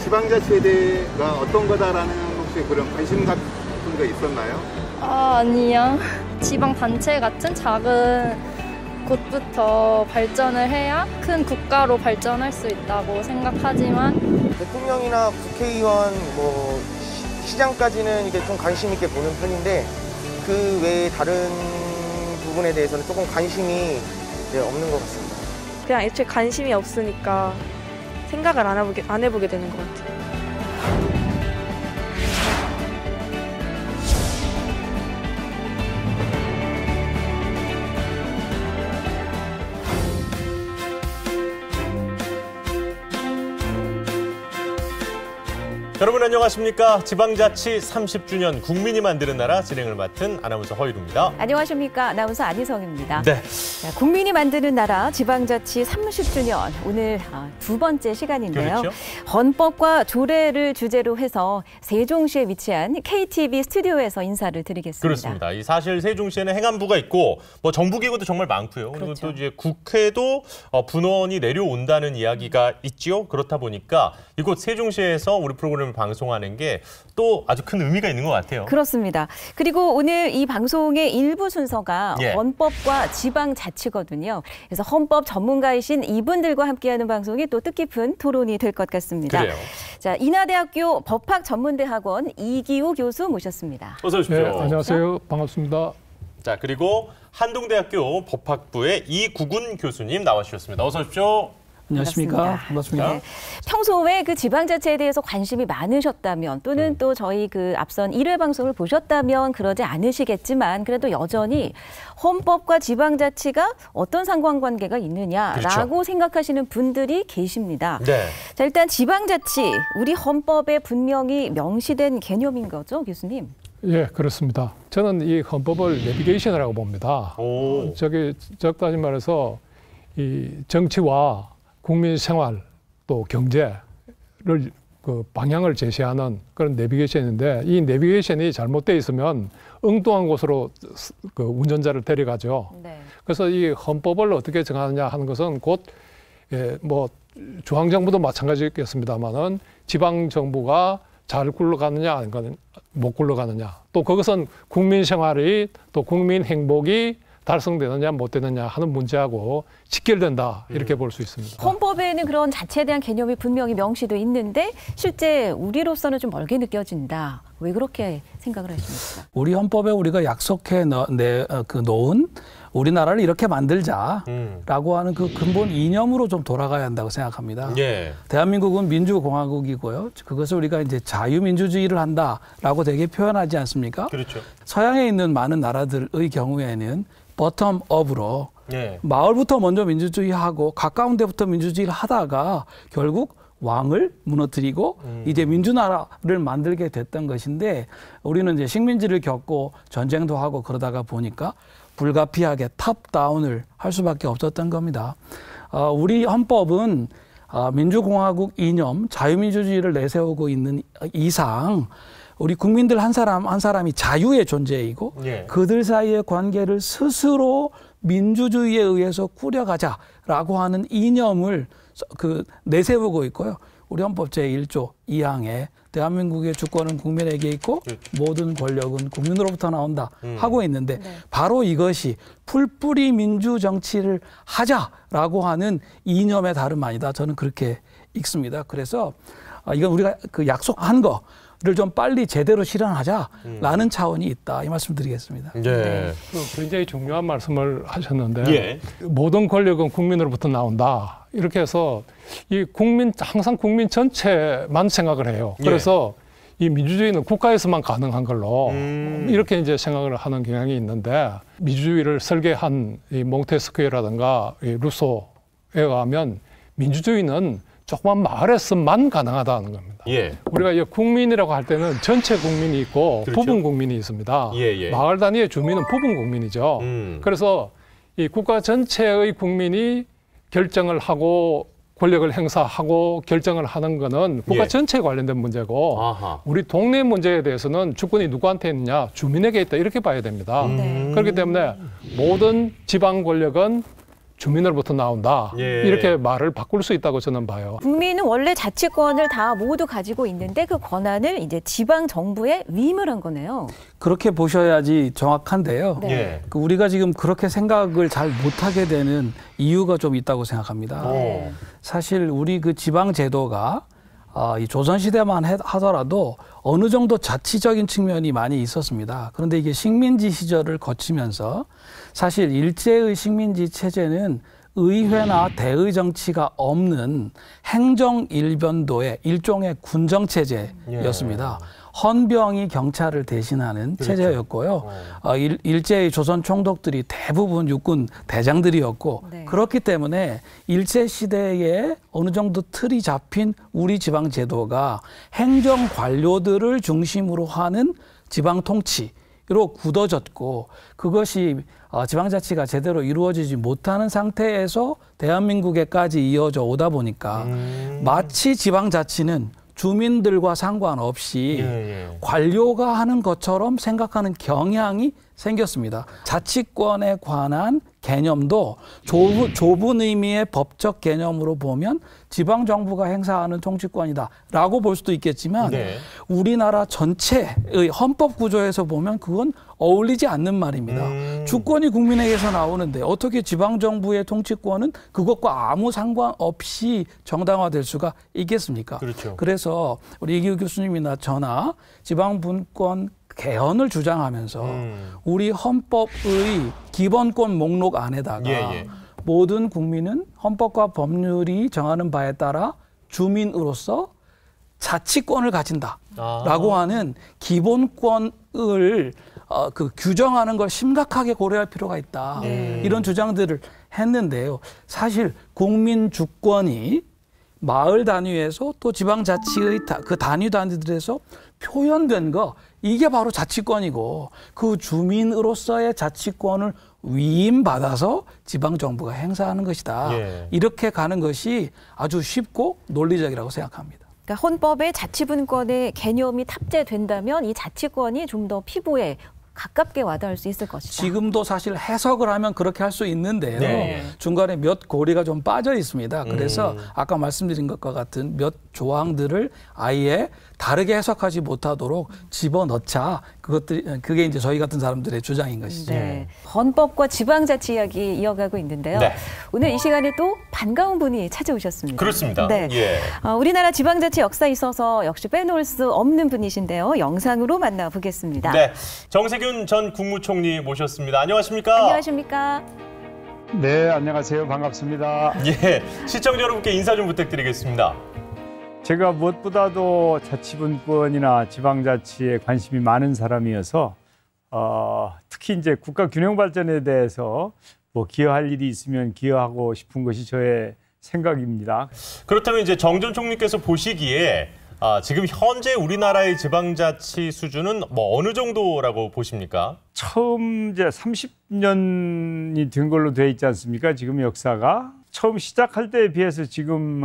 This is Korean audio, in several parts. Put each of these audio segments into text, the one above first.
지방자치제가 어떤 거다라는 혹시 그런 관심 같은 거 있었나요? 아니요. 지방단체 같은 작은 곳부터 발전을 해야 큰 국가로 발전할 수 있다고 생각하지만 대통령이나 국회의원, 시장까지는 이게 좀 관심 있게 보는 편인데 그 외에 다른 부분에 대해서는 조금 관심이 없는 것 같습니다. 그냥 애초에 관심이 없으니까 생각을 안 해보게 되는 것 같아요. 여러분 안녕하십니까? 지방자치 30주년 국민이 만드는 나라 진행을 맡은 아나운서 허유루입니다. 안녕하십니까? 아나운서 안희성입니다. 네. 자, 국민이 만드는 나라 지방자치 30주년 오늘 두 번째 시간인데요. 그렇죠? 헌법과 조례를 주제로 해서 세종시에 위치한 KTV 스튜디오에서 인사를 드리겠습니다. 그렇습니다. 이 사실 세종시에는 행안부가 있고 정부기구도 정말 많고요. 그리고 그렇죠. 또 이제 국회도 분원이 내려온다는 이야기가 있지요. 그렇다 보니까 이곳 세종시에서 우리 프로그램을 방송하는 게 또 아주 큰 의미가 있는 것 같아요. 그렇습니다. 그리고 오늘 이 방송의 일부 순서가 예. 헌법과 지방자치거든요. 그래서 헌법 전문가이신 이분들과 함께하는 방송이 또 뜻깊은 토론이 될 것 같습니다. 그래요. 자, 인하대학교 법학전문대학원 이기우 교수 모셨습니다. 어서 오십시오. 네, 안녕하세요. 반갑습니다. 자, 그리고 한동대학교 법학부의 이구군 교수님 나와주셨습니다. 어서 오십시오. 안녕하십니까. 반갑습니다. 네. 평소에 그 지방자치에 대해서 관심이 많으셨다면 또는 또 저희 그 앞선 1회 방송을 보셨다면 그러지 않으시겠지만 그래도 여전히 헌법과 지방자치가 어떤 상관관계가 있느냐라고 그렇죠. 생각하시는 분들이 계십니다. 네. 자, 일단 지방자치, 우리 헌법에 분명히 명시된 개념인 거죠, 교수님? 예, 그렇습니다. 저는 이 헌법을 내비게이션이라고 봅니다. 적다시 말해서 이 정치와 국민 생활 또 경제를 그 방향을 제시하는 그런 내비게이션인데 이 내비게이션이 잘못되어 있으면 엉뚱한 곳으로 그 운전자를 데려가죠. 네. 그래서 이 헌법을 어떻게 정하느냐 하는 것은 곧 중앙정부도 마찬가지겠습니다만은 지방정부가 잘 굴러가느냐 아니면 못 굴러가느냐 또 그것은 국민 생활이 또 국민 행복이 달성되느냐 못 되느냐 하는 문제하고 직결된다 이렇게 볼 수 있습니다. 헌법에는 그런 자치에 대한 개념이 분명히 명시돼 있는데 실제 우리로서는 좀 멀게 느껴진다. 왜 그렇게 생각을 하십니까? 우리 헌법에 우리가 약속해 놓은 우리나라를 이렇게 만들자라고 하는 그 근본 이념으로 좀 돌아가야 한다고 생각합니다. 예. 대한민국은 민주공화국이고요. 그것을 우리가 이제 자유민주주의를 한다라고 되게 표현하지 않습니까? 그렇죠. 서양에 있는 많은 나라들의 경우에는 버텀업으로 예. 마을부터 먼저 민주주의하고 가까운 데부터 민주주의를 하다가 결국 왕을 무너뜨리고 이제 민주나라를 만들게 됐던 것인데 우리는 이제 식민지를 겪고 전쟁도 하고 그러다가 보니까 불가피하게 탑다운을 할 수밖에 없었던 겁니다. 우리 헌법은 민주공화국 이념, 자유민주주의를 내세우고 있는 이상 우리 국민들 한 사람 한 사람이 자유의 존재이고 예. 그들 사이의 관계를 스스로 민주주의에 의해서 꾸려가자라고 하는 이념을 내세우고 있고요. 우리 헌법 제1조 2항에 대한민국의 주권은 국민에게 있고 모든 권력은 국민으로부터 나온다 하고 있는데 바로 이것이 풀뿌리 민주정치를 하자라고 하는 이념의 다름 아니다. 저는 그렇게 읽습니다. 그래서 이건 우리가 그 약속한 거를 좀 빨리 제대로 실현하자라는 차원이 있다. 이 말씀 드리겠습니다. 네. 굉장히 중요한 말씀을 하셨는데 예. 모든 권력은 국민으로부터 나온다. 이렇게 해서 항상 국민 전체만 생각을 해요. 그래서 이 민주주의는 국가에서만 가능한 걸로 이렇게 이제 생각을 하는 경향이 있는데 민주주의를 설계한 이 몽테스키에라든가 이 루소에 의하면 민주주의는 조그만 마을에서만 가능하다는 겁니다. 예. 우리가 이 국민이라고 할 때는 전체 국민이 있고 그렇죠. 부분 국민이 있습니다. 예. 마을 단위의 주민은 부분 국민이죠. 그래서 이 국가 전체의 국민이 결정을 하고 권력을 행사하고 결정을 하는 거는 국가 전체에 관련된 문제고 우리 동네 문제에 대해서는 주권이 누구한테 있느냐 주민에게 있다 이렇게 봐야 됩니다. 그렇기 때문에 모든 지방 권력은 주민으로부터 나온다. 예. 이렇게 말을 바꿀 수 있다고 저는 봐요. 국민은 원래 자치권을 다 모두 가지고 있는데 그 권한을 이제 지방 정부에 위임을 한 거네요. 그렇게 보셔야지 정확한데요. 네. 예. 우리가 지금 그렇게 생각을 잘 못하게 되는 이유가 좀 있다고 생각합니다. 네. 사실 우리 그 지방 제도가 이 조선시대만 하더라도 어느 정도 자치적인 측면이 많이 있었습니다. 그런데 이게 식민지 시절을 거치면서 사실 일제의 식민지 체제는 의회나 대의 정치가 없는 행정 일변도의 일종의 군정 체제였습니다. 헌병이 경찰을 대신하는 체제였고요. 일제의 조선 총독들이 대부분 육군 대장들이었고 네. 그렇기 때문에 일제 시대에 어느 정도 틀이 잡힌 우리 지방 제도가 행정 관료들을 중심으로 하는 지방 통치로 굳어졌고 그것이 지방자치가 제대로 이루어지지 못하는 상태에서 대한민국에까지 이어져 오다 보니까 마치 지방자치는 주민들과 상관없이 관료가 하는 것처럼 생각하는 경향이 생겼습니다. 자치권에 관한 개념도 좁은 의미의 법적 개념으로 보면 지방정부가 행사하는 통치권이다라고 볼 수도 있겠지만 네. 우리나라 전체의 헌법 구조에서 보면 그건 어울리지 않는 말입니다. 주권이 국민에게서 나오는데 어떻게 지방정부의 통치권은 그것과 아무 상관없이 정당화될 수가 있겠습니까? 그렇죠. 그래서 우리 이기우 교수님이나 저나 지방분권 개헌을 주장하면서 우리 헌법의 기본권 목록 안에다가 모든 국민은 헌법과 법률이 정하는 바에 따라 주민으로서 자치권을 가진다라고 하는 기본권을 규정하는 걸 심각하게 고려할 필요가 있다. 이런 주장들을 했는데요. 사실 국민 주권이 마을 단위에서 또 지방자치의 그 단위들에서 표현된 거 이게 바로 자치권이고 그 주민으로서의 자치권을 위임받아서 지방정부가 행사하는 것이다. 이렇게 가는 것이 아주 쉽고 논리적이라고 생각합니다. 그러니까 헌법에 자치분권의 개념이 탑재된다면 이 자치권이 좀 더 피부에 가깝게 와닿을 수 있을 것이다. 지금도 사실 해석을 하면 그렇게 할 수 있는데요. 네. 중간에 몇 고리가 좀 빠져 있습니다. 그래서 아까 말씀드린 것과 같은 몇 조항들을 아예 다르게 해석하지 못하도록 집어넣자. 그게 이제 저희 같은 사람들의 주장인 것이죠. 네. 헌법과 지방자치 이야기 이어가고 있는데요. 네. 오늘 이 시간에 또 반가운 분이 찾아오셨습니다. 그렇습니다. 네. 우리나라 지방자치 역사에 있어서 역시 빼놓을 수 없는 분이신데요. 영상으로 만나보겠습니다. 네, 정세균 전 국무총리 모셨습니다. 안녕하십니까? 안녕하십니까? 네, 안녕하세요. 반갑습니다. 예, 시청자 여러분께 인사 좀 부탁드리겠습니다. 제가 무엇보다도 자치분권이나 지방자치에 관심이 많은 사람이어서 특히 이제 국가 균형 발전에 대해서 뭐 기여할 일이 있으면 기여하고 싶은 것이 저의 생각입니다. 그렇다면 이제 정 전 총리께서 보시기에 지금 현재 우리나라의 지방자치 수준은 뭐 어느 정도라고 보십니까? 처음 이제 30년이 된 걸로 돼 있지 않습니까? 지금 역사가. 처음 시작할 때에 비해서 지금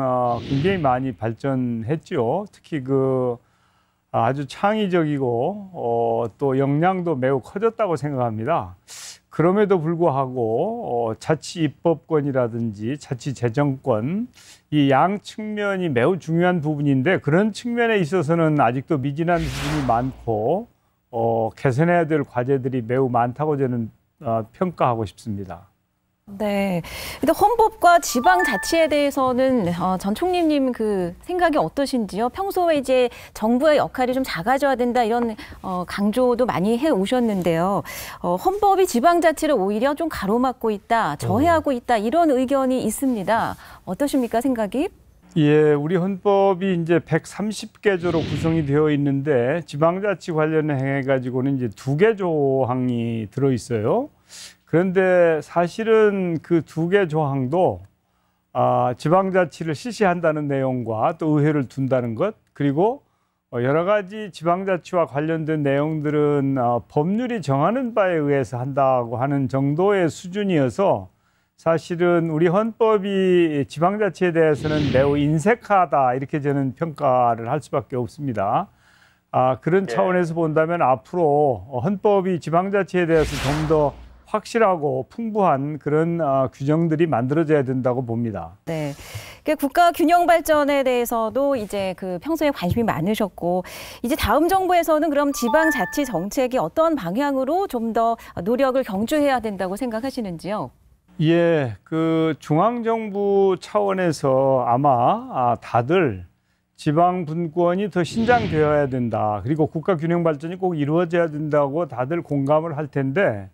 굉장히 많이 발전했죠. 특히 아주 창의적이고 또 역량도 매우 커졌다고 생각합니다. 그럼에도 불구하고 자치 입법권이라든지 자치 재정권 이 양 측면이 매우 중요한 부분인데 그런 측면에 있어서는 아직도 미진한 부분이 많고 개선해야 될 과제들이 매우 많다고 저는 평가하고 싶습니다. 네. 근데 헌법과 지방자치에 대해서는 전 총리님 그 생각이 어떠신지요? 평소에 이제 정부의 역할이 좀 작아져야 된다 이런 강조도 많이 해 오셨는데요. 헌법이 지방자치를 오히려 좀 가로막고 있다, 저해하고 있다 이런 의견이 있습니다. 어떠십니까, 생각이? 예, 우리 헌법이 이제 130개조로 구성이 되어 있는데 지방자치 관련해 가지고는 이제 2개 조항이 들어 있어요. 그런데 사실은 그 2개 조항도 지방자치를 실시한다는 내용과 또 의회를 둔다는 것 그리고 여러 가지 지방자치와 관련된 내용들은 법률이 정하는 바에 의해서 한다고 하는 정도의 수준이어서 사실은 우리 헌법이 지방자치에 대해서는 매우 인색하다 이렇게 저는 평가를 할 수밖에 없습니다. 그런 차원에서 본다면 앞으로 헌법이 지방자치에 대해서 좀 더 확실하고 풍부한 그런 규정들이 만들어져야 된다고 봅니다. 네. 국가 균형 발전에 대해서도 이제 평소에 관심이 많으셨고, 이제 다음 정부에서는 그럼 지방자치 정책이 어떤 방향으로 좀 더 노력을 경주해야 된다고 생각하시는지요? 예, 중앙정부 차원에서 아마 다들 지방 분권이 더 신장되어야 된다. 그리고 국가 균형 발전이 꼭 이루어져야 된다고 다들 공감을 할 텐데,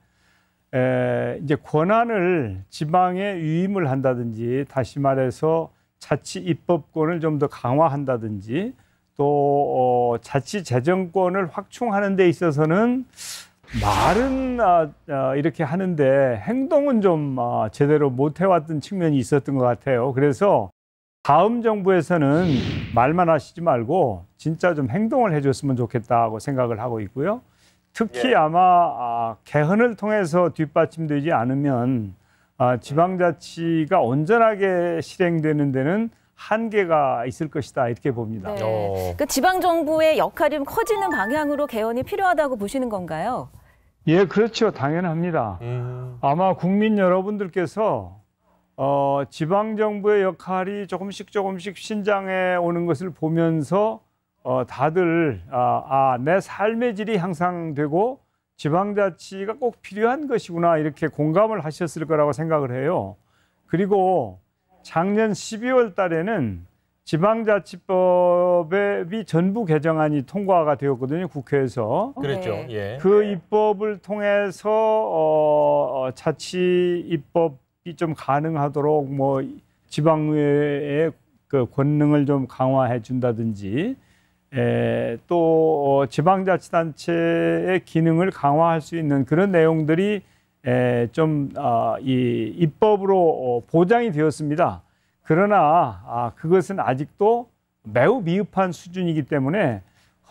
이제 권한을 지방에 위임을 한다든지, 다시 말해서 자치 입법권을 좀 더 강화한다든지, 또 자치 재정권을 확충하는 데 있어서는 말은 이렇게 하는데 행동은 좀 제대로 못 해왔던 측면이 있었던 것 같아요. 그래서 다음 정부에서는 말만 하시지 말고 진짜 좀 행동을 해줬으면 좋겠다고 생각을 하고 있고요. 특히 아마 개헌을 통해서 뒷받침되지 않으면 지방자치가 온전하게 실행되는 데는 한계가 있을 것이다, 이렇게 봅니다. 네. 지방정부의 역할이 좀 커지는 방향으로 개헌이 필요하다고 보시는 건가요? 예, 그렇죠. 당연합니다. 아마 국민 여러분들께서 지방정부의 역할이 조금씩 신장해 오는 것을 보면서 다들 내 삶의 질이 향상되고 지방자치가 꼭 필요한 것이구나, 이렇게 공감을 하셨을 거라고 생각을 해요. 그리고 작년 12월 달에는 지방자치법의 전부 개정안이 통과가 되었거든요, 국회에서. 그랬죠. 네. 예. 그 입법을 통해서 자치 입법이 좀 가능하도록 지방의회의 권능을 좀 강화해 준다든지, 또 지방자치단체의 기능을 강화할 수 있는 그런 내용들이 이 입법으로 보장이 되었습니다. 그러나 그것은 아직도 매우 미흡한 수준이기 때문에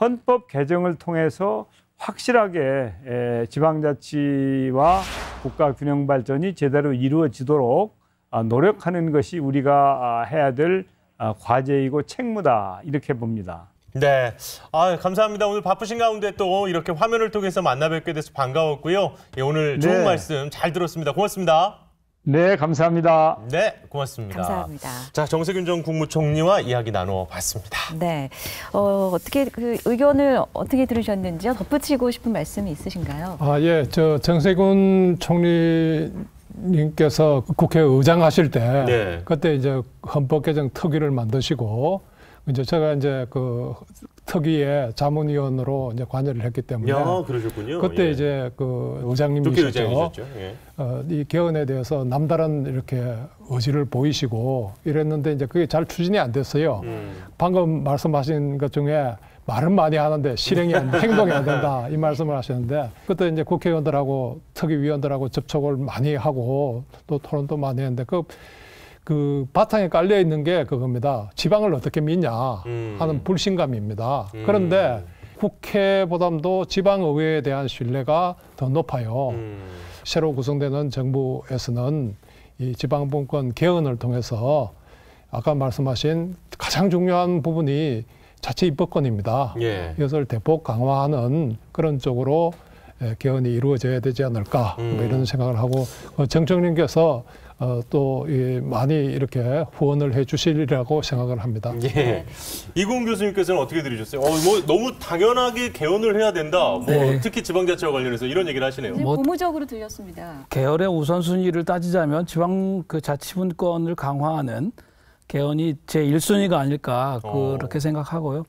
헌법 개정을 통해서 확실하게 지방자치와 국가 균형 발전이 제대로 이루어지도록 노력하는 것이 우리가 해야 될 과제이고 책무다, 이렇게 봅니다. 네, 감사합니다. 오늘 바쁘신 가운데 또 이렇게 화면을 통해서 만나 뵙게 돼서 반가웠고요. 예, 오늘 좋은 말씀 잘 들었습니다. 고맙습니다. 네, 감사합니다. 네, 고맙습니다. 감사합니다. 자, 정세균 전 국무총리와 이야기 나눠봤습니다. 네, 어떻게 의견을 어떻게 들으셨는지요? 덧붙이고 싶은 말씀이 있으신가요? 예, 정세균 총리님께서 국회의장 하실 때, 그때 이제 헌법 개정 특위를 만드시고, 이제 제가 이제 특위에 자문위원으로 이제 관여를 했기 때문에. 그러셨군요. 그때 이제 의장님이셨죠. 예. 이 개헌에 대해서 남다른 이렇게 의지를 보이시고 이랬는데 이제 그게 잘 추진이 안 됐어요. 방금 말씀하신 것 중에 말은 많이 하는데 행동이 안 된다, 이 말씀을 하셨는데, 그때 이제 국회의원들하고 특위위원들하고 접촉을 많이 하고 또 토론도 많이 했는데 그 바탕에 깔려 있는 게 그겁니다. 지방을 어떻게 믿냐 하는 불신감입니다. 그런데 국회보다도 지방의회에 대한 신뢰가 더 높아요. 새로 구성되는 정부에서는 이 지방분권 개헌을 통해서 아까 말씀하신 가장 중요한 부분이 자치 입법권입니다. 이것을 대폭 강화하는 그런 쪽으로 개헌이 이루어져야 되지 않을까, 이런 생각을 하고, 정청님께서 또 많이 이렇게 후원을 해 주시리라고 생각을 합니다. 예. 이공 교수님께서는 어떻게 들으셨어요? 너무 당연하게 개헌을 해야 된다. 특히 지방자치와 관련해서 이런 얘기를 하시네요. 고무적으로 들렸습니다. 개헌의 우선순위를 따지자면 지방 자치분권을 강화하는 개헌이 제 1순위가 아닐까, 그렇게 생각하고요.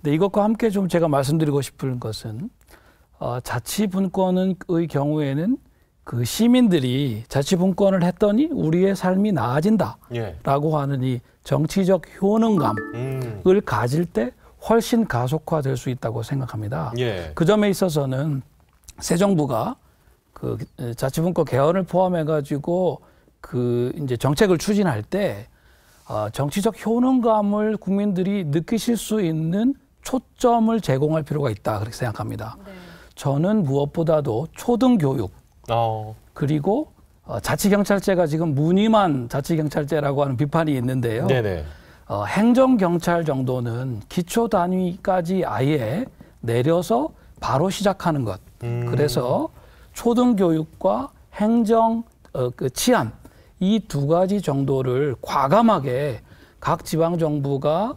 근데 이것과 함께 좀 제가 말씀드리고 싶은 것은, 자치분권의 경우에는 시민들이 자치분권을 했더니 우리의 삶이 나아진다라고 하는 이 정치적 효능감을 가질 때 훨씬 가속화될 수 있다고 생각합니다. 그 점에 있어서는 새 정부가 자치분권 개헌을 포함해가지고 이제 정책을 추진할 때 정치적 효능감을 국민들이 느끼실 수 있는 초점을 제공할 필요가 있다, 그렇게 생각합니다. 저는 무엇보다도 초등교육, 그리고 자치경찰제가 지금 무늬만 자치경찰제라고 하는 비판이 있는데요. 행정경찰 정도는 기초 단위까지 아예 내려서 바로 시작하는 것. 그래서 초등교육과 행정 그 치안 이 두 가지 정도를 과감하게 각 지방 정부가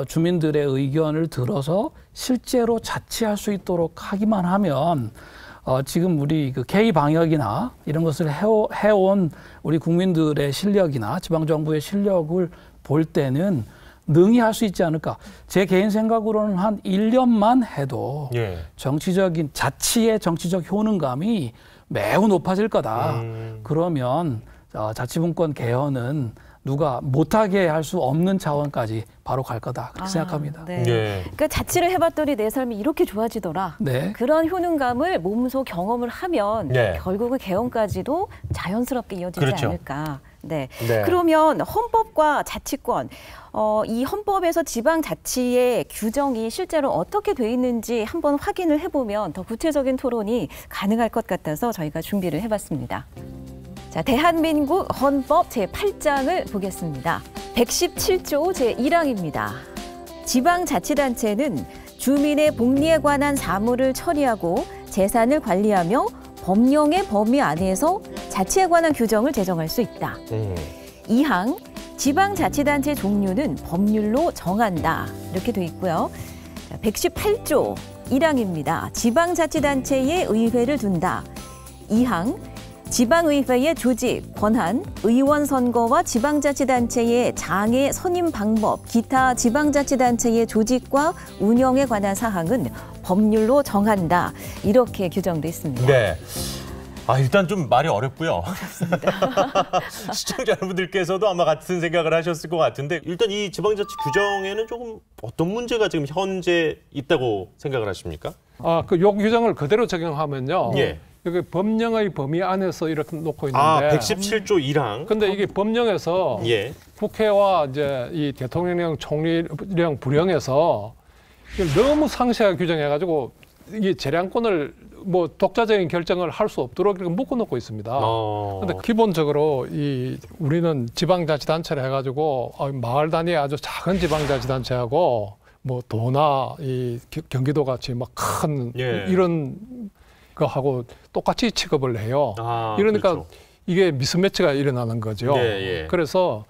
주민들의 의견을 들어서 실제로 자치할 수 있도록 하기만 하면 지금 우리 그 K 방역이나 이런 것을 해온 우리 국민들의 실력이나 지방 정부의 실력을 볼 때는 능히 할 수 있지 않을까. 제 개인 생각으로는 한 1년만 해도 정치적인 자치의 정치적 효능감이 매우 높아질 거다. 그러면 자치분권 개헌은 누가 못하게 할 수 없는 차원까지 바로 갈 거다. 그렇게 생각합니다. 네. 그러니까 자치를 해봤더니 내 삶이 이렇게 좋아지더라. 네. 그런 효능감을 몸소 경험을 하면 결국은 개헌까지도 자연스럽게 이어지지 않을까. 네. 그러면 헌법과 자치권, 이 헌법에서 지방자치의 규정이 실제로 어떻게 돼 있는지 한번 확인을 해보면 더 구체적인 토론이 가능할 것 같아서 저희가 준비를 해봤습니다. 자, 대한민국 헌법 제8장을 보겠습니다. 117조 제1항입니다. 지방자치단체는 주민의 복리에 관한 사무를 처리하고 재산을 관리하며 법령의 범위 안에서 자치에 관한 규정을 제정할 수 있다. 2항, 지방자치단체 종류는 법률로 정한다. 이렇게 돼 있고요. 118조 1항입니다. 지방자치단체에 의회를 둔다. 2항, 지방의회의 조직, 권한, 의원 선거와 지방자치단체의 장애 선임 방법, 기타 지방자치단체의 조직과 운영에 관한 사항은 법률로 정한다. 이렇게 규정돼 있습니다. 네. 일단 좀 말이 어렵고요. 시청자 여러분들께서도 아마 같은 생각을 하셨을 것 같은데 일단 이 지방자치 규정에는 조금 어떤 문제가 지금 현재 있다고 생각을 하십니까? 요 규정을 그대로 적용하면요. 여기 법령의 범위 안에서 이렇게 놓고 있는데 117조 1항. 근데 이게 법령에서 국회와 이제 이 대통령령, 총리령 부령에서 너무 상세하게 규정해가지고 이 재량권을 뭐 독자적인 결정을 할 수 없도록 이렇게 묶어놓고 있습니다. 근데 기본적으로 우리는 지방자치단체를 해가지고 마을 단위의 아주 작은 지방자치단체하고 뭐 도나 이 경기도 같이 막 큰 이런 하고 똑같이 취급을 해요. 이러니까 이게 미스매치가 일어나는 거죠. 그래서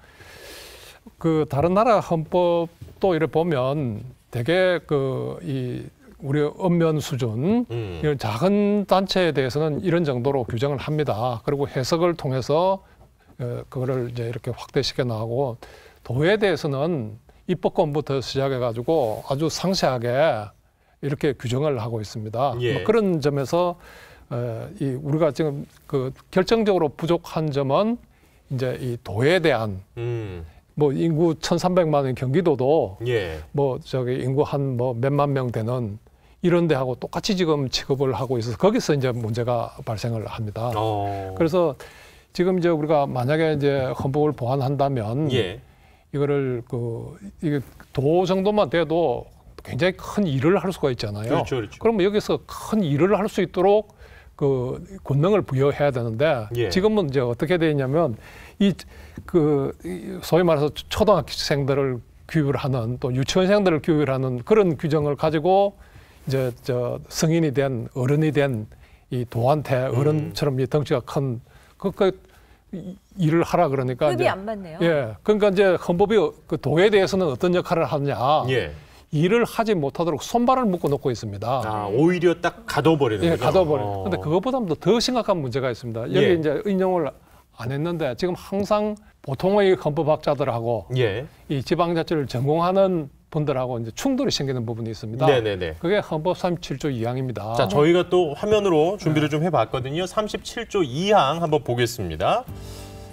그 다른 나라 헌법도 이렇게 보면 되게 우리 읍면 수준 이런 작은 단체에 대해서는 이런 정도로 규정을 합니다. 그리고 해석을 통해서 그거를 이제 이렇게 확대시켜 나가고 도에 대해서는 입법권부터 시작해가지고 아주 상세하게 이렇게 규정을 하고 있습니다. 뭐 그런 점에서 우리가 지금 그 결정적으로 부족한 점은 이제 이 도에 대한 뭐 인구 1,300만 원 경기도도 뭐 저기 인구 한 뭐 몇만 명 되는 이런 데하고 똑같이 지금 취급을 하고 있어서 거기서 이제 문제가 발생을 합니다. 그래서 지금 이제 우리가 만약에 이제 헌법을 보완한다면 이거를 이게 도 정도만 돼도 굉장히 큰 일을 할 수가 있잖아요. 그러면 여기서 큰 일을 할 수 있도록 그 권능을 부여해야 되는데 지금은 이제 어떻게 돼 있냐면 소위 말해서 초등학생들을 교육을 하는 또 유치원생들을 교육을 하는 그런 규정을 가지고 이제 성인이 된 어른이 된 이 도한테 어른처럼 덩치가 큰 일을 하라 그러니까 급이 안 맞네요. 그러니까 이제 헌법이 그 도에 대해서는 어떤 역할을 하느냐. 일을 하지 못하도록 손발을 묶어놓고 있습니다. 오히려 딱 가둬버리는 거죠? 가둬버리는. 근데 그것보다도 더 심각한 문제가 있습니다. 여기 이제 인용을 안 했는데 지금 항상 보통의 헌법학자들하고 이 지방자치를 전공하는 분들하고 이제 충돌이 생기는 부분이 있습니다. 그게 헌법 37조 2항입니다. 자, 저희가 또 화면으로 준비를 좀 해봤거든요. 37조 2항 한번 보겠습니다.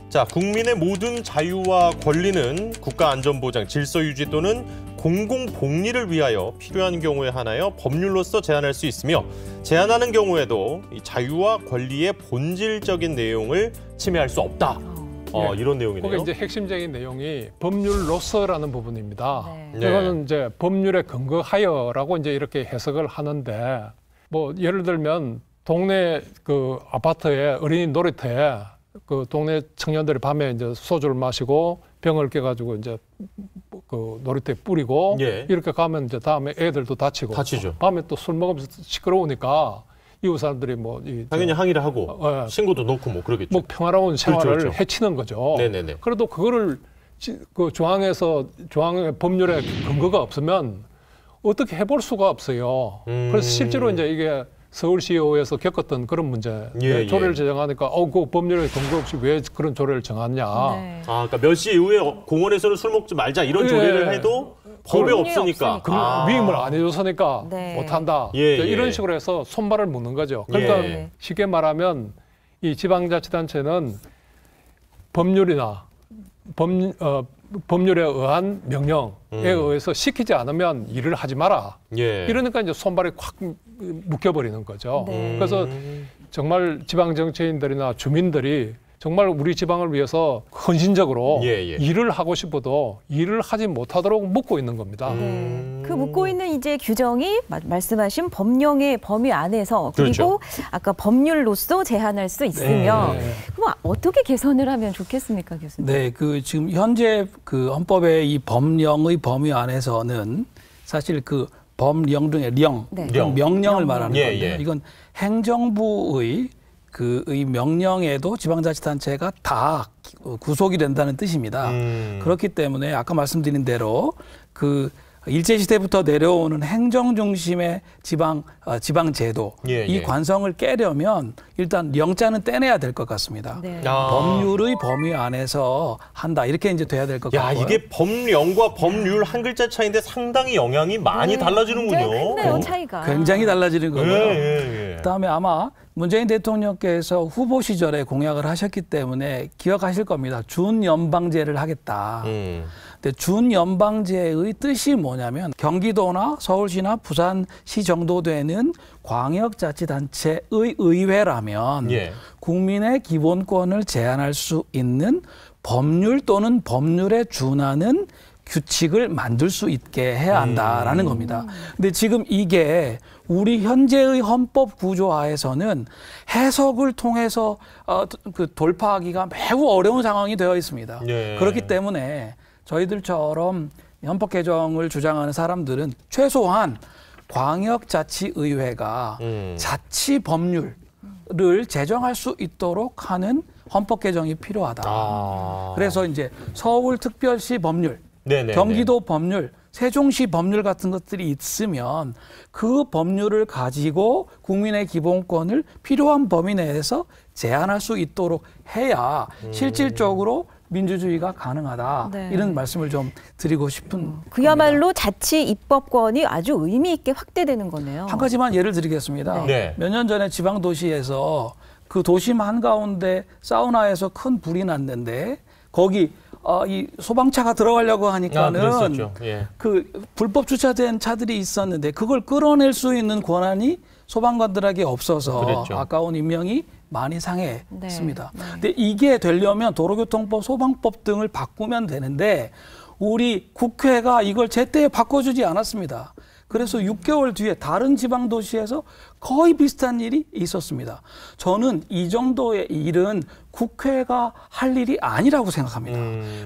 자, 국민의 모든 자유와 권리는 국가안전보장, 질서유지 또는 공공복리를 위하여 필요한 경우에 한하여 법률로서 제한할 수 있으며 제한하는 경우에도 이 자유와 권리의 본질적인 내용을 침해할 수 없다. 이런 내용이네요. 그게 이제 핵심적인 내용이 법률로서라는 부분입니다. 이거는 이제 법률에 근거하여라고 이제 이렇게 해석을 하는데 뭐 예를 들면 동네 그 아파트에 어린이 놀이터에 그 동네 청년들이 밤에 이제 소주를 마시고 병을 깨가지고 이제 그 놀이터에 뿌리고 이렇게 가면 이제 다음에 애들도 다치고 다치죠. 밤에 또 술 먹으면서 시끄러우니까 이웃 사람들이 당연히 항의를 하고 신고도 넣고 뭐 그러겠죠. 뭐 평화로운 생활을 그렇죠. 해치는 거죠. 네네네. 그래도 그거를 그 조항의 법률에 근거가 없으면 어떻게 해볼 수가 없어요. 그래서 실제로 이제 이게 서울시의회에서 겪었던 그런 문제. 조례를 제정하니까 그 법률에 근거 없이 왜 그런 조례를 정하냐. 네. 그러니까 몇 시 이후에 공원에서는 술 먹지 말자 이런 조례를 해도 법에 없으니까. 위임을 안 해줬으니까 네. 못한다. 이런 식으로 해서 손발을 묶는 거죠. 그러니까 쉽게 말하면 이 지방자치단체는 법률이나 법률에 의한 명령에 의해서 시키지 않으면 일을 하지 마라. 이러니까 이제 손발이 콱 묶여버리는 거죠. 그래서 정말 지방 정치인들이나 주민들이 정말 우리 지방을 위해서 헌신적으로 일을 하고 싶어도 일을 하지 못하도록 묶고 있는 겁니다. 그 묶고 있는 이제 규정이 말씀하신 법령의 범위 안에서 그리고 아까 법률로서 제한할 수 있으면 그럼 어떻게 개선을 하면 좋겠습니까, 교수님? 네, 그 지금 현재 그 헌법의 이 법령의 범위 안에서는 사실 그 법령 중에 명령을 말하는 건데요. 이건 행정부의 의 명령에도 지방자치단체가 다 구속이 된다는 뜻입니다. 그렇기 때문에 아까 말씀드린 대로 그 일제시대부터 내려오는 행정 중심의 지방제도 이 관성을 깨려면 일단 영자는 떼내야 될 것 같습니다. 법률의 범위 안에서 한다 이렇게 이제 돼야 될 것 같고요. 이게 법령과 법률 한 글자 차이인데 상당히 영향이 많이 달라지는군요. 굉장히 차이가. 굉장히 달라지는 거고요. 그다음에 아마 문재인 대통령께서 후보 시절에 공약을 하셨기 때문에 기억하실 겁니다. 준연방제를 하겠다. 근데 준연방제의 뜻이 뭐냐면 경기도나 서울시나 부산시 정도 되는 광역자치단체의 의회라면 국민의 기본권을 제한할 수 있는 법률 또는 법률에 준하는 규칙을 만들 수 있게 해야 한다라는 겁니다. 근데 지금 이게 우리 현재의 헌법 구조하에서는 해석을 통해서 그 돌파하기가 매우 어려운 상황이 되어 있습니다. 그렇기 때문에 저희들처럼 헌법 개정을 주장하는 사람들은 최소한 광역자치의회가 자치 법률을 제정할 수 있도록 하는 헌법 개정이 필요하다. 그래서 이제 서울특별시 법률, 경기도 법률, 세종시 법률 같은 것들이 있으면 그 법률을 가지고 국민의 기본권을 필요한 범위 내에서 제한할 수 있도록 해야 실질적으로 민주주의가 가능하다. 이런 말씀을 좀 드리고 싶은 그야말로 겁니다. 자치 입법권이 아주 의미 있게 확대되는 거네요. 한 가지만 예를 드리겠습니다. 몇 년 전에 지방도시에서 그 도심 한가운데 사우나에서 큰 불이 났는데 거기 이 소방차가 들어가려고 하니까는 그 불법 주차된 차들이 있었는데 그걸 끌어낼 수 있는 권한이 소방관들에게 없어서 아까운 인명이 많이 상했습니다. 근데 이게 되려면 도로교통법, 소방법 등을 바꾸면 되는데 우리 국회가 이걸 제때 바꿔주지 않았습니다. 그래서 6개월 뒤에 다른 지방도시에서 거의 비슷한 일이 있었습니다. 저는 이 정도의 일은 국회가 할 일이 아니라고 생각합니다.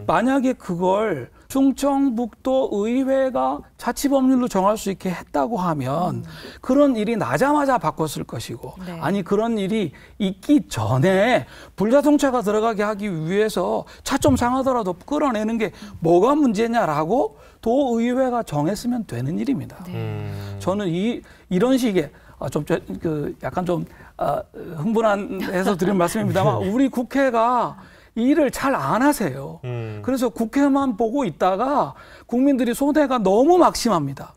만약에 그걸 충청북도 의회가 자치법률로 정할 수 있게 했다고 하면 그런 일이 나자마자 바꿨을 것이고 아니 그런 일이 있기 전에 불자동차가 들어가게 하기 위해서 차 좀 상하더라도 끌어내는 게 뭐가 문제냐라고 도의회가 정했으면 되는 일입니다. 저는 이런 식의 약간 좀 흥분해서 드린 말씀입니다만 우리 국회가 일을 잘 안 하세요. 그래서 국회만 보고 있다가 국민들이 손해가 너무 막심합니다.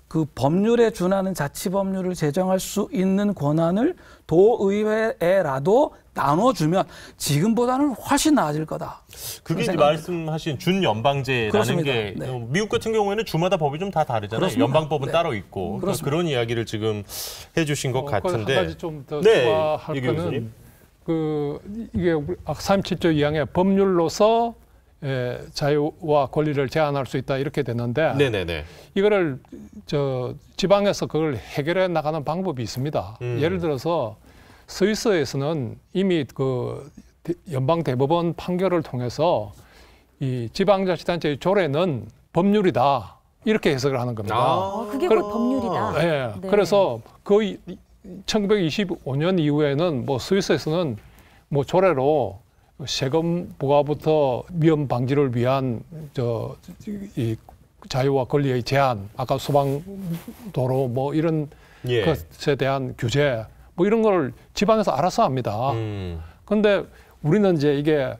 그 법률에 준하는 자치법률을 제정할 수 있는 권한을 도의회에라도 나눠주면 지금보다는 훨씬 나아질 거다. 그게 이제 말씀하신 준연방제라는 게 미국 같은 경우에는 주마다 법이 좀 다 다르잖아요. 그렇습니다. 연방법은 따로 있고 그런 이야기를 지금 해주신 것 같은데. 한 가지 좀 더 추가할 거는 이게 37조 2항에 법률로서 자유와 권리를 제한할 수 있다 이렇게 되는데 이거를 지방에서 그걸 해결해 나가는 방법이 있습니다. 예를 들어서 스위스에서는 이미 그 연방 대법원 판결을 통해서 이 지방자치단체의 조례는 법률이다 이렇게 해석을 하는 겁니다. 그게 곧 법률이다. 그래서 그 1925년 이후에는 뭐 스위스에서는 뭐 조례로 세금 부과부터 위험 방지를 위한 이 자유와 권리의 제한, 아까 소방도로 뭐 이런 예. 것에 대한 규제 뭐 이런 걸 지방에서 알아서 합니다. 그런데 우리는 이제 이게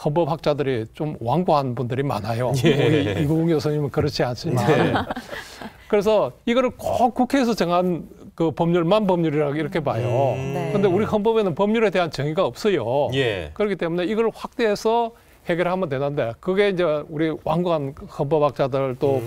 헌법학자들이 좀 완고한 분들이 많아요. 예. 우리 이국웅 교수님은 그렇지 않지만. 네. 그래서 이거를 꼭 국회에서 정한 그 법률만 법률이라고 이렇게 봐요. 그런데 우리 헌법에는 법률에 대한 정의가 없어요. 예. 그렇기 때문에 이걸 확대해서 해결하면 되는데 그게 이제 우리 완고한 헌법학자들 또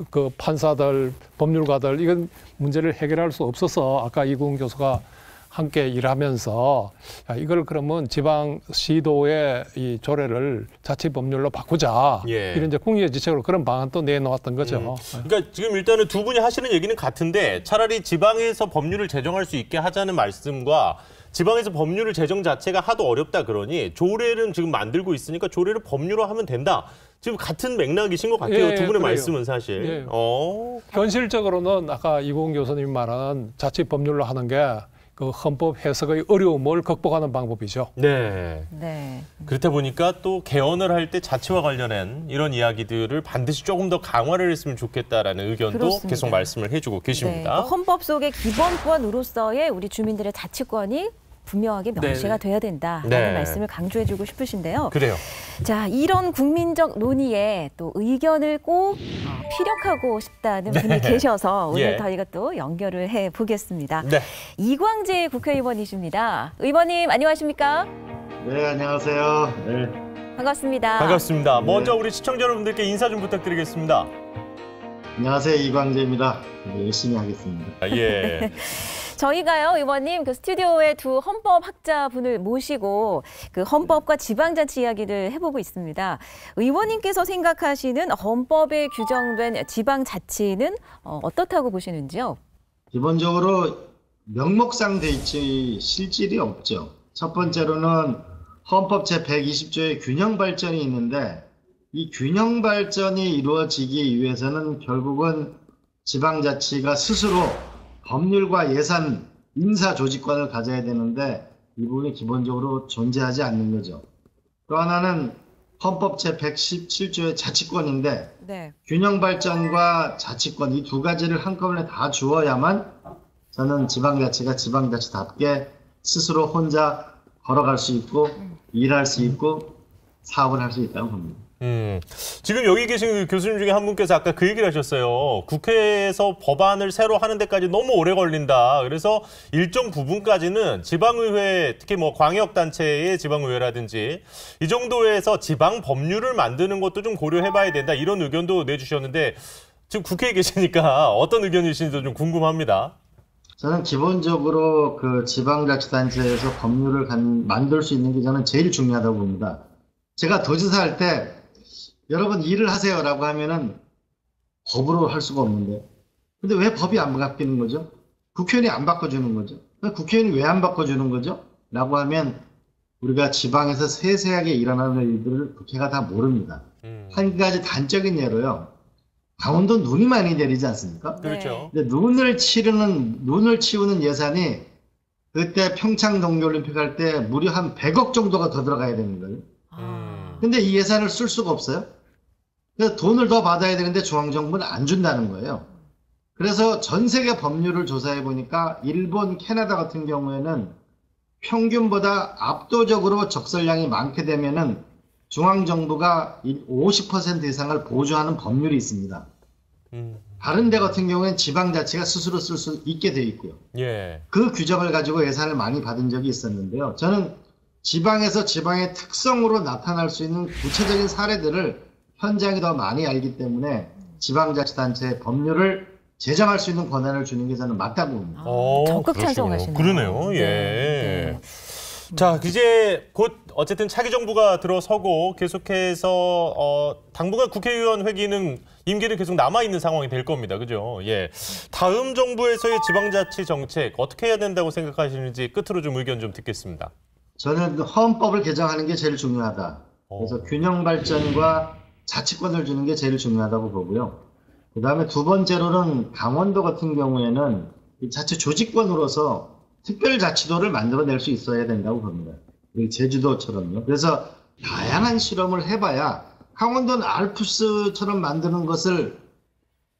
그 판사들, 법률가들 이건 문제를 해결할 수 없어서 아까 이국웅 교수가 함께 일하면서 이걸 그러면 지방 시도의 이 조례를 자치법률로 바꾸자. 예. 이런 이제 국리의 지책으로 그런 방안도 내놓았던 거죠. 그러니까 지금 일단은 두 분이 하시는 얘기는 같은데 차라리 지방에서 법률을 제정할 수 있게 하자는 말씀과 지방에서 법률을 제정 자체가 하도 어렵다 그러니 조례는 지금 만들고 있으니까 조례를 법률로 하면 된다. 지금 같은 맥락이신 것 같아요. 예, 두 분의 그래요. 말씀은 사실. 예. 현실적으로는 아까 이국웅 교수님 말한 자치법률로 하는 게 그 헌법 해석의 어려움을 극복하는 방법이죠. 네. 네. 그렇다 보니까 또 개헌을 할 때 자치와 관련한 이런 이야기들을 반드시 조금 더 강화를 했으면 좋겠다라는 의견도 그렇습니다. 계속 말씀을 해주고 계십니다. 네. 헌법 속의 기본권으로서의 우리 주민들의 자치권이 분명하게 명시가 돼야 된다라는 네. 말씀을 강조해주고 싶으신데요. 그래요. 자, 이런 국민적 논의에 또 의견을 꼭 피력하고 싶다는 분이 계셔서 오늘 예. 저희가 또 연결을 해보겠습니다. 네. 이광재 국회의원이십니다. 의원님 안녕하십니까? 네, 안녕하세요. 네. 반갑습니다. 반갑습니다. 먼저 우리 시청자 여러분들께 인사 좀 부탁드리겠습니다. 안녕하세요. 이광재입니다. 네, 열심히 하겠습니다. 예. 저희가요, 의원님, 그 스튜디오에 두 헌법학자분을 모시고 그 헌법과 지방자치 이야기를 해보고 있습니다. 의원님께서 생각하시는 헌법에 규정된 지방자치는 어떻다고 보시는지요? 기본적으로 명목상 돼 있지 실질이 없죠. 첫 번째로는 헌법 제120조의 균형 발전이 있는데 이 균형 발전이 이루어지기 위해서는 결국은 지방자치가 스스로 법률과 예산, 인사 조직권을 가져야 되는데 이 부분이 기본적으로 존재하지 않는 거죠. 또 하나는 헌법 제117조의 자치권인데 네. 균형 발전과 자치권 이 두 가지를 한꺼번에 다 주어야만 저는 지방자치가 지방자치답게 스스로 혼자 걸어갈 수 있고 일할 수 있고 사업을 할 수 있다고 봅니다. 지금 여기 계신 그 교수님 중에 한 분께서 아까 그 얘기를 하셨어요. 국회에서 법안을 새로 하는 데까지 너무 오래 걸린다. 그래서 일정 부분까지는 지방의회, 특히 뭐 광역단체의 지방의회라든지 이 정도에서 지방 법률을 만드는 것도 좀 고려해봐야 된다. 이런 의견도 내주셨는데 지금 국회에 계시니까 어떤 의견이신지도 좀 궁금합니다. 저는 기본적으로 그 지방자치단체에서 법률을 만들 수 있는 게 저는 제일 중요하다고 봅니다. 제가 도지사 할 때 여러분 일을 하세요라고 하면은 법으로 할 수가 없는데 근데 왜 법이 안 바뀌는 거죠? 국회의원이 안 바꿔주는 거죠? 국회의원이 왜 안 바꿔주는 거죠? 라고 하면 우리가 지방에서 세세하게 일어나는 일들을 국회가 다 모릅니다. 한 가지 단적인 예로요. 강원도 눈이 많이 내리지 않습니까? 그렇죠. 근데 눈을 치우는 예산이 그때 평창 동계올림픽 할 때 무려 한 100억 정도가 더 들어가야 되는 거예요. 근데 이 예산을 쓸 수가 없어요. 그래서 돈을 더 받아야 되는데 중앙정부는 안 준다는 거예요. 그래서 전 세계 법률을 조사해 보니까 일본, 캐나다 같은 경우에는 평균보다 압도적으로 적설량이 많게 되면은 중앙정부가 50% 이상을 보조하는 법률이 있습니다. 다른 데 같은 경우에는 지방자치가 스스로 쓸 수 있게 돼 있고요. 예. 그 규정을 가지고 예산을 많이 받은 적이 있었는데요. 저는 지방에서 지방의 특성으로 나타날 수 있는 구체적인 사례들을 현장이 더 많이 알기 때문에 지방자치단체의 법률을 제정할 수 있는 권한을 주는 게 저는 맞다고 봅니다. 적극 찬성하시네요. 그러네요. 예. 네. 자, 이제 곧 어쨌든 차기 정부가 들어서고 계속해서 당분간 국회의원 회기는 임기는 계속 남아있는 상황이 될 겁니다. 그죠? 예. 다음 정부에서의 지방자치 정책 어떻게 해야 된다고 생각하시는지 끝으로 좀 의견 좀 듣겠습니다. 저는 헌법을 개정하는 게 제일 중요하다. 그래서 균형 발전과 자치권을 주는 게 제일 중요하다고 보고요. 그 다음에 두 번째로는 강원도 같은 경우에는 이 자치 조직권으로서 특별자치도를 만들어낼 수 있어야 된다고 봅니다. 제주도처럼요. 그래서 다양한 실험을 해봐야 강원도는 알프스처럼 만드는 것을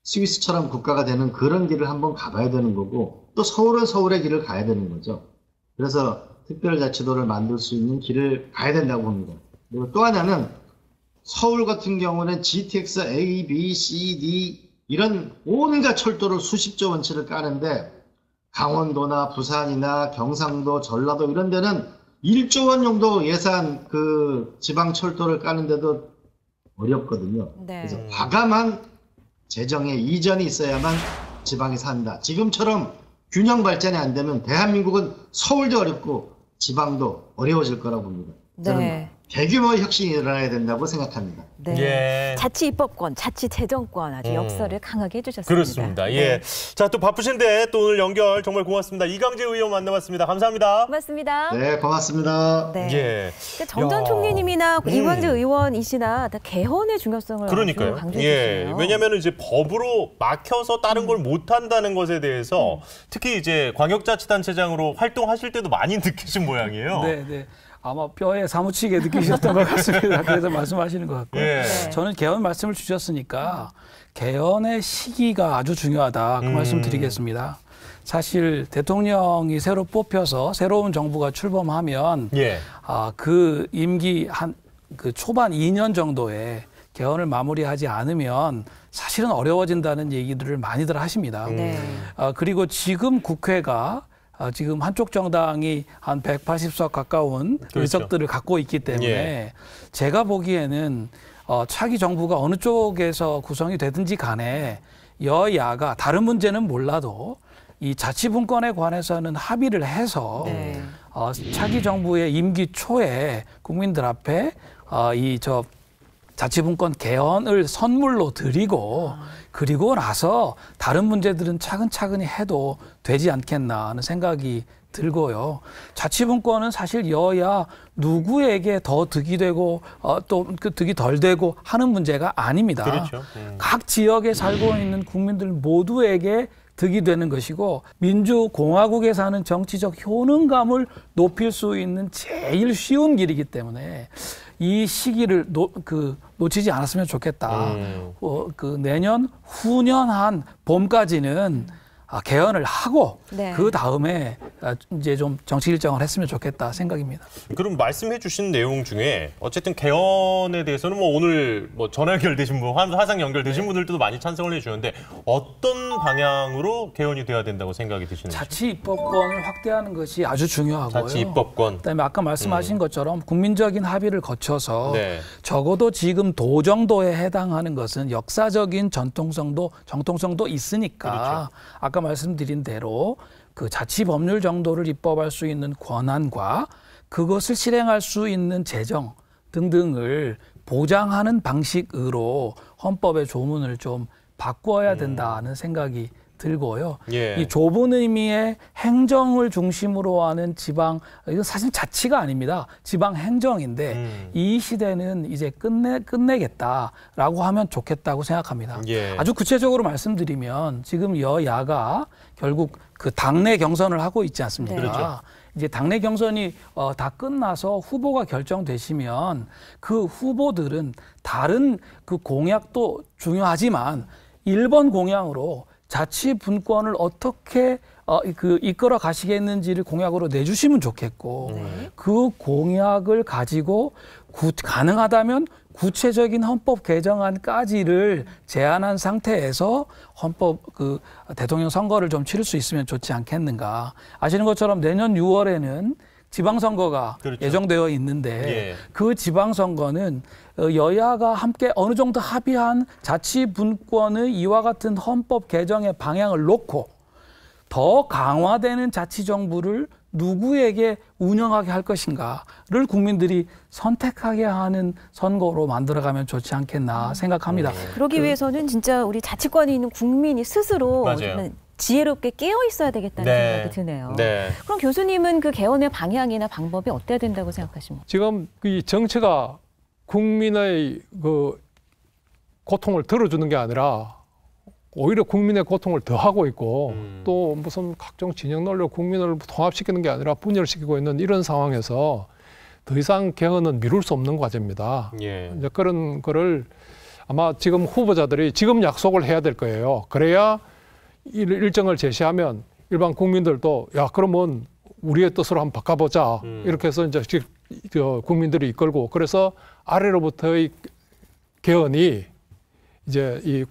스위스처럼 국가가 되는 그런 길을 한번 가봐야 되는 거고, 또 서울은 서울의 길을 가야 되는 거죠. 그래서 특별자치도를 만들 수 있는 길을 가야 된다고 봅니다. 그리고 또 하나는 서울 같은 경우는 GTX A, B, C, D 이런 온갖 철도를 수십조 원치를 까는데, 강원도나 부산이나 경상도, 전라도 이런 데는 1조 원 정도 예산 그 지방 철도를 까는데도 어렵거든요. 네. 그래서 과감한 재정의 이전이 있어야만 지방이 산다. 지금처럼 균형 발전이 안 되면 대한민국은 서울도 어렵고 지방도 어려워질 거라고 봅니다. 저는 대규모 혁신이 일어나야 된다고 생각합니다. 네. 예. 자치 입법권, 자치 재정권 아주 역설을 강하게 해주셨습니다. 그렇습니다. 예. 자, 또 바쁘신데 또 오늘 연결 정말 고맙습니다. 이강재 의원 만나봤습니다. 감사합니다. 고맙습니다. 네, 고맙습니다. 네. 예. 그러니까 정전 총리님이나 이광재 의원이시나 다 개헌의 중요성을 그러니까요. 강조해 예. 주시네요. 왜냐하면 이제 법으로 막혀서 다른 걸 못한다는 것에 대해서 특히 이제 광역자치단체장으로 활동하실 때도 많이 느끼신 모양이에요. 네, 네. 아마 뼈에 사무치게 느끼셨던 것 같습니다. 그래서 말씀하시는 것 같고요. 예. 저는 개헌 말씀을 주셨으니까 개헌의 시기가 아주 중요하다. 그 말씀 드리겠습니다. 사실 대통령이 새로 뽑혀서 새로운 정부가 출범하면 예. 그 임기 그 초반 2년 정도에 개헌을 마무리하지 않으면 사실은 어려워진다는 얘기들을 많이들 하십니다. 그리고 지금 국회가 지금 한쪽 정당이 한 180석 가까운 그렇죠. 의석들을 갖고 있기 때문에 제가 보기에는 차기 정부가 어느 쪽에서 구성이 되든지 간에 여야가 다른 문제는 몰라도 이 자치분권에 관해서는 합의를 해서 차기 정부의 임기 초에 국민들 앞에 자치분권 개헌을 선물로 드리고 그리고 나서 다른 문제들은 차근차근히 해도 되지 않겠나 하는 생각이 들고요. 자치분권은 사실 여야 누구에게 더 득이 되고 또 그 득이 덜 되고 하는 문제가 아닙니다. 그렇죠. 각 지역에 살고 있는 국민들 모두에게 득이 되는 것이고 민주공화국에 사는 정치적 효능감을 높일 수 있는 제일 쉬운 길이기 때문에 이 시기를 놓치지 않았으면 좋겠다. 내년 후년 한 봄까지는 개헌을 하고 그 다음에 이제 좀 정치 일정을 했으면 좋겠다 생각입니다. 그럼 말씀해 주신 내용 중에 어쨌든 개헌에 대해서는 뭐 오늘 뭐 전화 연결되신 분, 화상 연결되신 분들도 많이 찬성을 해주셨는데 어떤 방향으로 개헌이 돼야 된다고 생각이 드시는지? 자치 입법권을 확대하는 것이 아주 중요하고요. 자치 입법권. 그다음에 아까 말씀하신 것처럼 국민적인 합의를 거쳐서 적어도 지금 도 정도에 해당하는 것은 역사적인 정통성도 있으니까 아까 말씀드린 대로 그 자치 법률 정도를 입법할 수 있는 권한과 그것을 실행할 수 있는 재정 등등을 보장하는 방식으로 헌법의 조문을 좀 바꿔야 된다는 생각이 들고요. 이 좁은 의미의 행정을 중심으로 하는 지방, 이건 사실 자치가 아닙니다. 지방 행정인데 이 시대는 이제 끝내겠다라고 하면 좋겠다고 생각합니다. 아주 구체적으로 말씀드리면 지금 여야가 결국 그 당내 경선을 하고 있지 않습니까? 이제 당내 경선이 다 끝나서 후보가 결정되시면 그 후보들은 다른 그 공약도 중요하지만 1번 공약으로 자치 분권을 어떻게 이끌어 가시겠는지를 공약으로 내주시면 좋겠고 그 공약을 가지고 가능하다면 구체적인 헌법 개정안까지를 제안한 상태에서 헌법 대통령 선거를 좀 치를 수 있으면 좋지 않겠는가. 아시는 것처럼 내년 6월에는 지방선거가 예정되어 있는데 그 지방선거는 여야가 함께 어느 정도 합의한 자치분권의 이와 같은 헌법 개정의 방향을 놓고 더 강화되는 자치정부를 누구에게 운영하게 할 것인가를 국민들이 선택하게 하는 선거로 만들어가면 좋지 않겠나 생각합니다. 그러기 위해서는 진짜 우리 자치권이 있는 국민이 스스로 지혜롭게 깨어 있어야 되겠다는 생각이 드네요. 그럼 교수님은 그 개헌의 방향이나 방법이 어때야 된다고 생각하십니까? 지금 이 정치가 국민의 그 고통을 들어주는 게 아니라 오히려 국민의 고통을 더하고 있고 또 무슨 각종 진영 논리로 국민을 통합시키는 게 아니라 분열시키고 있는 이런 상황에서 더 이상 개헌은 미룰 수 없는 과제입니다. 예. 이제 그런 거를 아마 지금 후보자들이 지금 약속을 해야 될 거예요. 그래야 일정을 제시하면 일반 국민들도 야 그러면 우리의 뜻으로 한번 바꿔보자 이렇게 해서 이제 국민들이 이끌고 그래서 아래로부터의 개헌이 이제 이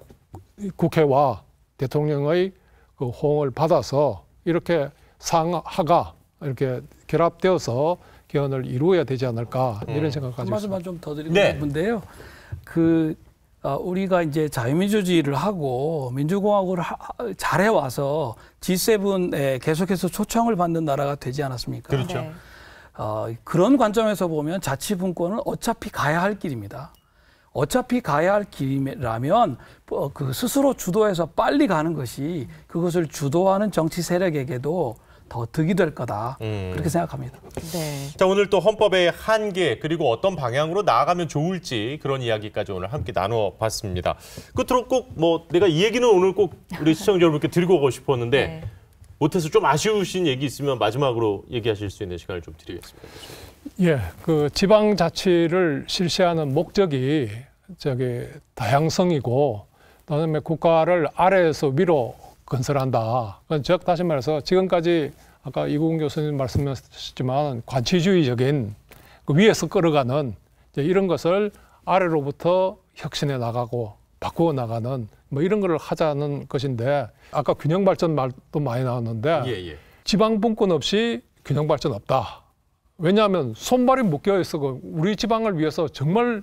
국회와 대통령의 그 호응을 받아서 이렇게 상하가 이렇게 결합되어서 개헌을 이루어야 되지 않을까 이런 생각을 가지고 있습니다. 한 말씀만 좀 더 드리고 싶은데요. 우리가 이제 자유민주주의를 하고 민주공화국을 잘해와서 G7에 계속해서 초청을 받는 나라가 되지 않았습니까? 그렇죠. 네. 그런 관점에서 보면 자치분권은 어차피 가야 할 길입니다. 어차피 가야 할 길이라면 그 스스로 주도해서 빨리 가는 것이 그것을 주도하는 정치 세력에게도 더 득이 될 거다. 그렇게 생각합니다. 네. 자, 오늘 또 헌법의 한계 그리고 어떤 방향으로 나아가면 좋을지 그런 이야기까지 오늘 함께 나눠봤습니다. 끝으로 꼭 뭐 내가 이 얘기는 오늘 꼭 우리 시청자 여러분께 드리고 오고 싶었는데 네. 못해서 좀 아쉬우신 얘기 있으면 마지막으로 얘기하실 수 있는 시간을 좀 드리겠습니다. 예, 그 지방자치를 실시하는 목적이 다양성이고 그다음에 국가를 아래에서 위로 건설한다. 즉 다시 말해서 지금까지 아까 이국훈 교수님 말씀하셨지만 관치주의적인 그 위에서 끌어가는 이런 것을 아래로부터 혁신해 나가고 바꾸어 나가는 뭐 이런 걸 하자는 것인데 아까 균형 발전 말도 많이 나왔는데 지방 분권 없이 균형 발전 없다. 왜냐하면 손발이 묶여 있어 우리 지방을 위해서 정말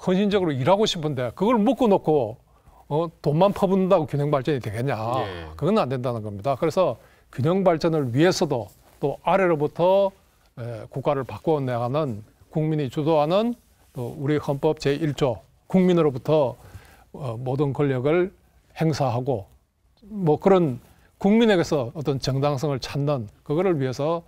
헌신적으로 일하고 싶은데 그걸 묶어놓고 돈만 퍼붓는다고 균형 발전이 되겠냐? 그건 안 된다는 겁니다. 그래서 균형 발전을 위해서도 또 아래로부터 국가를 바꾸어 나가는 국민이 주도하는 또 우리 헌법 제1조 국민으로부터 모든 권력을 행사하고 뭐 그런 국민에게서 어떤 정당성을 찾는 그거를 위해서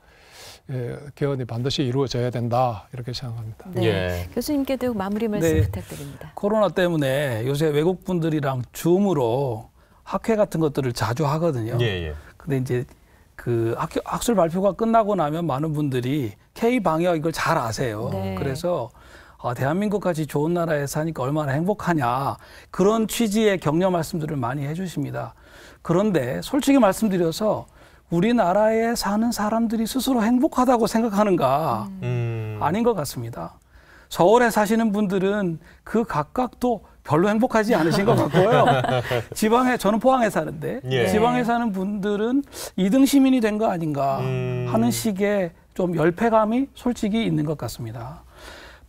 개헌이 반드시 이루어져야 된다 이렇게 생각합니다. 네. 교수님께도 마무리 말씀 네. 부탁드립니다. 코로나 때문에 요새 외국 분들이랑 줌으로 학회 같은 것들을 자주 하거든요. 근데 이제 그 학술 발표가 끝나고 나면 많은 분들이 K 방역 이걸 잘 아세요. 네. 그래서 대한민국같이 좋은 나라에 사니까 얼마나 행복하냐 그런 취지의 격려 말씀들을 많이 해주십니다. 그런데 솔직히 말씀드려서 우리나라에 사는 사람들이 스스로 행복하다고 생각하는가? 아닌 것 같습니다. 서울에 사시는 분들은 그 각각도 별로 행복하지 않으신 것 같고요. 지방에, 저는 포항에 사는데, 지방에 사는 분들은 2등 시민이 된 거 아닌가 하는 식의 좀 열패감이 솔직히 있는 것 같습니다.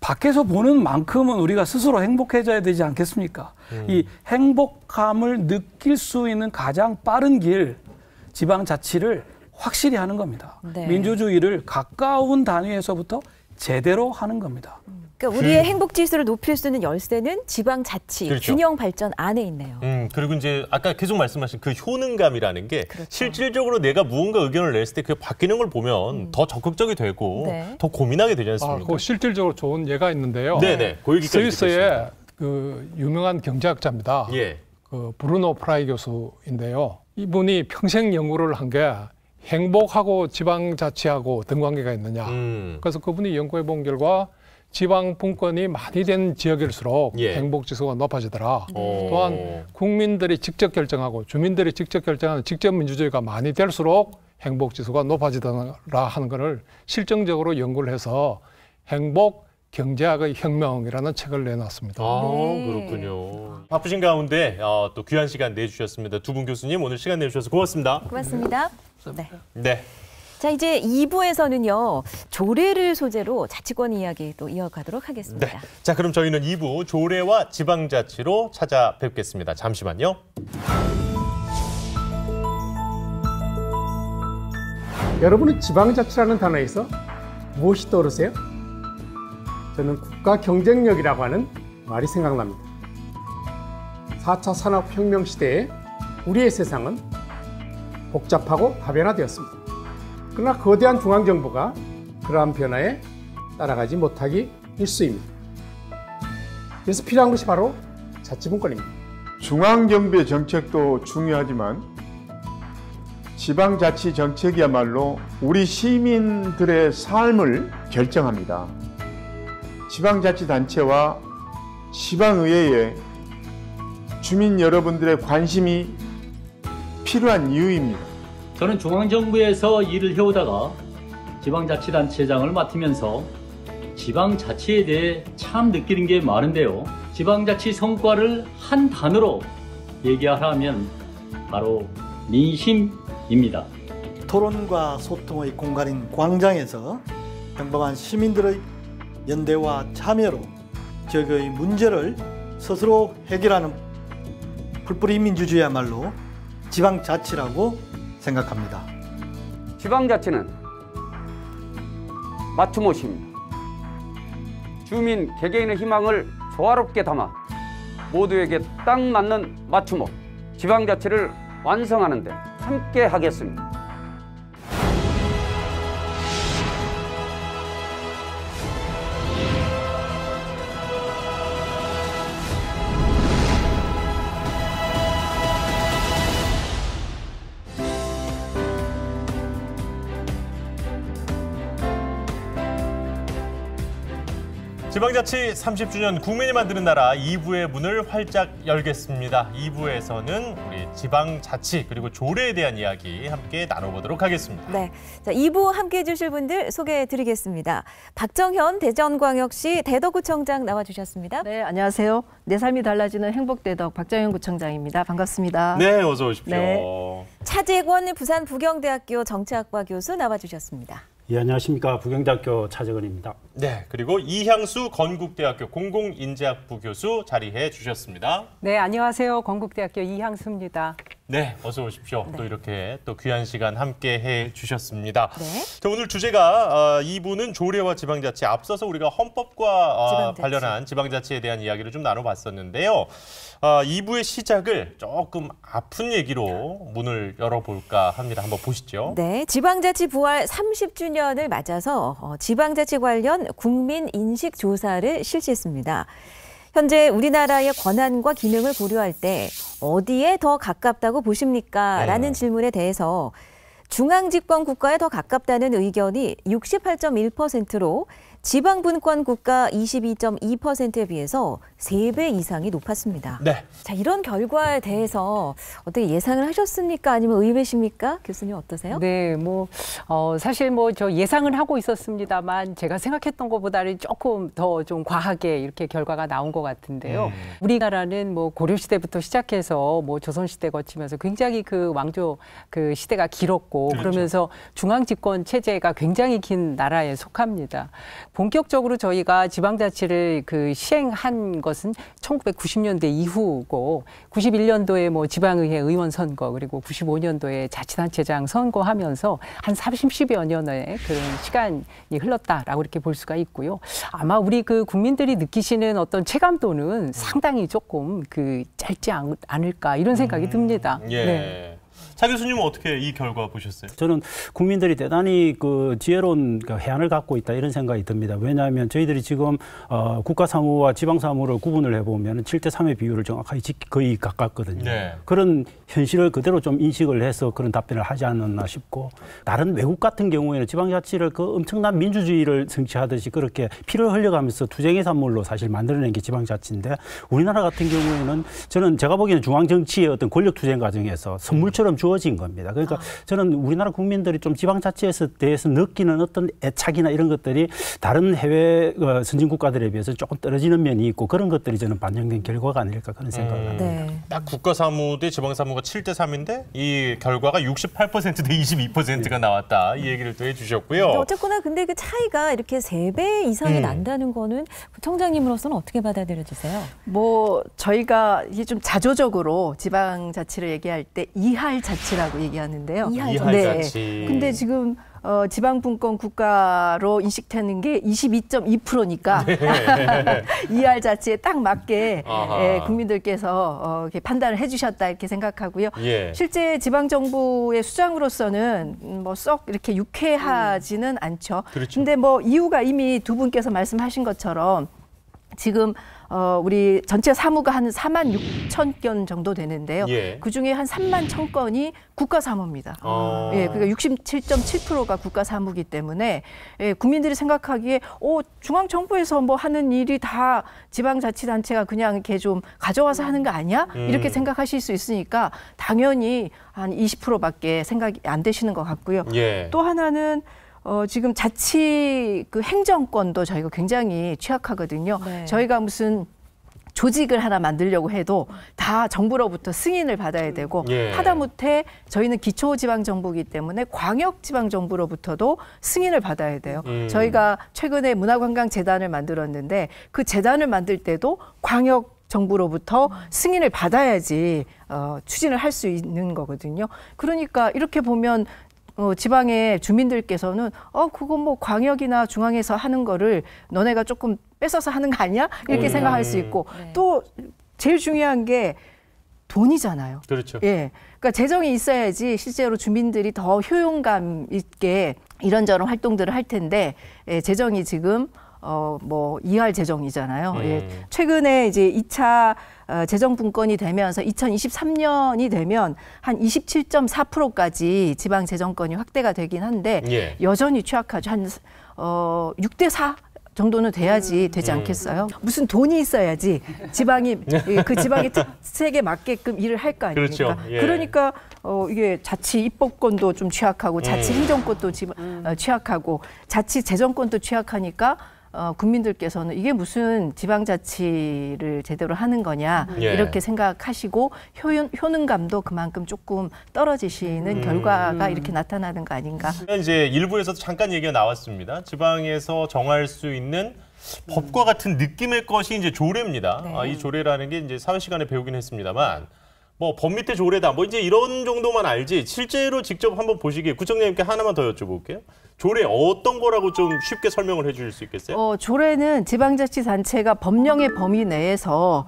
밖에서 보는 만큼은 우리가 스스로 행복해져야 되지 않겠습니까? 이 행복감을 느낄 수 있는 가장 빠른 길, 지방자치를 확실히 하는 겁니다. 네. 민주주의를 가까운 단위에서부터 제대로 하는 겁니다. 그러니까 우리의 행복 지수를 높일 수 있는 열쇠는 지방자치, 그렇죠. 균형 발전 안에 있네요. 그리고 이제 아까 계속 말씀하신 그 효능감이라는 게 실질적으로 내가 무언가 의견을 냈을 때 그게 바뀌는 걸 보면 더 적극적이 되고 더 고민하게 되지 않습니까? 그 실질적으로 좋은 예가 있는데요. 네네. 그 얘기까지 스위스의 그 유명한 경제학자입니다. 그 브루노 프라이 교수인데요. 이분이 평생 연구를 한 게 행복하고 지방자치하고 어떤 관계가 있느냐. 그래서 그분이 연구해 본 결과 지방 분권이 많이 된 지역일수록 행복지수가 높아지더라. 또한 국민들이 직접 결정하고 주민들이 직접 결정하는 직접 민주주의가 많이 될수록 행복지수가 높아지더라 하는 것을 실증적으로 연구를 해서 행복 경제학의 혁명이라는 책을 내놨습니다. 그렇군요. 바쁘신 가운데 또 귀한 시간 내주셨습니다. 두 분 교수님 오늘 시간 내주셔서 고맙습니다. 고맙습니다. 네. 자, 이제 2부에서는요. 조례를 소재로 자치권 이야기 또 이어가도록 하겠습니다. 네. 자, 그럼 저희는 2부 조례와 지방자치로 찾아뵙겠습니다. 잠시만요. 여러분은 지방자치라는 단어에서 무엇이 떠오르세요? 저는 국가 경쟁력이라고 하는 말이 생각납니다. 4차 산업혁명 시대에 우리의 세상은 복잡하고 다변화되었습니다. 그러나 거대한 중앙정부가 그러한 변화에 따라가지 못하기 일쑤입니다. 그래서 필요한 것이 바로 자치분권입니다. 중앙정부의 정책도 중요하지만 지방자치 정책이야말로 우리 시민들의 삶을 결정합니다. 지방자치단체와 지방의회에 주민 여러분들의 관심이 필요한 이유입니다. 저는 중앙정부에서 일을 해오다가 지방자치단체장을 맡으면서 지방자치에 대해 참 느끼는 게 많은데요. 지방자치 성과를 한 단어로 얘기하라면 바로 민심입니다. 토론과 소통의 공간인 광장에서 평범한 시민들의 연대와 참여로 지역의 문제를 스스로 해결하는 풀뿌리 민주주의야말로 지방자치라고 생각합니다. 지방자치는 맞춤옷입니다. 주민 개개인의 희망을 조화롭게 담아 모두에게 딱 맞는 맞춤옷, 지방자치를 완성하는 데 함께 하겠습니다. 지방자치 30주년 국민이 만드는 나라 2부의 문을 활짝 열겠습니다. 2부에서는 우리 지방자치 그리고 조례에 대한 이야기 함께 나눠보도록 하겠습니다. 네, 자, 2부 함께해 주실 분들 소개해드리겠습니다. 박정현 대전광역시 대덕구청장 나와주셨습니다. 네, 안녕하세요. 내 삶이 달라지는 행복대덕 박정현 구청장입니다. 반갑습니다. 네, 어서 오십시오. 네. 차재권 부산부경대학교 정치학과 교수 나와주셨습니다. 예, 안녕하십니까. 부경대학교 차재건입니다. 네, 그리고 이향수 건국대학교 공공인재학부 교수 자리해 주셨습니다. 네, 안녕하세요. 건국대학교 이향수입니다. 네, 어서 오십시오. 네. 또 이렇게 또 귀한 시간 함께 해 주셨습니다. 네. 자, 오늘 주제가 2부는 조례와 지방자치. 앞서서 우리가 헌법과 지방자치. 관련한 지방자치에 대한 이야기를 좀 나눠봤었는데요. 2부의 시작을 조금 아픈 얘기로 문을 열어볼까 합니다. 한번 보시죠. 네, 지방자치 부활 30주년을 맞아서 지방자치 관련 국민 인식 조사를 실시했습니다. 현재 우리나라의 권한과 기능을 고려할 때 어디에 더 가깝다고 보십니까? 라는 질문에 대해서 중앙집권 국가에 더 가깝다는 의견이 68.1%로 지방분권 국가 22.2%에 비해서 3배 이상이 높았습니다. 네. 자, 이런 결과에 대해서 어떻게 예상을 하셨습니까? 아니면 의외십니까? 교수님 어떠세요? 네, 사실 저 예상을 하고 있었습니다만 제가 생각했던 것보다는 조금 더 좀 과하게 이렇게 결과가 나온 것 같은데요. 우리나라는 고려시대부터 시작해서 조선시대 거치면서 굉장히 그 왕조 그 시대가 길었고 그렇죠. 그러면서 중앙집권 체제가 굉장히 긴 나라에 속합니다. 본격적으로 저희가 지방자치를 시행한 것은 1990년대 이후고 91년도에 지방의회 의원 선거 그리고 95년도에 자치단체장 선거하면서 한 30여 년의 그런 시간이 흘렀다라고 이렇게 볼 수가 있고요. 아마 우리 국민들이 느끼시는 어떤 체감도는 상당히 조금 짧지 않을까 이런 생각이 듭니다. 예. 네. 차 교수님은 어떻게 이 결과 보셨어요? 저는 국민들이 대단히 지혜로운 해안을 갖고 있다 이런 생각이 듭니다. 왜냐하면 저희들이 지금 국가사무와 지방사무를 구분을 해보면 7대3의 비율을 정확하게 거의 가깝거든요. 네. 그런 현실을 그대로 좀 인식을 해서 그런 답변을 하지 않았나 싶고 다른 외국 같은 경우에는 지방자치를 엄청난 민주주의를 성취하듯이 그렇게 피를 흘려가면서 투쟁의 산물로 사실 만들어낸 게 지방자치인데 우리나라 같은 경우에는 제가 보기에는 중앙정치의 어떤 권력투쟁 과정에서 선물처럼 주어진 겁니다. 그러니까 저는 우리나라 국민들이 좀 지방자치에 대해서 느끼는 어떤 애착이나 이런 것들이 다른 해외 선진국가들에 비해서 조금 떨어지는 면이 있고 그런 것들이 저는 반영된 결과가 아닐까 그런 생각을 합니다. 네. 딱 국가사무 대 지방사무가 7대3인데 이 결과가 68% 대 22%가 나왔다. 이 얘기를 또 해주셨고요. 어쨌거나 근데 그 차이가 이렇게 3배 이상이 난다는 거는 구청장님으로서는 어떻게 받아들여지세요? 저희가 이게 좀 자조적으로 지방자치를 얘기할 때 이할자치라고 얘기하는데요. 이할자치. 네. 근데 지금 지방분권 국가로 인식되는 게 22.2%니까 이할자치에 딱 맞게 국민들께서 이렇게 판단을 해주셨다 이렇게 생각하고요. 예. 실제 지방정부의 수장으로서는 썩 이렇게 유쾌하지는 않죠. 그렇죠. 근데 이유가 이미 두 분께서 말씀하신 것처럼 지금 우리 전체 사무가 한 4만 6천 건 정도 되는데요. 예. 그중에 한 3만 1천 건이 국가 사무입니다. 예, 그러니까 67.7%가 국가 사무이기 때문에 예, 국민들이 생각하기에 중앙 정부에서 뭐 하는 일이 다 지방자치단체가 그냥 이렇게 좀 가져와서 하는 거 아니야? 이렇게 생각하실 수 있으니까 당연히 한 20%밖에 생각이 안 되시는 것 같고요. 예. 또 하나는 지금 자치 그 행정권도 저희가 굉장히 취약하거든요. 네. 저희가 무슨 조직을 하나 만들려고 해도 다 정부로부터 승인을 받아야 되고 예. 하다못해 저희는 기초지방정부이기 때문에 광역지방정부로부터도 승인을 받아야 돼요. 저희가 최근에 문화관광재단을 만들었는데 그 재단을 만들 때도 광역 정부로부터 승인을 받아야지 추진을 할 수 있는 거거든요. 그러니까 이렇게 보면 지방의 주민들께서는 그거 뭐 광역이나 중앙에서 하는 거를 너네가 조금 뺏어서 하는 거 아니야? 이렇게 생각할 수 있고 또 제일 중요한 게 돈이잖아요. 그렇죠. 예. 그러니까 재정이 있어야지 실제로 주민들이 더 효용감 있게 이런저런 활동들을 할 텐데 재정이 지금 뭐 이할 재정이잖아요. 예. 최근에 이제 2차 재정 분권이 되면서 2023년이 되면 한 27.4%까지 지방 재정권이 확대가 되긴 한데 예. 여전히 취약하죠. 한 6대 4 정도는 돼야지 되지 않겠어요? 무슨 돈이 있어야지 지방이 그 지방의 특색에 맞게끔 일을 할 거 아닙니까? 그렇죠. 예. 그러니까 이게 자치 입법권도 좀 취약하고 자치 행정권도 취약하고 자치 재정권도 취약하니까 국민들께서는 이게 무슨 지방자치를 제대로 하는 거냐 예. 이렇게 생각하시고 효능감도 그만큼 조금 떨어지시는 결과가 이렇게 나타나는 거 아닌가. 이제 일부에서도 잠깐 얘기가 나왔습니다. 지방에서 정할 수 있는 법과 같은 느낌의 것이 이제 조례입니다. 네. 이 조례라는 게 이제 사회 시간에 배우긴 했습니다만 뭐 법 밑에 조례다 뭐 이제 이런 정도만 알지 실제로 직접 한번 보시기에 구청장님께 하나만 더 여쭤볼게요. 조례 어떤 거라고 좀 쉽게 설명을 해주실 수 있겠어요? 조례는 지방자치단체가 법령의 범위 내에서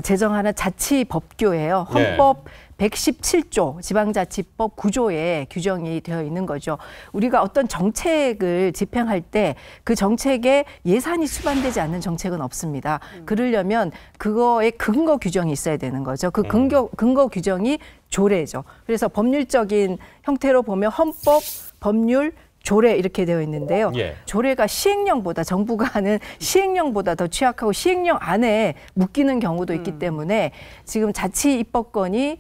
제정하는 자치법규예요. 헌법 117조 지방자치법 9조에 규정이 되어 있는 거죠. 우리가 어떤 정책을 집행할 때 그 정책에 예산이 수반되지 않는 정책은 없습니다. 그러려면 그거에 근거 규정이 있어야 되는 거죠. 그 근거 규정이 조례죠. 그래서 법률적인 형태로 보면 헌법, 법률, 조례 이렇게 되어 있는데요. 예. 조례가 시행령보다 정부가 하는 시행령보다 더 취약하고 시행령 안에 묶이는 경우도 있기 때문에 지금 자치 입법권이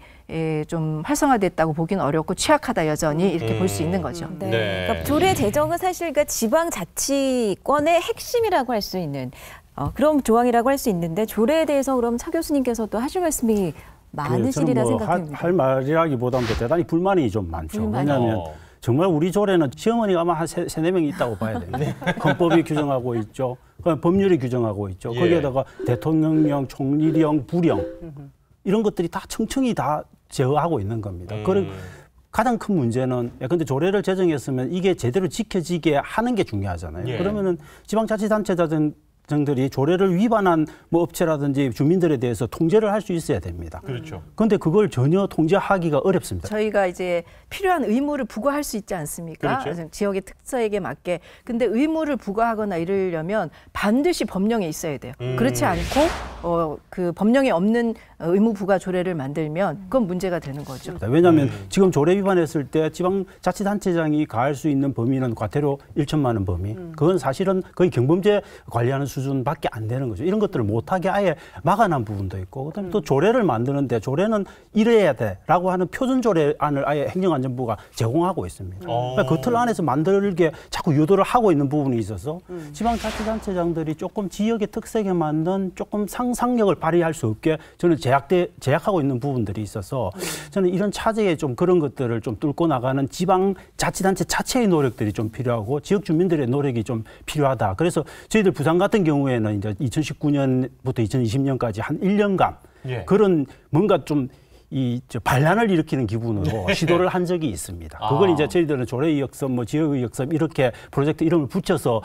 좀 활성화됐다고 보기는 어렵고 취약하다 여전히 이렇게 볼 수 있는 거죠. 네. 그러니까 조례 제정은 사실 그러니까 지방자치권의 핵심이라고 할 수 있는 그런 조항이라고 할 수 있는데 조례에 대해서 그럼 차 교수님께서도 하실 말씀이 많으시리라 생각합니다. 할 말이라기보다는 대단히 불만이 좀 많죠. 왜냐하면 정말 우리 조례는 시어머니가 아마 한 세네 명이 있다고 봐야 됩니다. 헌법이 규정하고 있죠. 법률이 규정하고 있죠. 예. 거기에다가 대통령령, 총리령, 부령 이런 것들이 다 청청이 다 제어하고 있는 겁니다. 그리고 가장 큰 문제는 근데 조례를 제정했으면 이게 제대로 지켜지게 하는 게 중요하잖아요. 예. 그러면은 지방자치단체들이 조례를 위반한 뭐 업체라든지 주민들에 대해서 통제를 할 수 있어야 됩니다. 그렇죠. 그런데 그걸 전혀 통제하기가 어렵습니다. 저희가 이제 필요한 의무를 부과할 수 있지 않습니까? 그렇죠. 지역의 특성에게 맞게. 근데 의무를 부과하거나 이러려면 반드시 법령에 있어야 돼요. 그렇지 않고 그 법령에 없는 의무 부과 조례를 만들면 그건 문제가 되는 거죠. 왜냐하면 지금 조례 위반했을 때 지방자치단체장이 가할 수 있는 범위는 과태료 1천만 원 범위. 그건 사실은 거의 경범죄 관리하는 수준밖에 안 되는 거죠. 이런 것들을 못하게 아예 막아놓은 부분도 있고 그다음에 또 조례를 만드는데 조례는 이래야 돼라고 하는 표준 조례안을 아예 행정안전부가 제공하고 있습니다. 그러니까 그 틀 안에서 만들게 자꾸 유도를 하고 있는 부분이 있어서 지방자치단체장들이 조금 지역의 특색에 맞는 조금 상상력을 발휘할 수 없게 저는 제약하고 있는 부분들이 있어서 저는 이런 차제에 좀 그런 것들을 좀 뚫고 나가는 지방자치단체 자체의 노력들이 좀 필요하고 지역 주민들의 노력이 좀 필요하다. 그래서 저희들 부산 같은 경우에는 이제 2019년부터 2020년까지 한 1년간 그런 뭔가 좀 반란을 일으키는 기분으로 시도를 한 적이 있습니다. 그걸 이제 저희들은 조례역습, 뭐 지역의역습 이렇게 프로젝트 이름을 붙여서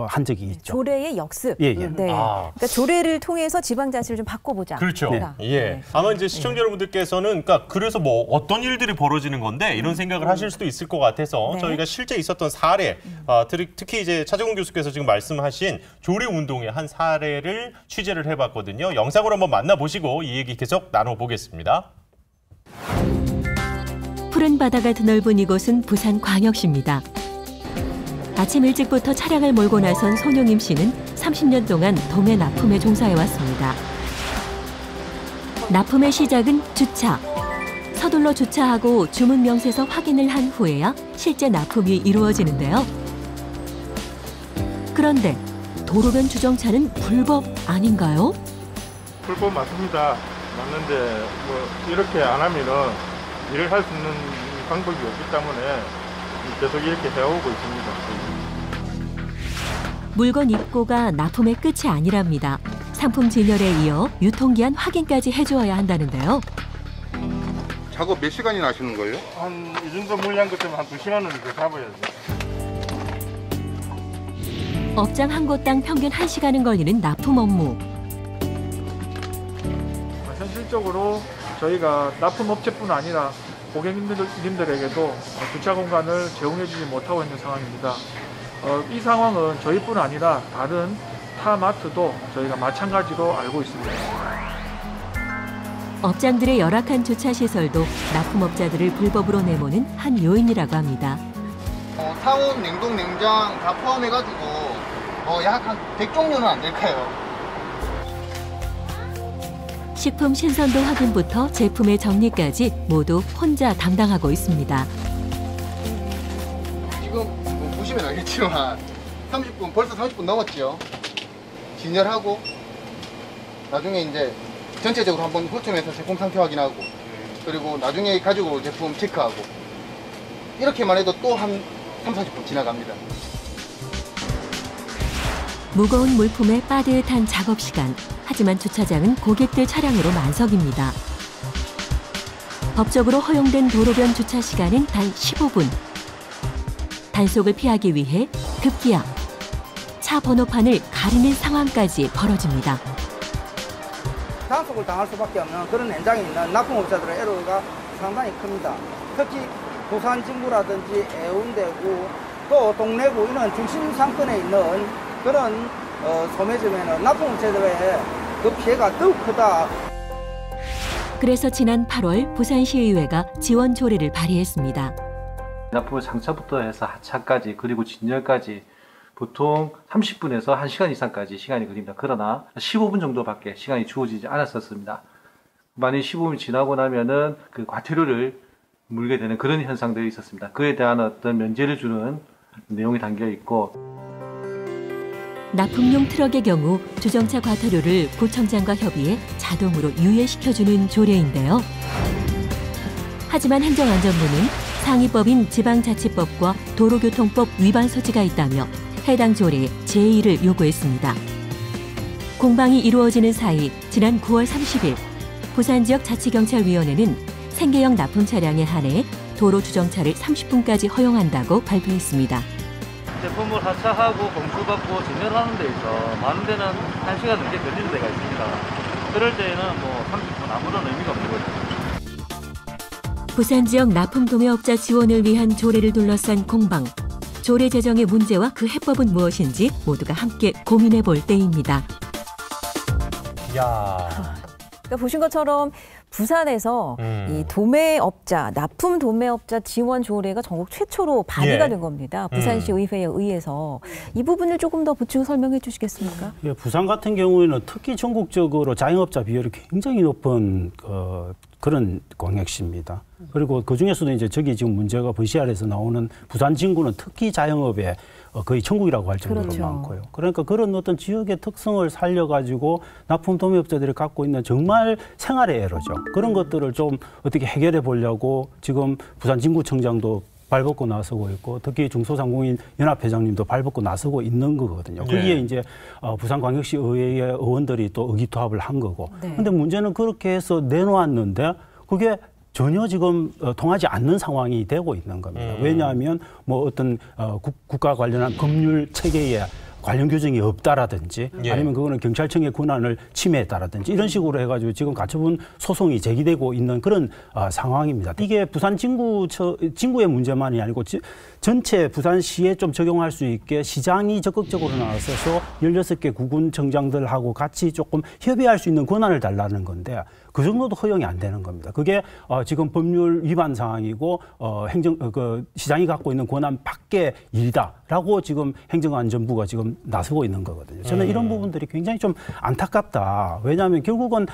한 적이 있죠. 조례의 역습. 예, 예. 네. 그러니까 조례를 통해서 지방자치를 좀 바꿔보자. 그렇죠. 네. 예. 아마 이제 시청자 여러분들께서는 그러니까 그래서 뭐 어떤 일들이 벌어지는 건데 이런 생각을 하실 수도 있을 것 같아서 네. 저희가 실제 있었던 사례, 특히 이제 차재공 교수께서 지금 말씀하신 조례 운동의 한 사례를 취재를 해봤거든요. 영상으로 한번 만나보시고 이 얘기 계속 나눠보겠습니다. 푸른 바다가 드넓은 이곳은 부산광역시입니다. 아침 일찍부터 차량을 몰고 나선 손용임 씨는 30년 동안 도매 납품에 종사해왔습니다. 납품의 시작은 주차. 서둘러 주차하고 주문 명세서 확인을 한 후에야 실제 납품이 이루어지는데요. 그런데 도로변 주정차는 불법 아닌가요? 불법 맞습니다. 맞는데 뭐 이렇게 안 하면은 일을 할 수 있는 방법이 없기 때문에 계속 이렇게 해오고 있습니다. 물건 입고가 납품의 끝이 아니랍니다. 상품 진열에 이어 유통기한 확인까지 해주어야 한다는데요. 작업 몇 시간이나 하시는 거예요? 한 이 정도 물량 같으면 한 2시간은 더 잡아야죠. 업장 한 곳당 평균 1시간은 걸리는 납품 업무. 현실적으로 저희가 납품업체뿐 아니라 고객님들에게도 주차 공간을 제공해주지 못하고 있는 상황입니다. 이 상황은 저희뿐 아니라 다른 타 마트도 저희가 마찬가지로 알고 있습니다. 업장들의 열악한 주차시설도 납품업자들을 불법으로 내모는 한 요인이라고 합니다. 상온, 냉동, 냉장 다 포함해가지고 약 한 100종류는 안 될까요? 식품 신선도 확인부터 제품의 정리까지 모두 혼자 담당하고 있습니다. 지금 보시면 알겠지만 30분, 벌써 30분 넘었죠. 진열하고 나중에 이제 전체적으로 한번 훑으면서 제품 상태 확인하고 그리고 나중에 가지고 올 제품 체크하고 이렇게만 해도 또 한 30-40분 지나갑니다. 무거운 물품에 빠듯한 작업 시간. 하지만 주차장은 고객들 차량으로 만석입니다. 법적으로 허용된 도로변 주차 시간은 단 15분. 단속을 피하기 위해 급기야 차 번호판을 가리는 상황까지 벌어집니다. 단속을 당할 수밖에 없는 그런 현장에 있는 납품업자들의 애로가 상당히 큽니다. 특히 부산 진구라든지 애운대구 또 동래구 이런 중심 상권에 있는 그런 소매점에는 납품업체들의 그 피해가 더욱 크다. 그래서 지난 8월 부산시의회가 지원 조례를 발의했습니다. 납품 상차부터 해서 하차까지 그리고 진열까지 보통 30분에서 1시간 이상까지 시간이 걸립니다. 그러나 15분 정도밖에 시간이 주어지지 않았었습니다. 만약 15분이 지나고 나면은 그 과태료를 물게 되는 그런 현상들이 있었습니다. 그에 대한 어떤 면제를 주는 내용이 담겨 있고 납품용 트럭의 경우 주정차 과태료를 구청장과 협의해 자동으로 유예시켜주는 조례인데요. 하지만 행정안전부는 상위법인 지방자치법과 도로교통법 위반 소지가 있다며 해당 조례에 제의를 요구했습니다. 공방이 이루어지는 사이 지난 9월 30일 부산지역자치경찰위원회는 생계형 납품 차량에 한해 도로 주정차를 30분까지 허용한다고 발표했습니다. 제품을 하차하고 공수받고 진열하는 데 있어 많은 데는 1시간 넘게 걸리는 데가 있습니다. 그럴 때에는 뭐 30분 아무런 의미가 없는 거죠. 부산 지역 납품 도매업자 지원을 위한 조례를 둘러싼 공방. 조례 제정의 문제와 그 해법은 무엇인지 모두가 함께 고민해 볼 때입니다. 그러니까 보신 것처럼 부산에서 이 도매업자, 납품 도매업자 지원 조례가 전국 최초로 발의가 된 겁니다. 부산시 의회에 의해서 이 부분을 조금 더 보충 설명해 주시겠습니까? 예, 부산 같은 경우에는 특히 전국적으로 자영업자 비율이 굉장히 높은 그런 광역시입니다. 그리고 그 중에서도 이제 저기 지금 문제가 VCR에서 나오는 부산 진구는 특히 자영업에 거의 천국이라고 할 정도로 그렇죠. 많고요. 그러니까 그런 어떤 지역의 특성을 살려가지고 납품 도매업자들이 갖고 있는 정말 생활의 애로죠. 그런 것들을 좀 어떻게 해결해 보려고 지금 부산 진구청장도 발벗고 나서고 있고 특히 중소상공인 연합회장님도 발벗고 나서고 있는 거거든요. 거기에 이제 부산광역시 의회의 의원들이 또 의기투합을 한 거고. 근데 문제는 그렇게 해서 내놓았는데 그게 전혀 지금 통하지 않는 상황이 되고 있는 겁니다. 왜냐하면 뭐 어떤 국가 관련한 법률 체계에 관련 규정이 없다라든지 아니면 그거는 경찰청의 권한을 침해했다라든지 이런 식으로 해가지고 지금 가처분 소송이 제기되고 있는 그런 상황입니다. 이게 부산 진구의 문제만이 아니고 전체 부산시에 좀 적용할 수 있게 시장이 적극적으로 나서서 16개 구군청장들하고 같이 조금 협의할 수 있는 권한을 달라는 건데 그 정도도 허용이 안 되는 겁니다. 그게 지금 법률 위반 사항이고 시장이 갖고 있는 권한 밖의 일이다라고 지금 행정안전부가 지금 나서고 있는 거거든요. 저는 이런 부분들이 굉장히 좀 안타깝다. 왜냐하면 결국은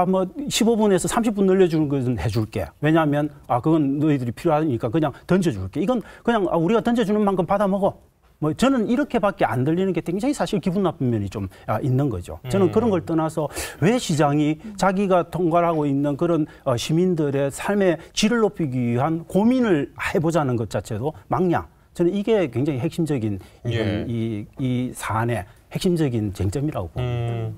뭐 15분에서 30분 늘려주는 것은 해줄게. 왜냐하면 그건 너희들이 필요하니까 그냥 던져줄게. 이건 그냥 우리가 던져주는 만큼 받아 먹어. 뭐 저는 이렇게밖에 안 들리는 게 굉장히 사실 기분 나쁜 면이 좀 있는 거죠. 저는 그런 걸 떠나서 왜 시장이 자기가 통과하고 있는 그런 시민들의 삶의 질을 높이기 위한 고민을 해보자는 것 자체도 막냐. 저는 이게 굉장히 핵심적인 이 사안의 핵심적인 쟁점이라고 봅니다.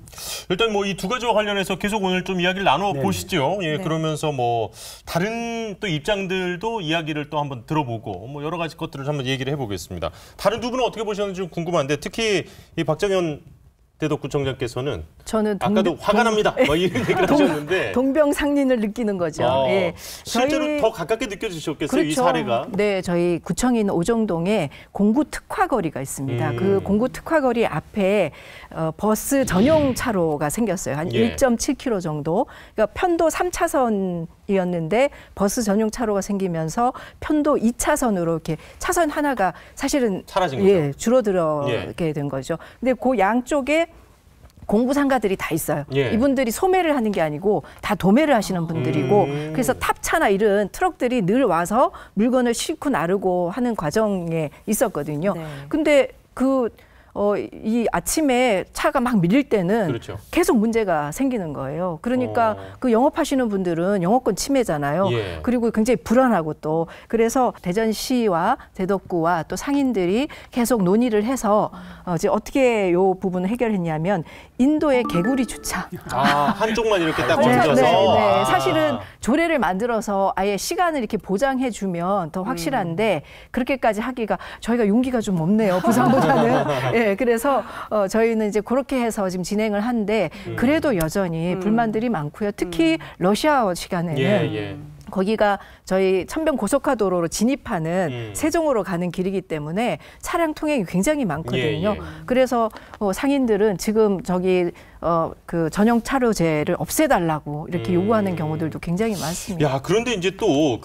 일단 뭐 이 두 가지와 관련해서 계속 오늘 좀 이야기를 나눠 보시죠. 그러면서 뭐 다른 또 입장들도 이야기를 또 한번 들어보고 뭐 여러 가지 것들을 한번 얘기를 해보겠습니다. 다른 두 분은 어떻게 보셨는지 좀 궁금한데 특히 이 박정현 대덕구청장께서는 저는 아까도 화가 납니다. 뭐 이런 얘기를 하셨는데 동병상련을 느끼는 거죠. 실제로 더 가깝게 느껴지셨겠어요, 그렇죠. 이 사례가. 네, 저희 구청에 있는 오정동에 공구 특화거리가 있습니다. 그 공구 특화거리 앞에 버스 전용 차로가 생겼어요. 한 1.7km 정도. 그러니까 편도 3차선이었는데 버스 전용 차로가 생기면서 편도 2차선으로 이렇게 차선 하나가 사실은 사라진 거죠. 줄어들게 된 거죠. 근데 그 양쪽에 공구상가들이 다 있어요. 이분들이 소매를 하는 게 아니고 다 도매를 하시는 분들이고 그래서 탑차나 이런 트럭들이 늘 와서 물건을 싣고 나르고 하는 과정에 있었거든요. 근데 이 아침에 차가 막 밀릴 때는 계속 문제가 생기는 거예요. 그러니까 그 영업하시는 분들은 영업권 침해잖아요. 그리고 굉장히 불안하고 또 그래서 대전시와 대덕구와 또 상인들이 계속 논의를 해서 이제 어떻게 이 부분을 해결했냐면 인도의 개구리 주차. 한쪽만 이렇게 딱 얹어서. 네. 사실은 조례를 만들어서 아예 시간을 이렇게 보장해주면 더 확실한데 그렇게까지 하기가 저희가 용기가 좀 없네요. 부산보다는. 그래서 저희는 이제 그렇게 해서 지금 진행을 하는데 그래도 여전히 불만들이 많고요. 특히 러시아워 시간에는 거기가 저희 천변 고속화도로로 진입하는 세종으로 가는 길이기 때문에 차량 통행이 굉장히 많거든요. 그래서 상인들은 지금 저기 그 전용 차로제를 없애달라고 이렇게 요구하는 경우들도 굉장히 많습니다. 그런데 이제 또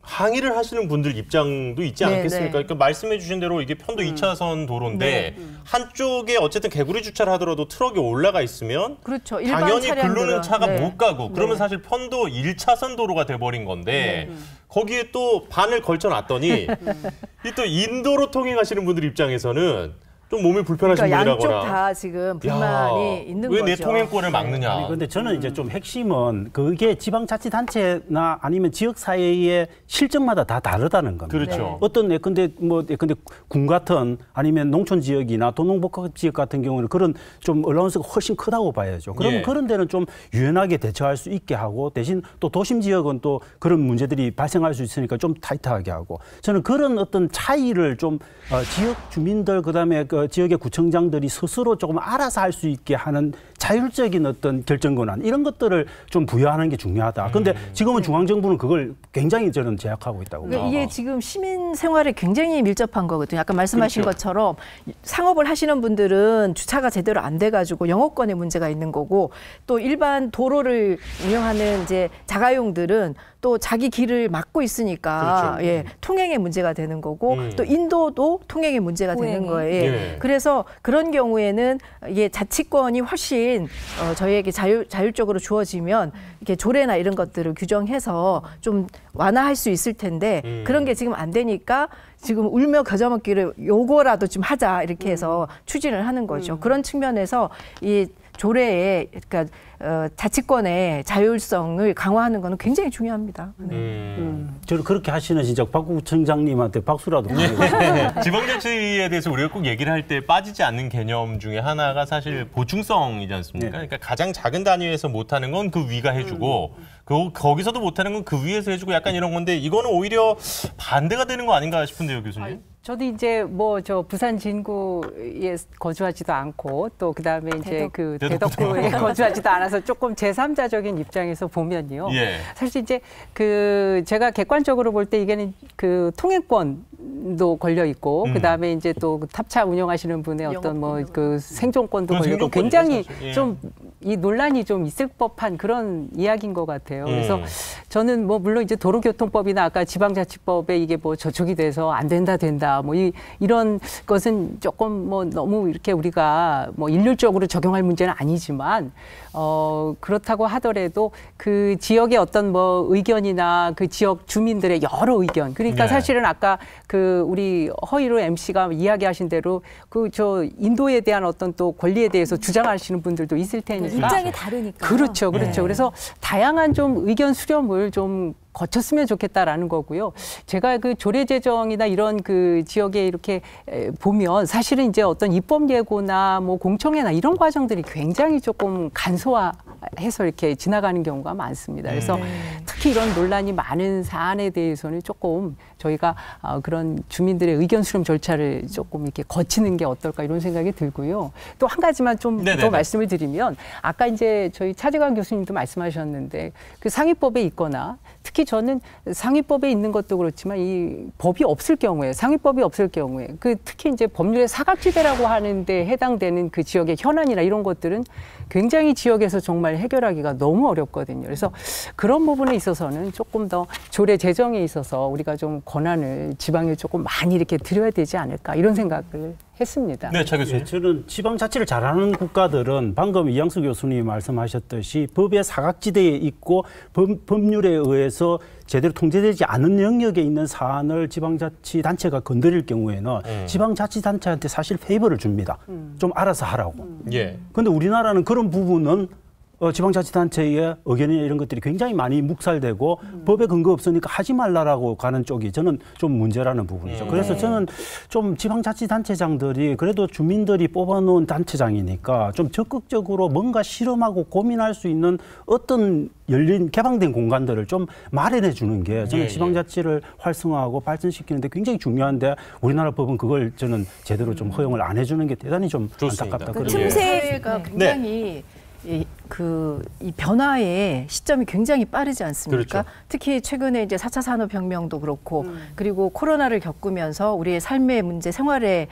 항의를 하시는 분들 입장도 있지 않겠습니까? 그러니까 말씀해 주신 대로 이게 편도 2차선 도로인데 한쪽에 어쨌든 개구리 주차를 하더라도 트럭이 올라가 있으면 당연히 글로는 차가 못 가고 그러면 사실 편도 1차선 도로가 돼버린 건데 거기에 또 반을 걸쳐놨더니 이 또 인도로 통행하시는 분들 입장에서는 좀 몸이 불편하신 분이라거나 양쪽 다 지금 불만이 있는 거죠. 왜 내 통행권을 막느냐. 그런데 저는 이제 좀 핵심은 그게 지방자치단체나 아니면 지역사회의 실정마다 다 다르다는 겁니다. 그렇죠. 어떤 근데 군 같은 아니면 농촌 지역이나 도농복합 지역 같은 경우는 그런 좀 얼라운스가 훨씬 크다고 봐야죠. 그러면 그런 데는 좀 유연하게 대처할 수 있게 하고 대신 또 도심 지역은 또 그런 문제들이 발생할 수 있으니까 좀 타이트하게 하고 저는 그런 어떤 차이를 좀 지역 주민들 그다음에 지역의 구청장들이 스스로 조금 알아서 할 수 있게 하는 자율적인 어떤 결정 권한 이런 것들을 좀 부여하는 게 중요하다. 그런데 지금은 중앙정부는 그걸 굉장히 저는 제약하고 있다고 봅니다. 이게 지금 시민 생활에 굉장히 밀접한 거거든요. 아까 말씀하신 것처럼 상업을 하시는 분들은 주차가 제대로 안 돼가지고 영업권에 문제가 있는 거고 또 일반 도로를 운영하는 이제 자가용들은 또 자기 길을 막고 있으니까 통행에 문제가 되는 거고 또 인도도 통행에 문제가 되는 거예요. 그래서 그런 경우에는 이게 자치권이 훨씬 저희에게 자율적으로 주어지면 이렇게 조례나 이런 것들을 규정해서 좀 완화할 수 있을 텐데 그런 게 지금 안 되니까 지금 울며 겨자 먹기를 요거라도 좀 하자 이렇게 해서 추진을 하는 거죠. 그런 측면에서 이 조례에 그러니까 자치권의 자율성을 강화하는 것은 굉장히 중요합니다. 저는 그렇게 하시는 진짜 박 구청장님한테 박수라도. 지방자치에 대해서 우리가 꼭 얘기를 할 때 빠지지 않는 개념 중에 하나가 사실 보충성이지 않습니까? 그러니까 가장 작은 단위에서 못하는 건 그 위가 해주고 거기서도 못하는 건 그 위에서 해주고 약간 이런 건데 이거는 오히려 반대가 되는 거 아닌가 싶은데요, 교수님? 저도 이제 뭐 저 부산 진구에 거주하지도 않고 또 그다음에 이제 그 대덕구에 거주하지도 않아서 조금 제3자적인 입장에서 보면요. 예. 사실 이제 그 제가 객관적으로 볼 때 이게는 그 통행권도 걸려 있고 그다음에 이제 또 탑차 운영하시는 분의 어떤 뭐 그 생존권도 걸려 있고 굉장히 좀 이 논란이 좀 있을 법한 그런 이야기인 것 같아요. 그래서 저는 뭐 물론 이제 도로교통법이나 아까 지방자치법에 이게 뭐 저촉이 돼서 안 된다 뭐 이런 것은 조금 뭐 너무 이렇게 우리가 뭐 일률적으로 적용할 문제는 아니지만 그렇다고 하더라도 그 지역의 어떤 뭐 의견이나 그 지역 주민들의 여러 의견 그러니까 사실은 아까 그 우리 허이로 MC가 이야기하신 대로 그 저 인도에 대한 어떤 또 권리에 대해서 주장하시는 분들도 있을 테니까 입장이 다르니까. 그렇죠. 그래서 다양한 좀 의견 수렴을 좀 거쳤으면 좋겠다라는 거고요. 제가 그 조례 제정이나 이런 그 지역에 이렇게 보면 사실은 이제 어떤 입법 예고나 뭐 공청회나 이런 과정들이 굉장히 조금 간소화해서 이렇게 지나가는 경우가 많습니다. 그래서 특히 이런 논란이 많은 사안에 대해서는 조금 저희가 그런 주민들의 의견 수렴 절차를 조금 이렇게 거치는 게 어떨까 이런 생각이 들고요. 또 한 가지만 좀 더 말씀을 드리면 아까 이제 저희 차재관 교수님도 말씀하셨는데 그 상위법에 있거나 특히 저는 상위법에 있는 것도 그렇지만 이 법이 없을 경우에 상위법이 없을 경우에 그 특히 이제 법률의 사각지대라고 하는데 해당되는 그 지역의 현안이나 이런 것들은 굉장히 지역에서 정말 해결하기가 너무 어렵거든요. 그래서 그런 부분에 있어서는 조금 더 조례 제정에 있어서 우리가 좀 권한을 지방에 조금 많이 이렇게 드려야 되지 않을까 이런 생각을 했습니다. 네, 차 교수님. 저는 지방자치를 잘하는 국가들은 방금 이양수 교수님이 말씀하셨듯이 법의 사각지대에 있고 법률에 의해서 제대로 통제되지 않은 영역에 있는 사안을 지방자치단체가 건드릴 경우에는 지방자치단체한테 사실 페이버를 줍니다. 좀 알아서 하라고. 그런데 우리나라는 그런 부분은 지방자치단체의 의견이나 이런 것들이 굉장히 많이 묵살되고 법에 근거 없으니까 하지 말라라고 가는 쪽이 저는 좀 문제라는 부분이죠. 그래서 저는 좀 지방자치단체장들이 그래도 주민들이 뽑아놓은 단체장이니까 좀 적극적으로 뭔가 실험하고 고민할 수 있는 어떤 열린 개방된 공간들을 좀 마련해 주는 게 저는 지방자치를 활성화하고 발전시키는데 굉장히 중요한데 우리나라 법은 그걸 저는 제대로 좀 허용을 안 해주는 게 대단히 좀 안타깝다. 그 틈새가 굉장히 이 변화의 시점이 굉장히 빠르지 않습니까? 그렇죠. 특히 최근에 이제 4차 산업혁명도 그렇고 그리고 코로나를 겪으면서 우리의 삶의 문제, 생활의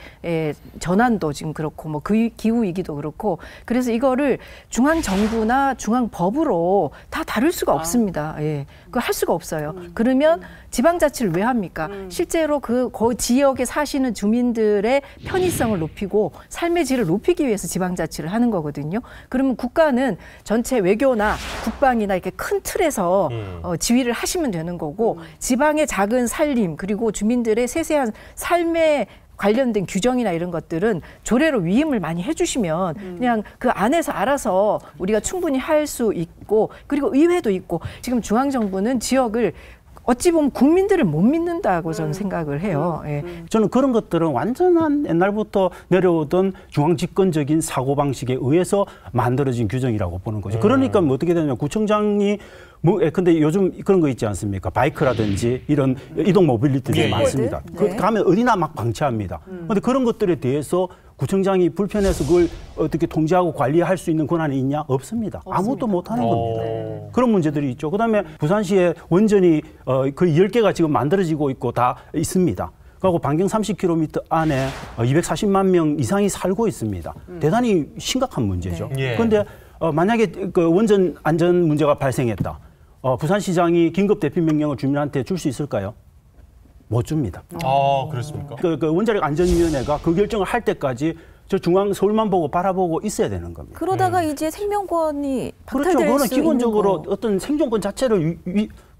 전환도 지금 그렇고 뭐 기후 위기도 그렇고 그래서 이거를 중앙 정부나 중앙 법으로 다 다룰 수가 없습니다. 그거 할 수가 없어요. 그러면 지방자치를 왜 합니까? 실제로 그 지역에 사시는 주민들의 편의성을 높이고 삶의 질을 높이기 위해서 지방자치를 하는 거거든요. 그러면 국가는 전체 외교나 국방이나 이렇게 큰 틀에서 지휘를 하시면 되는 거고 지방의 작은 살림 그리고 주민들의 세세한 삶에 관련된 규정이나 이런 것들은 조례로 위임을 많이 해주시면 그냥 그 안에서 알아서 우리가 충분히 할 수 있고 그리고 의회도 있고 지금 중앙정부는 지역을 어찌 보면 국민들을 못 믿는다고 저는 생각을 해요. 저는 그런 것들은 완전한 옛날부터 내려오던 중앙집권적인 사고방식에 의해서 만들어진 규정이라고 보는 거죠. 그러니까 뭐 어떻게 되냐면 구청장이 근데 요즘 그런 거 있지 않습니까? 바이크라든지 이런 이동 모빌리티들이 많습니다. 가면 어디나 막 방치합니다. 그런데 그런 것들에 대해서 구청장이 불편해서 그걸 어떻게 통제하고 관리할 수 있는 권한이 있냐? 없습니다. 아무것도 못하는 겁니다. 그런 문제들이 있죠. 그다음에 부산시에 원전이 거의 10개가 지금 만들어지고 있고 다 있습니다. 그리고 반경 30km 안에 240만 명 이상이 살고 있습니다. 대단히 심각한 문제죠. 그런데 만약에 그 원전 안전 문제가 발생했다. 부산시장이 긴급 대피 명령을 주민한테 줄 수 있을까요? 못 줍니다. 그렇습니까? 그 원자력 안전위원회가 그 결정을 할 때까지 저 중앙 서울만 보고 바라보고 있어야 되는 겁니다. 그러다가 이제 생명권이 그렇죠. 박탈될 그거는 수 기본적으로 있는 거. 어떤 생존권 자체를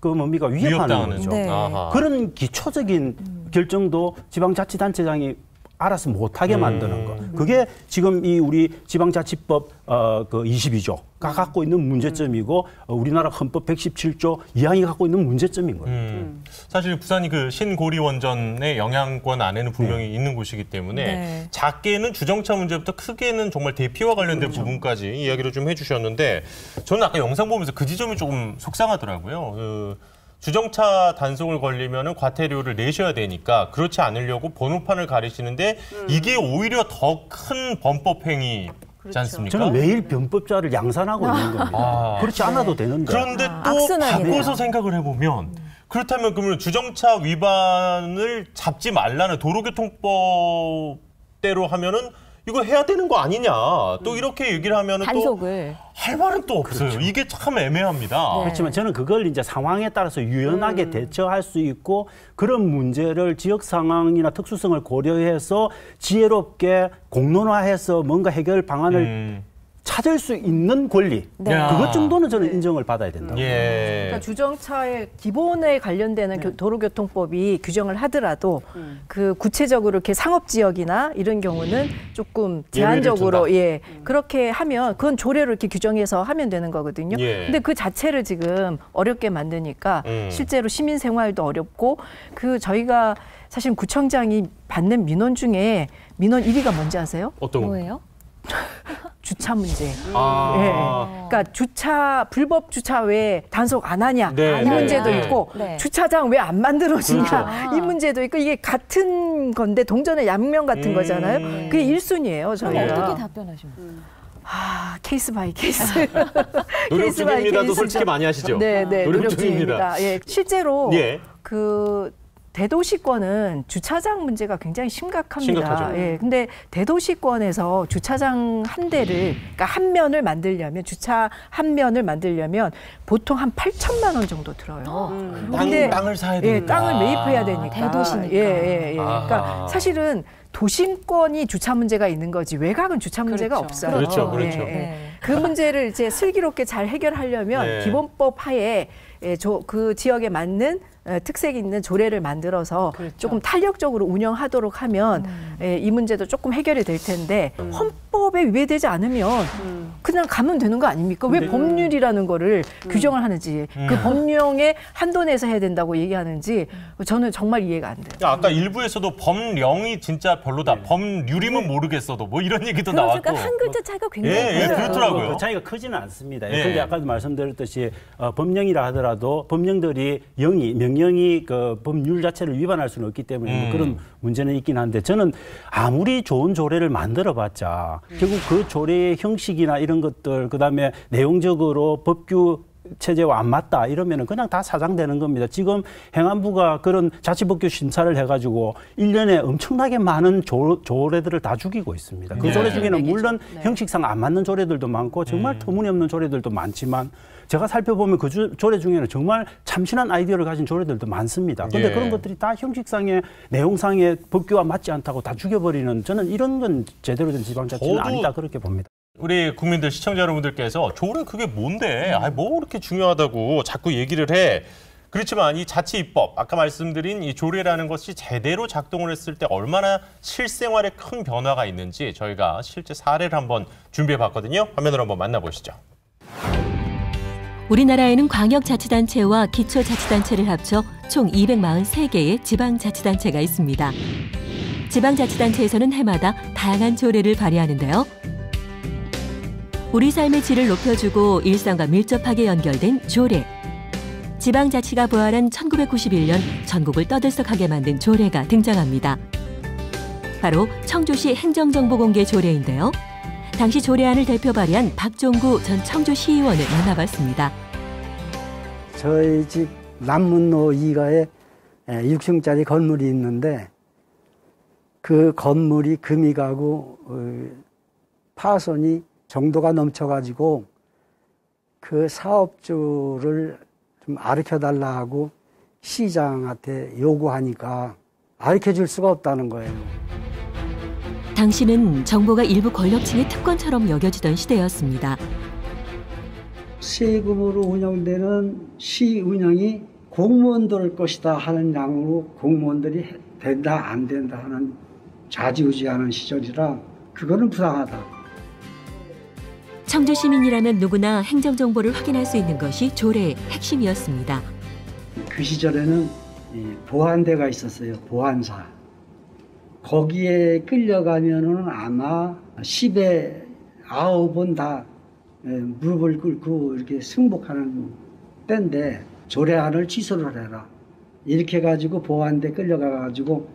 위협하는 거죠. 네. 그런 기초적인 결정도 지방자치단체장이 알아서 못하게 만드는 거. 그게 지금 이 우리 지방자치법 그 22조가 갖고 있는 문제점이고 우리나라 헌법 117조 2항이 갖고 있는 문제점인 거예요. 사실 부산이 그 신고리 원전의 영향권 안에는 분명히 있는 곳이기 때문에 작게는 주정차 문제부터 크게는 정말 대피와 관련된 부분까지 이야기를 좀 해주셨는데 저는 아까 영상 보면서 그 지점이 조금 속상하더라고요. 주정차 단속을 걸리면은 과태료를 내셔야 되니까 그렇지 않으려고 번호판을 가리시는데 이게 오히려 더 큰 범법 행위지 않습니까? 저는 매일 병법자를 양산하고 있는 겁니다. 그렇지 않아도 되는데. 그런데 또 바꿔서 생각을 해보면 그렇다면 그러면 주정차 위반을 잡지 말라는 도로교통법대로 하면은 이거 해야 되는 거 아니냐. 또 이렇게 얘기를 하면은 단속을 할 말은 또 없어요. 그렇죠. 이게 참 애매합니다. 그렇지만 저는 그걸 이제 상황에 따라서 유연하게 대처할 수 있고 그런 문제를 지역 상황이나 특수성을 고려해서 지혜롭게 공론화해서 뭔가 해결 방안을 찾을 수 있는 권리. 그것 정도는 저는 인정을 받아야 된다고. 그러니까 주정차의 기본에 관련되는 도로교통법이 규정을 하더라도 그 구체적으로 이렇게 상업지역이나 이런 경우는 조금 제한적으로 그렇게 하면 그건 조례로 이렇게 규정해서 하면 되는 거거든요. 근데 그 자체를 지금 어렵게 만드니까 실제로 시민 생활도 어렵고 그 저희가 사실 구청장이 받는 민원 중에 민원 1위가 뭔지 아세요? 어떤 거예요? 주차 문제. 그러니까 불법 주차 왜 단속 안 하냐 이 문제도 있고 주차장 왜 안 만들어지냐 이 문제도 있고 이게 같은 건데 동전의 양면 같은 거잖아요. 그게 1순위예요. 저희가. 어떻게 답변하십니까? 케이스 바이 케이스. 노력 중입니다도 솔직히 많이 하시죠? 네, 노력 중입니다. 실제로 그 대도시권은 주차장 문제가 굉장히 심각합니다. 심각하죠. 근데 대도시권에서 주차장 한 대를, 그러니까 한 면을 만들려면, 주차 한 면을 만들려면 보통 한 8천만 원 정도 들어요. 땅을 사야 되니까. 땅을 매입해야 되니까. 대도시니까. 그러니까 사실은 도심권이 주차 문제가 있는 거지 외곽은 주차 문제가 없어요. 그렇죠. 그 문제를 이제 슬기롭게 잘 해결하려면 기본법 하에 그 지역에 맞는 특색 있는 조례를 만들어서 조금 탄력적으로 운영하도록 하면 이 문제도 조금 해결이 될 텐데 헌법에 위배되지 않으면 그냥 가면 되는 거 아닙니까? 왜 법률이라는 거를 규정을 하는지 그 법령에 한도 내서 해야 된다고 얘기하는지 저는 정말 이해가 안 돼요. 아까 일부에서도 법령이 진짜 별로다. 법률이면 모르겠어도 뭐 이런 얘기도 나왔고. 그러니까 한 글자 차이가 굉장히 커요. 그렇더라고요. 그 차이가 크지는 않습니다. 근데 아까도 말씀드렸듯이 법령이라 하더라도 법령들이 명령이 그 법률 자체를 위반할 수는 없기 때문에 뭐 그런 문제는 있긴 한데 저는 아무리 좋은 조례를 만들어봤자 결국 그 조례의 형식이나 이런 것들 그다음에 내용적으로 법규 체제와 안 맞다 이러면은 그냥 다 사장되는 겁니다. 지금 행안부가 그런 자치법규 심사를 해가지고 1년에 엄청나게 많은 조례들을 다 죽이고 있습니다. 그 조례 중에는 물론 형식상 안 맞는 조례들도 많고 정말 터무니없는 조례들도 많지만 제가 살펴보면 그 조례 중에는 정말 참신한 아이디어를 가진 조례들도 많습니다. 그런데 그런 것들이 다 형식상의 내용상의 법규와 맞지 않다고 다 죽여버리는 저는 이런 건 제대로 된 지방자치는 아니다 그렇게 봅니다. 우리 국민들 시청자 여러분들께서 조례 그게 뭔데? 뭐 그렇게 중요하다고 자꾸 얘기를 해. 그렇지만 이 자치입법 아까 말씀드린 이 조례라는 것이 제대로 작동을 했을 때 얼마나 실생활에 큰 변화가 있는지 저희가 실제 사례를 한번 준비해봤거든요. 화면으로 한번 만나보시죠. 우리나라에는 광역자치단체와 기초자치단체를 합쳐 총 243개의 지방자치단체가 있습니다. 지방자치단체에서는 해마다 다양한 조례를 발의하는데요. 우리 삶의 질을 높여주고 일상과 밀접하게 연결된 조례. 지방자치가 부활한 1991년 전국을 떠들썩하게 만든 조례가 등장합니다. 바로 청주시 행정정보공개 조례인데요. 당시 조례안을 대표 발의한 박종구 전 청주시의원을 만나봤습니다. 저희 집 남문로 2가에 6층짜리 건물이 있는데 그 건물이 금이 가고 파손이 정도가 넘쳐가지고 그 사업주를 좀 알려달라 하고 시장한테 요구하니까 알려줄 수가 없다는 거예요. 당시는 정보가 일부 권력층의 특권처럼 여겨지던 시대였습니다. 세금으로 운영되는 시 운영이 공무원들 것이다 하는 양으로 공무원들이 된다 안 된다 하는 좌지우지하는 시절이라 그거는 부당하다. 청주 시민이라면 누구나 행정정보를 확인할 수 있는 것이 조례의 핵심이었습니다. 그 시절에는 보안대가 있었어요. 보안사. 거기에 끌려가면은 아마 10에 9번 다 무릎을 꿇고 이렇게 승복하는 때인데 조례안을 취소를 해라. 이렇게 해가지고 보안대 끌려가가지고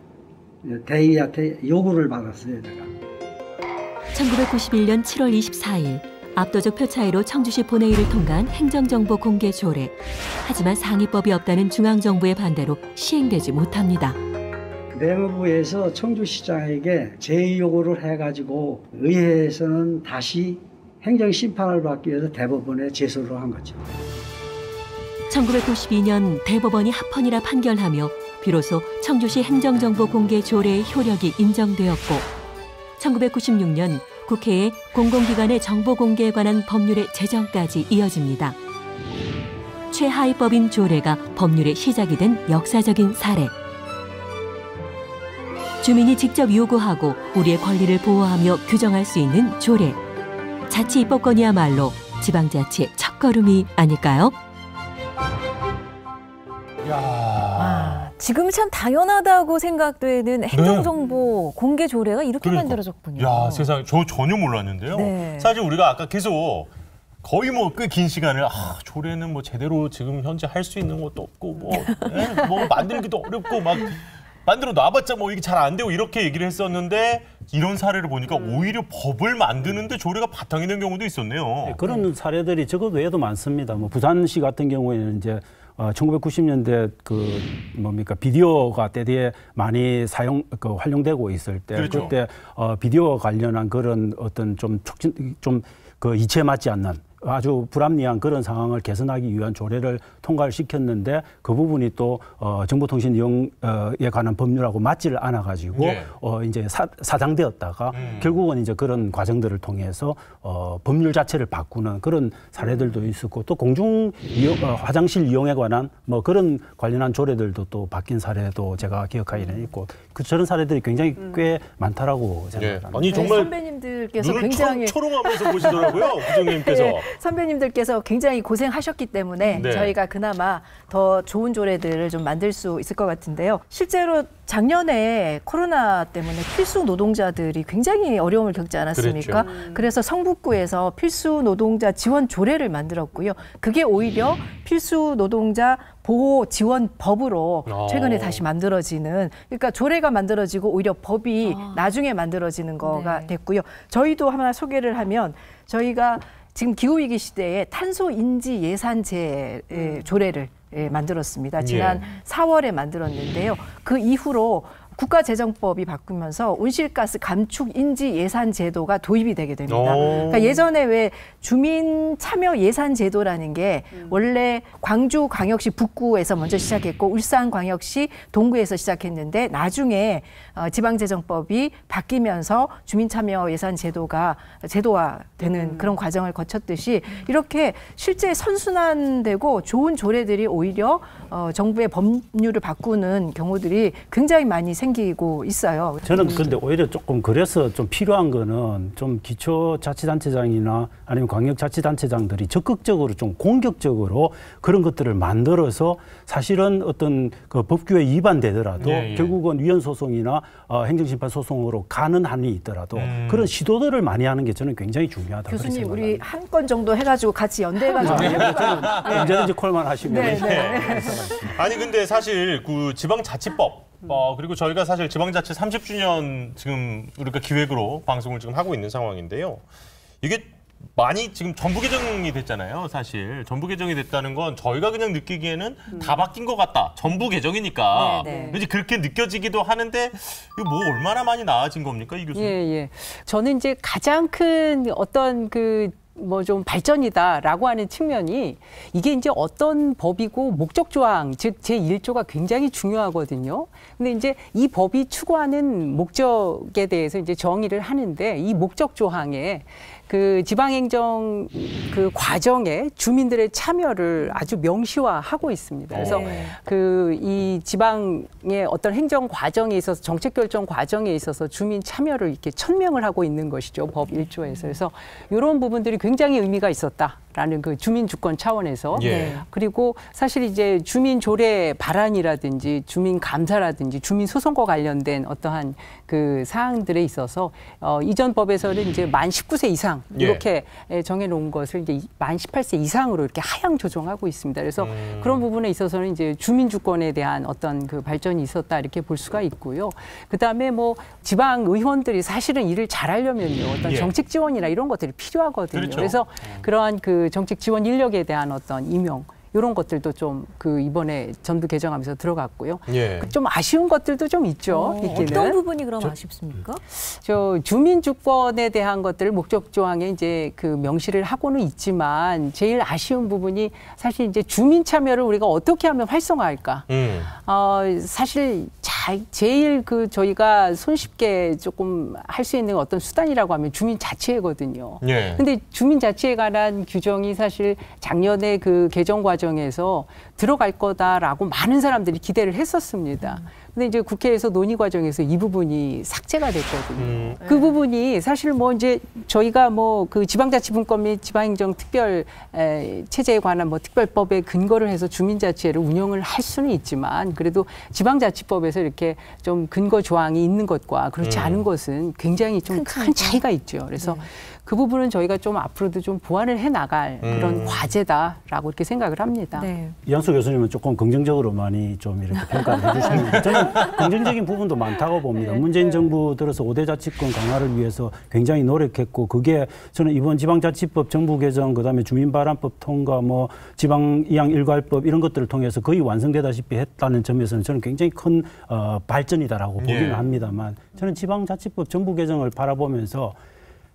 대의한테 요구를 받았어요, 내가. 1991년 7월 24일 압도적 표 차이로 청주시 본회의를 통과한 행정정보 공개 조례. 하지만 상위법이 없다는 중앙정부의 반대로 시행되지 못합니다. 내무부에서 청주시장에게 제의 요구를 해가지고 의회에서는 다시 행정심판을 받기 위해서 대법원에 제소를 한 거죠. 1992년 대법원이 합헌이라 판결하며 비로소 청주시 행정정보 공개 조례의 효력이 인정되었고 1996년 국회에 공공기관의 정보공개에 관한 법률의 제정까지 이어집니다. 최하위법인 조례가 법률의 시작이 된 역사적인 사례. 주민이 직접 요구하고 우리의 권리를 보호하며 규정할 수 있는 조례. 자치 입법권이야말로 지방자치의 첫걸음이 아닐까요? 지금 참 당연하다고 생각되는 행정정보 공개 조례가 이렇게 만들어졌군요. 야, 세상에 저 전혀 몰랐는데요. 네. 사실 우리가 아까 계속 거의 뭐 꽤 긴 시간을 조례는 뭐 제대로 지금 현재 할 수 있는 것도 없고 뭐 만들기도 어렵고 막 만들어 놔봤자 뭐 이게 잘 안 되고 이렇게 얘기를 했었는데 이런 사례를 보니까 오히려 법을 만드는데 조례가 바탕이 된 경우도 있었네요. 네, 그런 사례들이 저것 외에도 많습니다. 뭐 부산시 같은 경우에는 이제 1990년대 비디오가 때뒤에 많이 활용되고 있을 때 그렇죠. 그때 비디오 관련한 그런 어떤 이치에 맞지 않는 아주 불합리한 그런 상황을 개선하기 위한 조례를 통과를 시켰는데 그 부분이 또 정보통신 이용에 관한 법률하고 맞지를 않아 가지고 이제 사장되었다가 결국은 이제 그런 과정들을 통해서 법률 자체를 바꾸는 그런 사례들도 있었고 또 화장실 이용에 관한 뭐 그런 관련한 조례들도 또 바뀐 사례도 제가 기억하기는 있고 저런 사례들이 굉장히 꽤 많다라고 생각합니다. 아니 정말 선배님들께서 눈을 굉장히 초롱하면서 보시더라고요, 부장님께서. 네, 선배님들께서 굉장히 고생하셨기 때문에 네. 저희가 그나마 더 좋은 조례들을 좀 만들 수 있을 것 같은데요. 실제로 작년에 코로나 때문에 필수 노동자들이 굉장히 어려움을 겪지 않았습니까? 그래서 성북구에서 필수 노동자 지원 조례를 만들었고요. 그게 오히려 필수 노동자 보호 지원 법으로 최근에 다시 만들어지는, 그러니까 조례가 만들어지고 오히려 법이 나중에 만들어지는 거가 됐고요. 저희도 하나 소개를 하면 저희가 지금 기후위기 시대에 탄소 인지 예산제 조례를 만들었습니다. 지난 4월에 만들었는데요. 그 이후로 국가재정법이 바뀌면서 온실가스 감축 인지 예산 제도가 도입이 되게 됩니다. 그러니까 예전에 왜 주민 참여 예산 제도라는 게 원래 광주광역시 북구에서 먼저 시작했고 울산광역시 동구에서 시작했는데 나중에 지방재정법이 바뀌면서 주민 참여 예산 제도가 제도화되는 그런 과정을 거쳤듯이 이렇게 실제 선순환되고 좋은 조례들이 오히려 정부의 법률을 바꾸는 경우들이 굉장히 많이 생기고 있어요. 저는 근데 오히려 조금 그래서 좀 필요한 거는 좀 기초자치단체장이나 아니면 광역자치단체장들이 적극적으로 좀 공격적으로 그런 것들을 만들어서 사실은 어떤 그 법규에 위반되더라도 결국은 위헌소송이나 행정심판소송으로 가는 한이 있더라도 그런 시도들을 많이 하는 게 저는 굉장히 중요하다고 교수님 생각합니다. 우리 한 건 정도 해가지고 같이 연대해가지고 언제든지 콜만 하시면 아니 근데 사실 그 지방자치법 그리고 저희가 사실 지방자치 30주년 지금 우리가 기획으로 방송을 지금 하고 있는 상황인데요. 이게 많이 지금 전부 개정이 됐잖아요. 사실 전부 개정이 됐다는 건 저희가 그냥 느끼기에는 다 바뀐 것 같다. 전부 개정이니까 왠지 그렇게 느껴지기도 하는데 이거 뭐 얼마나 많이 나아진 겁니까, 이 교수님? 저는 이제 가장 큰 어떤 뭐 좀 발전이다라고 하는 측면이 이게 이제 어떤 법이고 목적 조항, 즉 제1조가 굉장히 중요하거든요. 근데 이제 이 법이 추구하는 목적에 대해서 이제 정의를 하는데 이 목적 조항에 그 지방행정 그 과정에 주민들의 참여를 아주 명시화하고 있습니다. 그래서 그 이 지방의 어떤 행정 과정에 있어서 정책 결정 과정에 있어서 주민 참여를 이렇게 천명을 하고 있는 것이죠. 법 1조에서. 그래서 이런 부분들이 굉장히 의미가 있었다라는 그 주민 주권 차원에서. 그리고 사실 이제 주민 조례 발안이라든지 주민 감사라든지 주민 소송과 관련된 어떠한 그 사항들에 있어서 이전 법에서는 이제 만 19세 이상 이렇게 정해놓은 것을 이제 만 18세 이상으로 이렇게 하향 조정하고 있습니다. 그래서 그런 부분에 있어서는 이제 주민 주권에 대한 어떤 그 발전이 있었다 이렇게 볼 수가 있고요. 그 다음에 뭐 지방 의원들이 사실은 일을 잘하려면요 어떤 정책 지원이나 이런 것들이 필요하거든요. 그렇죠. 그래서 그러한 그 정책 지원 인력에 대한 어떤 임용 이런 것들도 좀 그 이번에 전부 개정하면서 들어갔고요. 좀 아쉬운 것들도 좀 있죠. 있기는. 어떤 부분이 그럼 아쉽습니까? 저 주민 주권에 대한 것들을 목적 조항에 이제 그 명시를 하고는 있지만 제일 아쉬운 부분이 사실 이제 주민 참여를 우리가 어떻게 하면 활성화할까? 사실 제일 그 저희가 손쉽게 조금 할 수 있는 어떤 수단이라고 하면 주민 자치회거든요. 근데 주민 자치에 관한 규정이 사실 작년에 그 개정 과정에서 들어갈 거다라고 많은 사람들이 기대를 했었습니다. 근데 이제 국회에서 논의 과정에서 이 부분이 삭제가 됐거든요. 그 부분이 사실 뭐 이제 저희가 뭐 그 지방자치분권 및 지방행정 특별 체제에 관한 뭐 특별법에 근거를 해서 주민자치회를 운영을 할 수는 있지만 그래도 지방자치법에서 이렇게 좀 근거 조항이 있는 것과 그렇지 않은 것은 굉장히 좀 큰 차이가 있죠. 그래서 그 부분은 저희가 좀 앞으로도 좀 보완을 해 나갈 그런 과제다라고 이렇게 생각을 합니다. 이양수 교수님은 조금 긍정적으로 많이 좀 이렇게 평가를 해주시는데 저는 긍정적인 부분도 많다고 봅니다. 문재인 정부 들어서 5대 자치권 강화를 위해서 굉장히 노력했고 그게 저는 이번 지방자치법 정부 개정 그다음에 주민발안법 통과 뭐 지방이양 일괄법 이런 것들을 통해서 거의 완성되다시피 했다는 점에서는 저는 굉장히 큰 발전이다라고 보기는 합니다만 저는 지방자치법 정부 개정을 바라보면서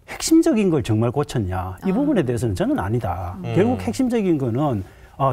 핵심적인 걸 정말 고쳤냐 이 부분에 대해서는 저는 아니다. 결국 핵심적인 거는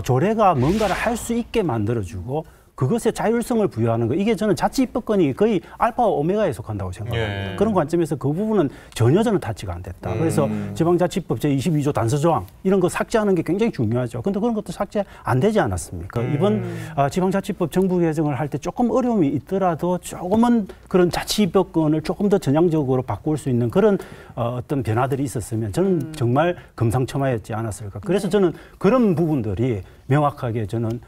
조례가 뭔가를 할 수 있게 만들어주고 그것에 자율성을 부여하는 거 이게 저는 자치입법권이 거의 알파와 오메가에 속한다고 생각합니다. 그런 관점에서 그 부분은 전혀 저는 타치가 안 됐다. 그래서 지방자치법 제22조 단서조항 이런 거 삭제하는 게 굉장히 중요하죠. 근데 그런 것도 삭제 안 되지 않았습니까? 이번 지방자치법 정부 개정을 할 때 조금 어려움이 있더라도 조금은 그런 자치입법권을 조금 더 전향적으로 바꿀 수 있는 그런 어떤 변화들이 있었으면 저는 정말 금상첨화였지 않았을까. 그래서 저는 그런 부분들이 명확하게 저는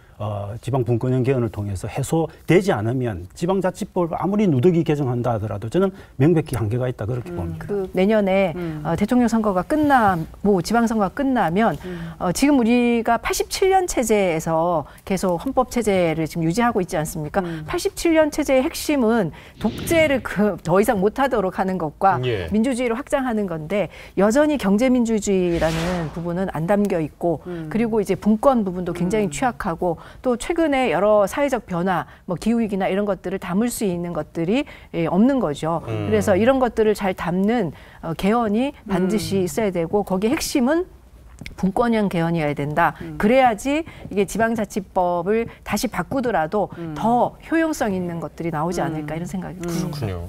지방분권형 개헌을 통해서 해소되지 않으면 지방자치법을 아무리 누더기 개정한다 하더라도 저는 명백히 한계가 있다 그렇게 봅니다. 그 내년에 대통령 선거가 끝나고 지방선거가 끝나면 지금 우리가 87년 체제에서 계속 헌법 체제를 지금 유지하고 있지 않습니까? 87년 체제의 핵심은 독재를 더 이상 못하도록 하는 것과 민주주의를 확장하는 건데 여전히 경제민주주의라는 부분은 안 담겨 있고 그리고 이제 분권 부분도 굉장히 취약하고 또 최근에 여러 사회적 변화, 뭐 기후위기나 이런 것들을 담을 수 있는 것들이 없는 거죠. 그래서 이런 것들을 잘 담는 개헌이 반드시 있어야 되고 거기에 핵심은 분권형 개헌이어야 된다. 그래야지 이게 지방자치법을 다시 바꾸더라도 더 효용성 있는 것들이 나오지 않을까 이런 생각이 듭니다. 그렇군요.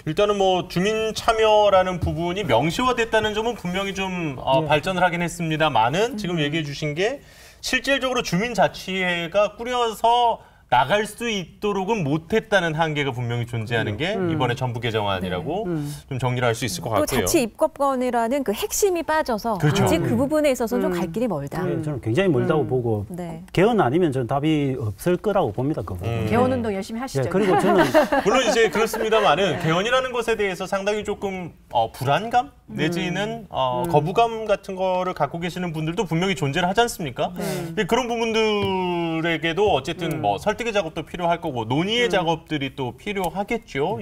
일단은 뭐 주민 참여라는 부분이 명시화됐다는 점은 분명히 좀 발전을 하긴 했습니다만은 지금 얘기해 주신 게 실질적으로 주민자치회가 꾸려서 나갈 수 있도록은 못했다는 한계가 분명히 존재하는 게 이번에 전부 개정안이라고 좀 정리를 할 수 있을 것 같고요. 또 자치 입법권이라는 그 핵심이 빠져서 아직 그 부분에 있어서 좀 갈 길이 멀다. 저는 굉장히 멀다고 보고 개헌 아니면 저는 답이 없을 거라고 봅니다. 그 부분. 개헌 운동 열심히 하시죠. 그리고 저는 물론 이제 그렇습니다만은 개헌이라는 것에 대해서 상당히 조금 불안감 내지는 거부감 같은 거를 갖고 계시는 분들도 분명히 존재를 하지 않습니까? 그런 부분들에게도 어쨌든 뭐 설득의 작업도 필요할 거고 논의의 작업들이 또 필요하겠죠.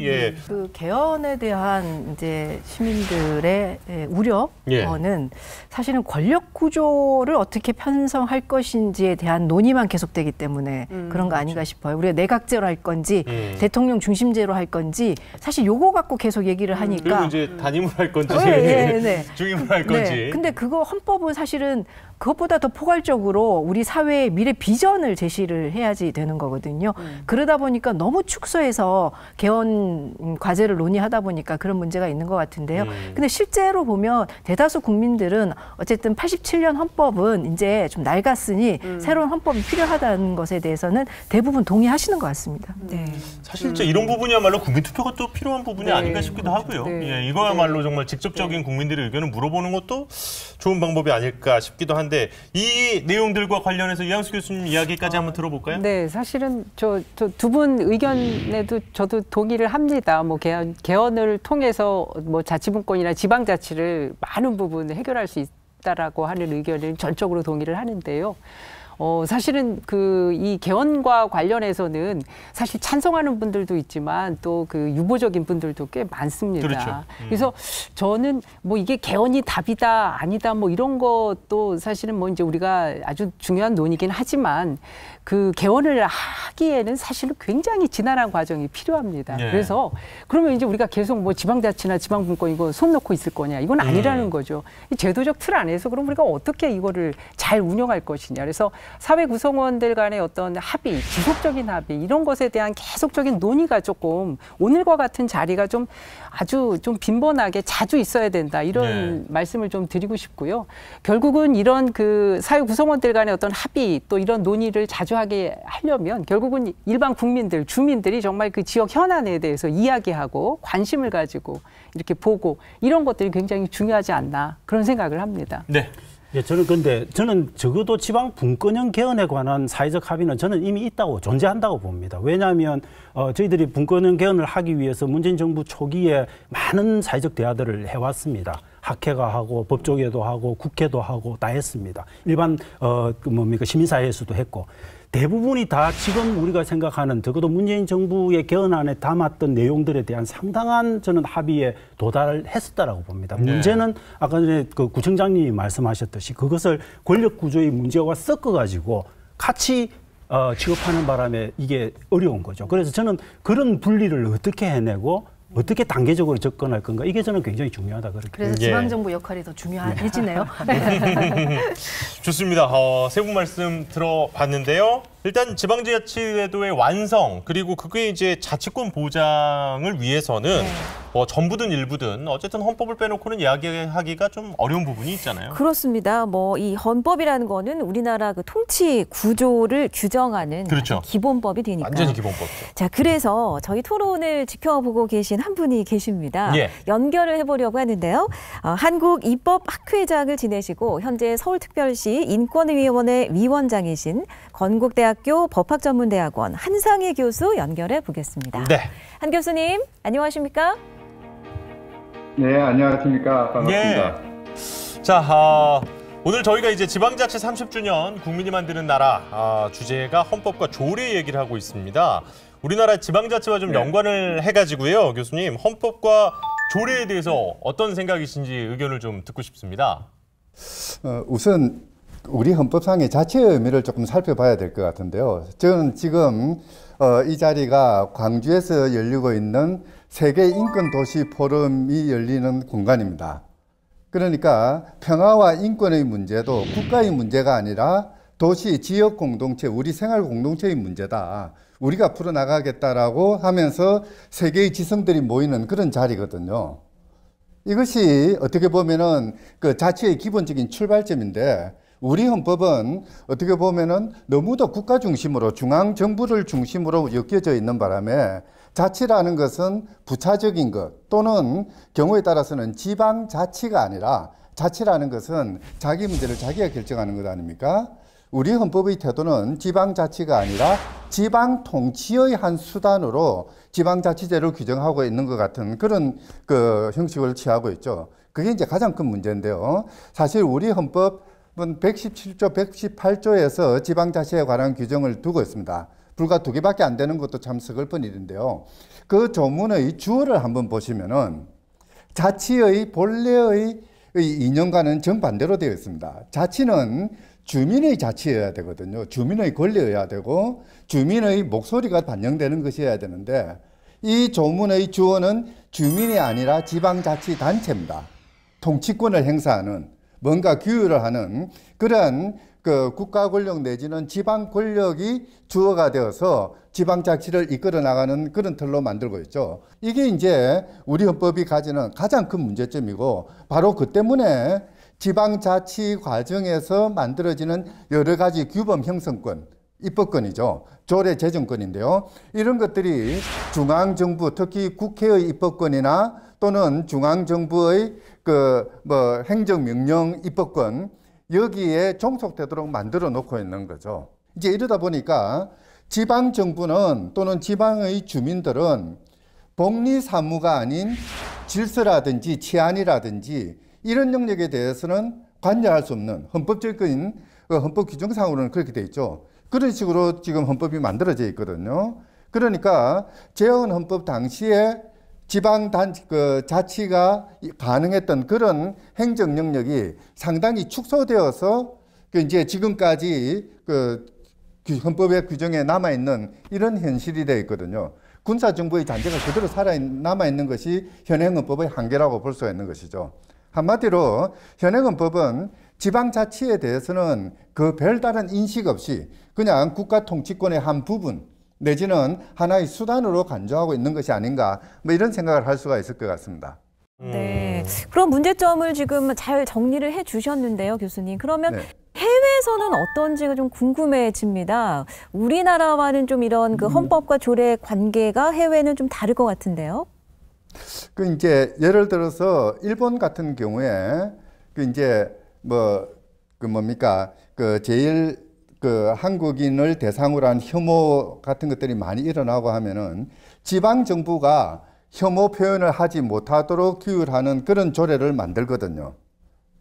그 개헌에 대한 이제 시민들의 우려는 사실은 권력 구조를 어떻게 편성할 것인지에 대한 논의만 계속되기 때문에 그런 거 아닌가 싶어요. 우리가 내각제로 할 건지 대통령 중심제로 할 건지 사실 요거 갖고 계속 얘기를 하니까 그리고 이제 단임을 할 건지 중임을 할 건지. 근데 그거 헌법은 사실은 그것보다 더 포괄적으로 우리 사회의 미래 비전을 제시를 해야지 되는 거거든요. 그러다 보니까 너무 축소해서 개헌 과제를 논의하다 보니까 그런 문제가 있는 것 같은데요. 근데 실제로 보면 대다수 국민들은 어쨌든 87년 헌법은 이제 좀 낡았으니 새로운 헌법이 필요하다는 것에 대해서는 대부분 동의하시는 것 같습니다. 네. 사실 이제 이런 부분이야말로 국민투표가 또 필요한 부분이 네. 아닌가 싶기도 하고요. 네. 예, 이거야말로 정말 직접적인 국민들의 의견을 물어보는 것도 좋은 방법이 아닐까 싶기도 한데 이 내용들과 관련해서 이양수 교수님 이야기까지 한번 들어볼까요? 네, 사실은 저 두 분 의견에도 저도 동의를 합니다. 뭐 개헌을 통해서 뭐 자치분권이나 지방자치를 많은 부분 해결할 수 있다라고 하는 의견을 전적으로 동의를 하는데요. 사실은 이 개헌과 관련해서는 사실 찬성하는 분들도 있지만 또 그 유보적인 분들도 꽤 많습니다. 그렇죠. 그래서 저는 뭐 이게 개헌이 답이다 아니다 뭐 이런 것도 사실은 뭐 이제 우리가 아주 중요한 논의긴 하지만 그 개헌을 하기에는 사실은 굉장히 지난한 과정이 필요합니다. 네. 그래서 그러면 이제 우리가 계속 뭐 지방자치나 지방분권 이거 손 놓고 있을 거냐 이건 아니라는 거죠. 이 제도적 틀 안에서 그럼 우리가 어떻게 이거를 잘 운영할 것이냐. 그래서 사회 구성원들 간의 어떤 합의, 지속적인 합의 이런 것에 대한 계속적인 논의가 조금 오늘과 같은 자리가 좀 아주 좀 빈번하게 자주 있어야 된다 이런 말씀을 좀 드리고 싶고요. 결국은 이런 그 사회 구성원들 간의 어떤 합의 또 이런 논의를 자주 하게 하려면 결국은 일반 국민들, 주민들이 정말 그 지역 현안에 대해서 이야기하고 관심을 가지고 이렇게 보고 이런 것들이 굉장히 중요하지 않나 그런 생각을 합니다. 네. 예, 저는 적어도 지방 분권형 개헌에 관한 사회적 합의는 저는 이미 있다고 존재한다고 봅니다. 왜냐하면 저희들이 분권형 개헌을 하기 위해서 문재인 정부 초기에 많은 사회적 대화들을 해왔습니다. 학회가 하고 법조계도 하고 국회도 하고 다 했습니다. 일반 시민사회에서도 했고. 대부분이 다 지금 우리가 생각하는 적어도 문재인 정부의 개헌안에 담았던 내용들에 대한 상당한 저는 합의에 도달했었다라고 봅니다. 문제는 아까 전에 그 구청장님이 말씀하셨듯이 그것을 권력 구조의 문제와 섞어가지고 같이 취급하는 바람에 이게 어려운 거죠. 그래서 저는 그런 분리를 어떻게 해내고 어떻게 단계적으로 접근할 건가 이게 저는 굉장히 중요하다 그렇게. 그래서 지방정부 역할이 더 중요해지네요. 좋습니다. 세 분 말씀 들어봤는데요. 일단 지방자치제도의 완성 그리고 그게 이제 자치권 보장을 위해서는 전부든 일부든 어쨌든 헌법을 빼놓고는 이야기하기가 좀 어려운 부분이 있잖아요. 그렇습니다. 뭐 이 헌법이라는 거는 우리나라 그 통치 구조를 규정하는 그렇죠. 기본법이 되니까. 완전히 기본법이죠. 자, 그래서 저희 토론을 지켜보고 계신 한 분이 계십니다. 예. 연결을 해보려고 하는데요. 한국입법학회장을 지내시고 현재 서울특별시 인권위원회 위원장이신 건국대학교 법학전문대학원 한상희 교수 연결해 보겠습니다. 네. 한 교수님, 안녕하십니까? 네, 안녕하십니까. 반갑습니다. 예. 자, 오늘 저희가 이제 지방자치 30주년 국민이 만드는 나라 주제가 헌법과 조례 얘기를 하고 있습니다. 우리나라 지방자치와 좀 연관을 해가지고요. 교수님, 헌법과 조례에 대해서 어떤 생각이신지 의견을 좀 듣고 싶습니다. 우선 우리 헌법상의 자치의 의미를 조금 살펴봐야 될 것 같은데요. 저는 지금 이 자리가 광주에서 열리고 있는 세계 인권 도시 포럼이 열리는 공간입니다. 그러니까 평화와 인권의 문제도 국가의 문제가 아니라 도시, 지역 공동체, 우리 생활 공동체의 문제다. 우리가 풀어나가겠다라고 하면서 세계의 지성들이 모이는 그런 자리거든요. 이것이 어떻게 보면은 그 자치의 기본적인 출발점인데 우리 헌법은 어떻게 보면은 너무도 국가 중심으로 중앙 정부를 중심으로 엮여져 있는 바람에 자치라는 것은 부차적인 것 또는 경우에 따라서는 지방 자치가 아니라 자치라는 것은 자기 문제를 자기가 결정하는 것 아닙니까? 우리 헌법의 태도는 지방 자치가 아니라 지방 통치의 한 수단으로 지방자치제를 규정하고 있는 것 같은 그런 그 형식을 취하고 있죠. 그게 이제 가장 큰 문제인데요. 사실 우리 헌법은 117조, 118조에서 지방자치에 관한 규정을 두고 있습니다. 불과 2개밖에 안 되는 것도 참 서글픈 일인데요. 그 조문의 주어를 한번 보시면은 자치의 본래의 이념과는 정반대로 되어 있습니다. 자치는 주민의 자치여야 되거든요. 주민의 권리여야 되고 주민의 목소리가 반영되는 것이어야 되는데 이 조문의 주어는 주민이 아니라 지방자치단체입니다. 통치권을 행사하는 뭔가 규율을 하는 그런 그 국가 권력 내지는 지방 권력이 주어가 되어서 지방자치를 이끌어 나가는 그런 틀로 만들고 있죠. 이게 이제 우리 헌법이 가지는 가장 큰 문제점이고 바로 그 때문에 지방자치 과정에서 만들어지는 여러 가지 규범 형성권, 입법권이죠. 조례 제정권인데요. 이런 것들이 중앙정부, 특히 국회의 입법권이나 또는 중앙정부의 행정명령 입법권, 여기에 종속되도록 만들어 놓고 있는 거죠. 이제 이러다 보니까 지방정부는 또는 지방의 주민들은 복리사무가 아닌 질서라든지 치안이라든지 이런 영역에 대해서는 관여할 수 없는 헌법적인 헌법 규정상으로는 그렇게 돼 있죠. 그런 식으로 지금 헌법이 만들어져 있거든요. 그러니까 재헌 헌법 당시에 자치가 가능했던 그런 행정 영역이 상당히 축소되어서 이제 지금까지 헌법의 규정에 남아있는 이런 현실이 되어 있거든요. 군사정부의 잔재가 그대로 남아있는 것이 현행헌법의 한계라고 볼 수가 있는 것이죠. 한마디로 현행헌법은 지방자치에 대해서는 그 별다른 인식 없이 그냥 국가 통치권의 한 부분 내지는 하나의 수단으로 간주하고 있는 것이 아닌가 뭐 이런 생각을 할 수가 있을 것 같습니다. 네, 그런 문제점을 지금 잘 정리를 해 주셨는데요, 교수님. 그러면 해외에서는 어떤지가 좀 궁금해집니다. 우리나라와는 좀 이런 그 헌법과 조례 관계가 해외는 좀 다를 것 같은데요. 이제 예를 들어서 일본 같은 경우에 제일 한국인을 대상으로 한 혐오 같은 것들이 많이 일어나고 하면은 지방 정부가 혐오 표현을 하지 못하도록 규율하는 그런 조례를 만들거든요.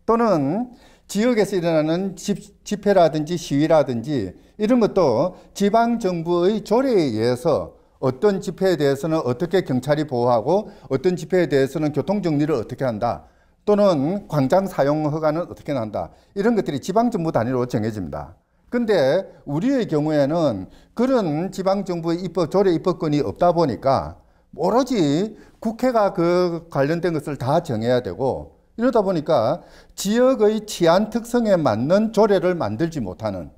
또는 지역에서 일어나는 집회라든지 시위라든지 이런 것도 지방 정부의 조례에 의해서 어떤 집회에 대해서는 어떻게 경찰이 보호하고 어떤 집회에 대해서는 교통정리를 어떻게 한다. 또는 광장 사용 허가는 어떻게 난다. 이런 것들이 지방정부 단위로 정해집니다. 근데 우리의 경우에는 그런 지방정부의 조례 입법권이 없다 보니까 오로지 국회가 그 관련된 것을 다 정해야 되고 이러다 보니까 지역의 치안 특성에 맞는 조례를 만들지 못하는,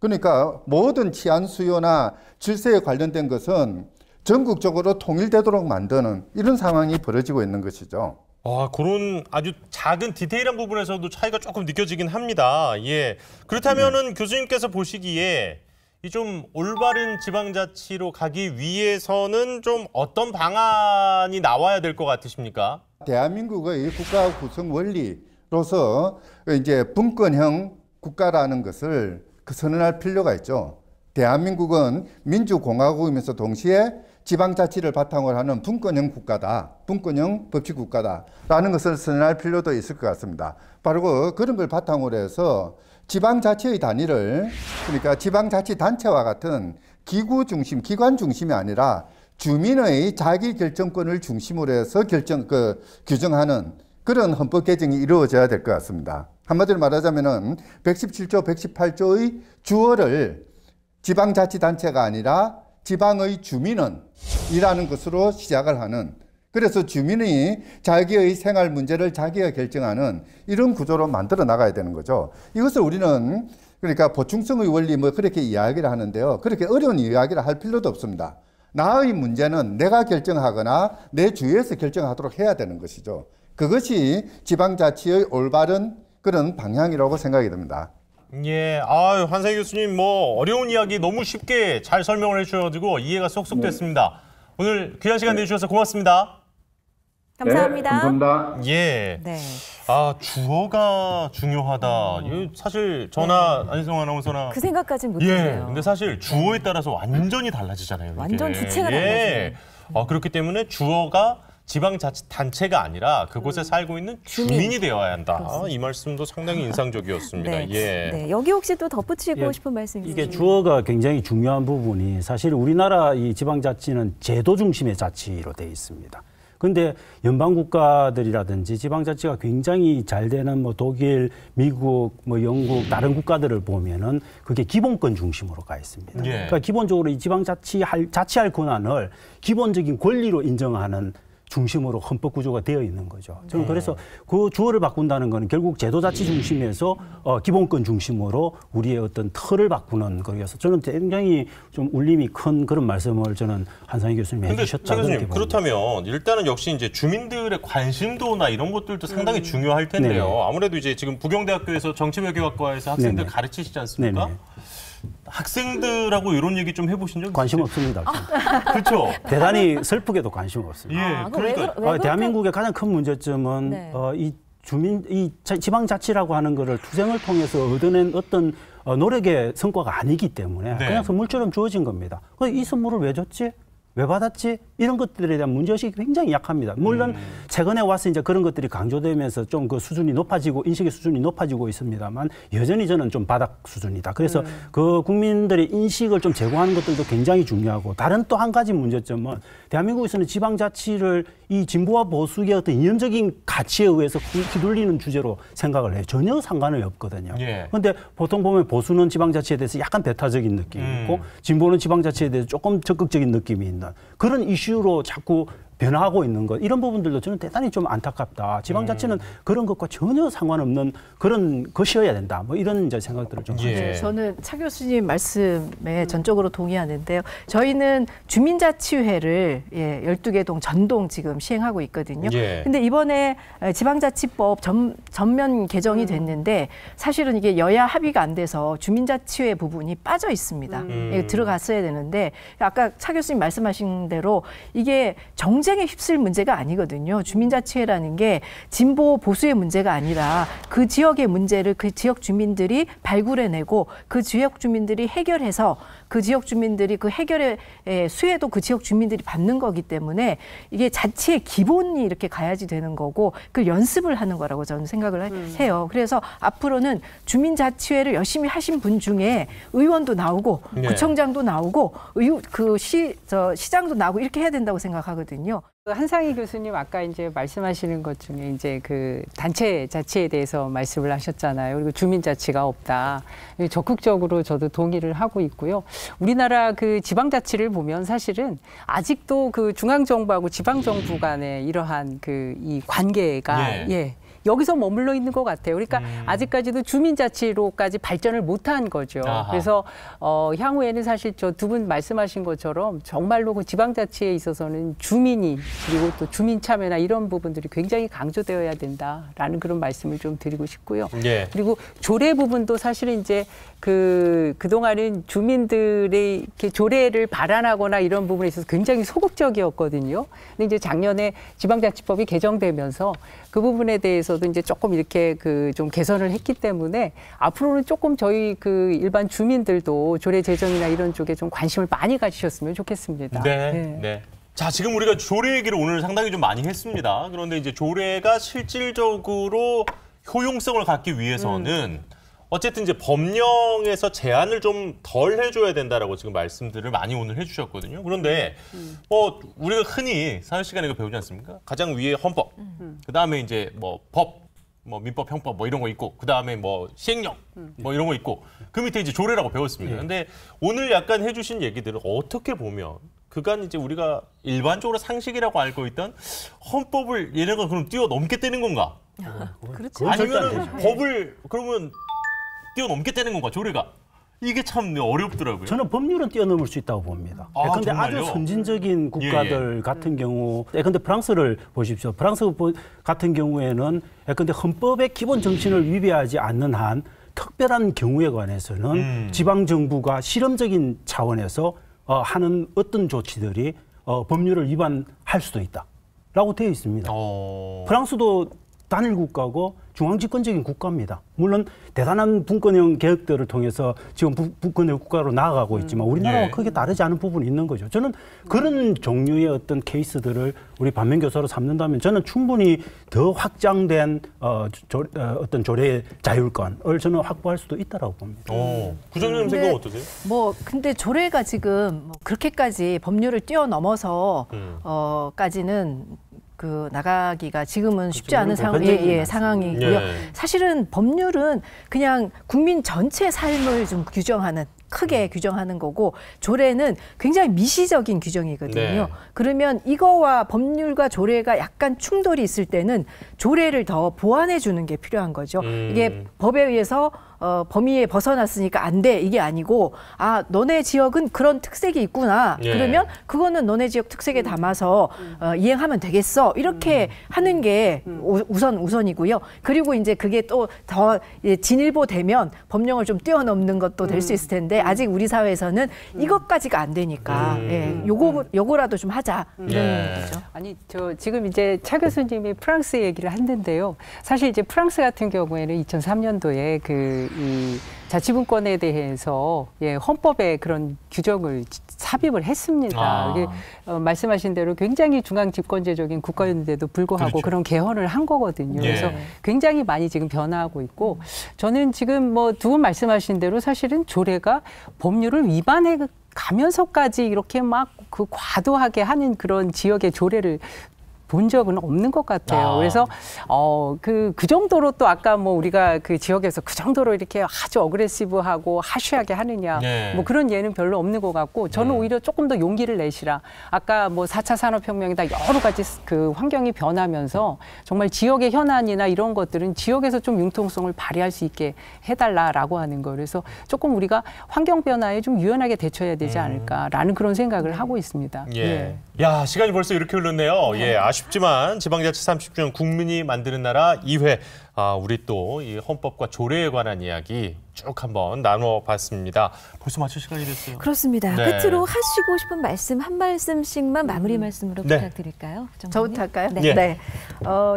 그러니까 모든 치안 수요나 질서에 관련된 것은 전국적으로 통일되도록 만드는 이런 상황이 벌어지고 있는 것이죠. 그런 아주 작은 디테일한 부분에서도 차이가 조금 느껴지긴 합니다. 예. 그렇다면은 교수님께서 보시기에 이 좀 올바른 지방자치로 가기 위해서는 좀 어떤 방안이 나와야 될 것 같으십니까? 대한민국의 국가 구성 원리로서 이제 분권형 국가라는 것을 선언할 필요가 있죠. 대한민국은 민주공화국이면서 동시에 지방자치를 바탕으로 하는 분권형 국가다, 분권형 법치국가다라는 것을 선언할 필요도 있을 것 같습니다. 바로 그런 걸 바탕으로 해서 지방자치의 단위를, 그러니까 지방자치단체와 같은 기구 중심, 기관 중심이 아니라 주민의 자기 결정권을 중심으로 해서 규정하는 그런 헌법 개정이 이루어져야 될 것 같습니다. 한마디로 말하자면은 117조, 118조의 주어를 지방자치단체가 아니라 지방의 주민은 이라는 것으로 시작을 하는, 그래서 주민이 자기의 생활 문제를 자기가 결정하는 이런 구조로 만들어 나가야 되는 거죠. 이것을 우리는 그러니까 보충성의 원리 그렇게 이야기를 하는데요. 그렇게 어려운 이야기를 할 필요도 없습니다. 나의 문제는 내가 결정하거나 내 주위에서 결정하도록 해야 되는 것이죠. 그것이 지방자치의 올바른 그런 방향이라고 생각이 듭니다. 예, 한상희 교수님 어려운 이야기 너무 쉽게 잘 설명을 해주셔가지고 이해가 쏙쏙 됐습니다. 오늘 귀한 시간 내주셔서 고맙습니다. 감사합니다. 네, 감사합니다. 예. 네. 주어가 중요하다. 사실 저나 안희성 아나운서나 그 생각까지는 못했네요. 근데 사실 주어에 따라서 완전히 달라지잖아요. 이게. 완전 주체가 달라져요. 그렇기 때문에 주어가 지방자치단체가 아니라 그곳에 살고 있는 주민이 되어야 한다. 그렇습니다. 이 말씀도 상당히 인상적이었습니다. 네. 예. 네. 여기 혹시 또 덧붙이고 싶은 말씀 있으신가요? 이게 주어가 굉장히 중요한 부분이 사실 우리나라 이 지방자치는 제도 중심의 자치로 되어 있습니다. 그런데 연방 국가들이라든지 지방자치가 굉장히 잘 되는 독일, 미국, 영국 다른 국가들을 보면은 그게 기본권 중심으로 가 있습니다. 그러니까 기본적으로 이 자치할 권한을 기본적인 권리로 인정하는 중심으로 헌법 구조가 되어 있는 거죠. 저는 그래서 그 주어를 바꾼다는 거는 결국 제도자치 중심에서 기본권 중심으로 우리의 어떤 틀을 바꾸는 거여서 저는 굉장히 좀 울림이 큰 그런 말씀을 저는 한상희 교수님이 해주셨다. 교수님, 그렇다면 일단은 역시 이제 주민들의 관심도나 이런 것들도 상당히 중요할 텐데요. 네네. 아무래도 이제 지금 부경대학교에서 정치외교학과에서 학생들 네네. 가르치시지 않습니까? 네네. 학생들하고 이런 얘기 좀 해보신 적 관심 없습니다. 그렇죠. 대단히 슬프게도 관심 없습니다. 예, 그러니까 대한민국의 가장 큰 문제점은 네. 이 지방자치라고 하는 거를 투쟁을 통해서 얻어낸 어떤 노력의 성과가 아니기 때문에 네. 그냥 선물처럼 주어진 겁니다. 이 선물을 왜 줬지? 왜 받았지? 이런 것들에 대한 문제의식이 굉장히 약합니다. 물론 최근에 와서 이제 그런 것들이 강조되면서 좀 그 수준이 높아지고 인식의 수준이 높아지고 있습니다만 여전히 저는 좀 바닥 수준이다. 그래서 그 국민들의 인식을 좀 제고하는 것들도 굉장히 중요하고 다른 또 한 가지 문제점은 대한민국에서는 지방자치를 이 진보와 보수의 어떤 이념적인 가치에 의해서 휘둘리는 주제로 생각을 해요. 전혀 상관이 없거든요. 그런데 보통 보면 보수는 지방자치에 대해서 약간 배타적인 느낌이 있고 진보는 지방자치에 대해서 조금 적극적인 느낌이 있는 그런 이슈로 자꾸 변화하고 있는 것 이런 부분들도 저는 대단히 좀 안타깝다. 지방자치는 그런 것과 전혀 상관없는 그런 것이어야 된다. 뭐 이런 이제 생각들을 좀 네, 저는 차 교수님 말씀에 전적으로 동의하는데요. 저희는 주민자치회를 12개 동 전동 지금 시행하고 있거든요. 근데 이번에 지방자치법 전면 개정이 됐는데 사실은 이게 여야 합의가 안 돼서 주민자치회 부분이 빠져 있습니다. 들어갔어야 되는데 아까 차 교수님 말씀하신 대로 이게 정쟁에 휩쓸 문제가 아니거든요. 주민자치회라는 게 진보 보수의 문제가 아니라 그 지역의 문제를 그 지역 주민들이 발굴해내고 그 지역 주민들이 해결해서 그 지역 주민들이 그 해결의 수혜도 그 지역 주민들이 받는 거기 때문에 이게 자치의 기본이 이렇게 가야지 되는 거고 그 연습을 하는 거라고 저는 생각을 해요. 그래서 앞으로는 주민자치회를 열심히 하신 분 중에 의원도 나오고 구청장도 나오고 시장도 나오고 이렇게 해야 된다고 생각하거든요. 한상희 교수님 아까 이제 말씀하시는 것 중에 이제 그 단체 자치에 대해서 말씀을 하셨잖아요. 그리고 주민 자치가 없다. 적극적으로 저도 동의를 하고 있고요. 우리나라 그 지방 자치를 보면 사실은 아직도 그 중앙 정부하고 지방 정부 간의 이러한 그 이 관계가 여기서 머물러 있는 것 같아요. 그러니까 아직까지도 주민자치로까지 발전을 못한 거죠. 그래서 향후에는 사실 저 두 분 말씀하신 것처럼 정말로 그 지방자치에 있어서는 주민이 그리고 또 주민 참여나 이런 부분들이 굉장히 강조되어야 된다라는 그런 말씀을 좀 드리고 싶고요. 그리고 조례 부분도 사실은 이제 그동안은 주민들의 이렇게 조례를 발안하거나 이런 부분에 있어서 굉장히 소극적이었거든요. 근데 이제 작년에 지방자치법이 개정되면서 그 부분에 대해서도 이제 조금 이렇게 좀 개선을 했기 때문에 앞으로는 조금 저희 그 일반 주민들도 조례 제정이나 이런 쪽에 좀 관심을 많이 가지셨으면 좋겠습니다. 네. 자, 지금 우리가 조례 얘기를 오늘 상당히 좀 많이 했습니다. 그런데 이제 조례가 실질적으로 효용성을 갖기 위해서는 어쨌든 이제 법령에서 제한을 좀 덜 해줘야 된다라고 지금 말씀들을 많이 오늘 해주셨거든요. 그런데 우리가 흔히 사회 시간에 배우지 않습니까? 가장 위에 헌법, 그 다음에 이제 뭐 법, 뭐 민법, 형법 뭐 이런 거 있고, 그 다음에 뭐 시행령 뭐 이런 거 있고, 그 밑에 이제 조례라고 배웠습니다. 근데 오늘 약간 해주신 얘기들을 어떻게 보면 그간 이제 우리가 일반적으로 상식이라고 알고 있던 헌법을 얘네가 그럼 뛰어넘게 되는 건가? 그렇죠. 아니면 법을 그러면 뛰어넘게 되는 건가, 조례가? 이게 참 어렵더라고요. 저는 법률은 뛰어넘을 수 있다고 봅니다. 그런데 정말요? 아주 선진적인 국가들 같은 경우, 근데 프랑스를 보십시오. 프랑스 같은 경우에는 근데 헌법의 기본 정신을 위배하지 않는 한 특별한 경우에 관해서는 지방 정부가 실험적인 차원에서 하는 어떤 조치들이 법률을 위반할 수도 있다라고 되어 있습니다. 프랑스도 단일 국가고 중앙집권적인 국가입니다. 물론 대단한 분권형 개혁들을 통해서 지금 분권형 국가로 나아가고 있지만 우리나라와 크게 다르지 않은 부분이 있는 거죠. 저는 그런 종류의 어떤 케이스들을 우리 반면교사로 삼는다면 저는 충분히 더 확장된 어떤 조례 자율권을 저는 확보할 수도 있다라고 봅니다. 구정님 생각 어떠세요? 근데 조례가 지금 그렇게까지 법률을 뛰어넘어서 까지는 나가기가 지금은 쉽지 않은 상황이고요. 예. 사실은 법률은 그냥 국민 전체 삶을 좀 규정하는 크게 규정하는 거고 조례는 굉장히 미시적인 규정이거든요. 네. 그러면 이거와 법률과 조례가 약간 충돌이 있을 때는 조례를 더 보완해 주는 게 필요한 거죠. 이게 법에 의해서 범위에 벗어났으니까 안 돼 이게 아니고 너네 지역은 그런 특색이 있구나. 예. 그러면 그거는 너네 지역 특색에 담아서 이행하면 되겠어. 이렇게 하는 게 우선이고요. 그리고 이제 그게 또 더 진일보되면 법령을 좀 뛰어넘는 것도 될 수 있을 텐데 아직 우리 사회에서는 이것까지가 안 되니까 요거라도 좀 하자 이런 거죠. 아니 저 지금 이제 차 교수님이 프랑스 얘기를 했는데요. 사실 이제 프랑스 같은 경우에는 2003년도에 이 자치분권에 대해서 헌법에 그런 규정을 삽입을 했습니다. 이게 말씀하신 대로 굉장히 중앙 집권제적인 국가였는데도 불구하고 그렇죠. 그런 개헌을 한 거거든요. 그래서 굉장히 많이 지금 변화하고 있고 저는 지금 뭐 두 분 말씀하신 대로 사실은 조례가 법률을 위반해 가면서까지 이렇게 막 그 과도하게 하는 그런 지역의 조례를 본 적은 없는 것 같아요. 그래서 그 정도로 또 아까 뭐 우리가 그 지역에서 그 정도로 이렇게 아주 어그레시브하고 하쉬하게 하느냐 뭐 그런 예는 별로 없는 것 같고 저는 오히려 조금 더 용기를 내시라. 아까 뭐 4차 산업혁명이다 여러 가지 그 환경이 변하면서 정말 지역의 현안이나 이런 것들은 지역에서 좀 융통성을 발휘할 수 있게 해달라라고 하는 거. 그래서 조금 우리가 환경 변화에 좀 유연하게 대처해야 되지 않을까라는 그런 생각을 하고 있습니다. 야, 시간이 벌써 이렇게 흘렀네요. 아쉽지만 지방자치 30주년 국민이 만드는 나라 2회 우리 또 이 헌법과 조례에 관한 이야기 쭉 한번 나눠봤습니다. 벌써 마칠 시간이 됐어요. 그렇습니다. 끝으로 하시고 싶은 말씀 한 말씀씩만 마무리 말씀으로 부탁드릴까요? 저부터 할까요? 네.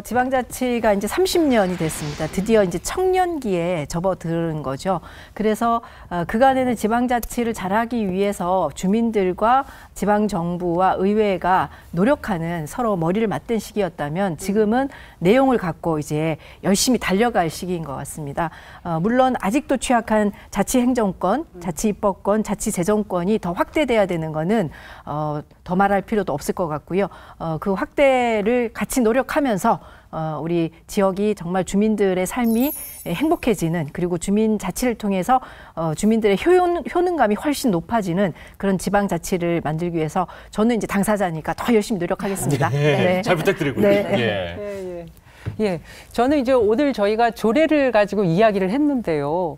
지방자치가 이제 30년이 됐습니다. 드디어 이제 청년기에 접어드는 거죠. 그래서 그간에는 지방자치를 잘하기 위해서 주민들과 지방정부와 의회가 노력하는 서로 머리를 맞댄 시기였다면 지금은 내용을 갖고 이제 열심히 달려갈 시기인 것 같습니다. 물론 아직도 취약한 자치행정권, 자치입법권, 자치재정권이 더 확대돼야 되는 거는 더 말할 필요도 없을 것 같고요. 그 확대를 같이 노력하면서 우리 지역이 정말 주민들의 삶이 행복해지는 그리고 주민 자치를 통해서 주민들의 효능감이 훨씬 높아지는 그런 지방자치를 만들기 위해서 저는 이제 당사자니까 더 열심히 노력하겠습니다. 잘 부탁드리고요. 저는 이제 오늘 저희가 조례를 가지고 이야기를 했는데요.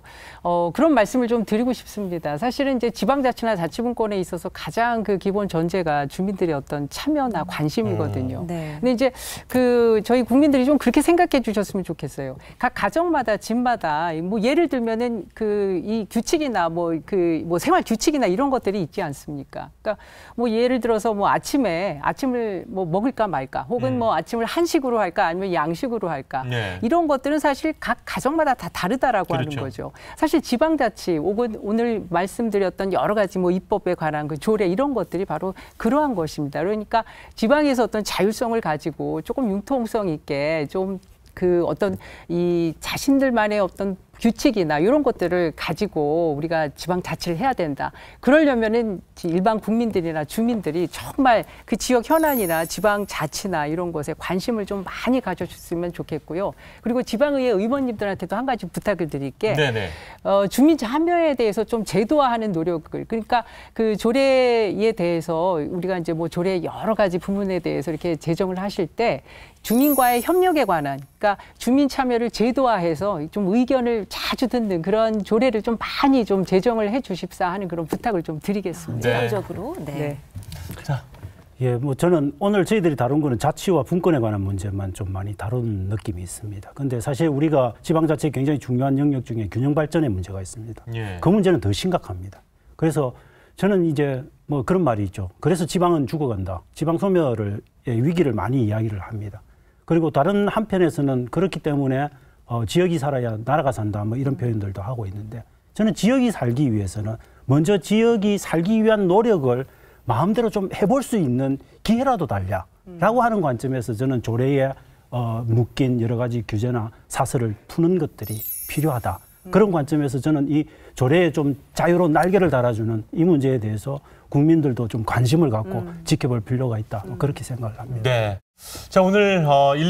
그런 말씀을 좀 드리고 싶습니다. 사실은 이제 지방자치나 자치분권에 있어서 가장 그 기본 전제가 주민들의 어떤 참여나 관심이거든요. 근데 이제 저희 국민들이 좀 그렇게 생각해 주셨으면 좋겠어요. 각 가정마다 집마다 뭐 예를 들면은 이 규칙이나 뭐 생활 규칙이나 이런 것들이 있지 않습니까? 그러니까 뭐 예를 들어서 뭐 아침을 뭐 먹을까 말까, 혹은 뭐 아침을 한식으로 할까 아니면 양식으로 할까, 이런 것들은 사실 각 가정마다 다 다르다라고 하는 거죠. 사실 지방자치 혹은 오늘 말씀드렸던 여러 가지 뭐 입법에 관한 그 조례 이런 것들이 바로 그러한 것입니다. 그러니까 지방에서 어떤 자율성을 가지고 조금 융통성 있게 좀 어떤 이 자신들만의 어떤 규칙이나 이런 것들을 가지고 우리가 지방자치를 해야 된다. 그러려면은 일반 국민들이나 주민들이 정말 그 지역 현안이나 지방자치나 이런 것에 관심을 좀 많이 가져줬으면 좋겠고요. 그리고 지방의회 의원님들한테도 한 가지 부탁을 드릴게. 주민 참여에 대해서 좀 제도화하는 노력을, 그러니까 그 조례에 대해서 우리가 이제 뭐 조례 여러 가지 부분에 대해서 이렇게 제정을 하실 때 주민과의 협력에 관한, 그러니까 주민 참여를 제도화해서 좀 의견을 자주 듣는 그런 조례를 좀 많이 좀 제정을 해 주십사 하는 그런 부탁을 좀 드리겠습니다. 제도적으로. 뭐 저는 오늘 저희들이 다룬 거는 자치와 분권에 관한 문제만 좀 많이 다룬 느낌이 있습니다. 근데 사실 우리가 지방자치의 굉장히 중요한 영역 중에 균형 발전의 문제가 있습니다. 그 문제는 더 심각합니다. 그래서 저는 이제 뭐 그런 말이 있죠. 그래서 지방은 죽어간다. 지방 소멸의 위기를 많이 이야기를 합니다. 그리고 다른 한편에서는 그렇기 때문에 지역이 살아야 나라가 산다 뭐 이런 표현들도 하고 있는데, 저는 지역이 살기 위해서는 먼저 지역이 살기 위한 노력을 마음대로 좀 해볼 수 있는 기회라도 달라라고 하는 관점에서 저는 조례에 묶인 여러 가지 규제나 사설을 푸는 것들이 필요하다. 그런 관점에서 저는 이 조례에 좀 자유로운 날개를 달아주는 이 문제에 대해서 국민들도 좀 관심을 갖고 지켜볼 필요가 있다. 그렇게 생각을 합니다. 네. 자, 오늘 1,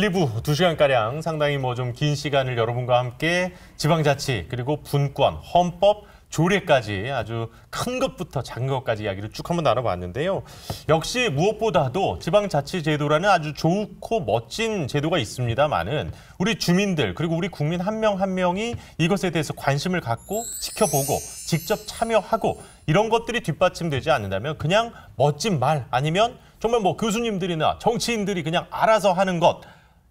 2부 2시간가량 상당히 뭐 좀 긴 시간을 여러분과 함께 지방자치 그리고 분권, 헌법, 조례까지 아주 큰 것부터 작은 것까지 이야기를 쭉 한번 나눠봤는데요. 역시 무엇보다도 지방자치제도라는 아주 좋고 멋진 제도가 있습니다만은 우리 주민들 그리고 우리 국민 한 명 한 명이 이것에 대해서 관심을 갖고 지켜보고 직접 참여하고 이런 것들이 뒷받침되지 않는다면 그냥 멋진 말 아니면 정말 뭐 교수님들이나 정치인들이 그냥 알아서 하는 것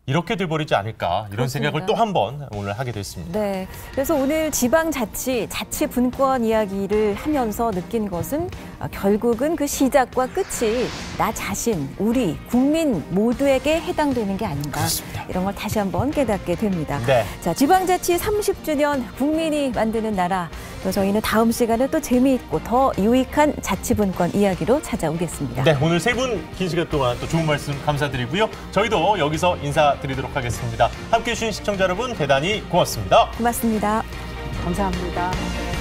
이렇게 돼버리지 않을까 이런 그렇습니다. 생각을 또 한 번 오늘 하게 됐습니다. 네, 그래서 오늘 지방자치, 자치분권 이야기를 하면서 느낀 것은 결국은 그 시작과 끝이 나 자신, 우리 국민 모두에게 해당되는 게 아닌가. 그렇습니다. 이런 걸 다시 한번 깨닫게 됩니다. 네. 자, 지방자치 30주년 국민이 만드는 나라. 또 저희는 다음 시간에 또 재미있고 더 유익한 자치분권 이야기로 찾아오겠습니다. 네, 오늘 세 분 긴 시간 동안 또 좋은 말씀 감사드리고요. 저희도 여기서 인사드리도록 하겠습니다. 함께해 주신 시청자 여러분 대단히 고맙습니다. 고맙습니다. 감사합니다.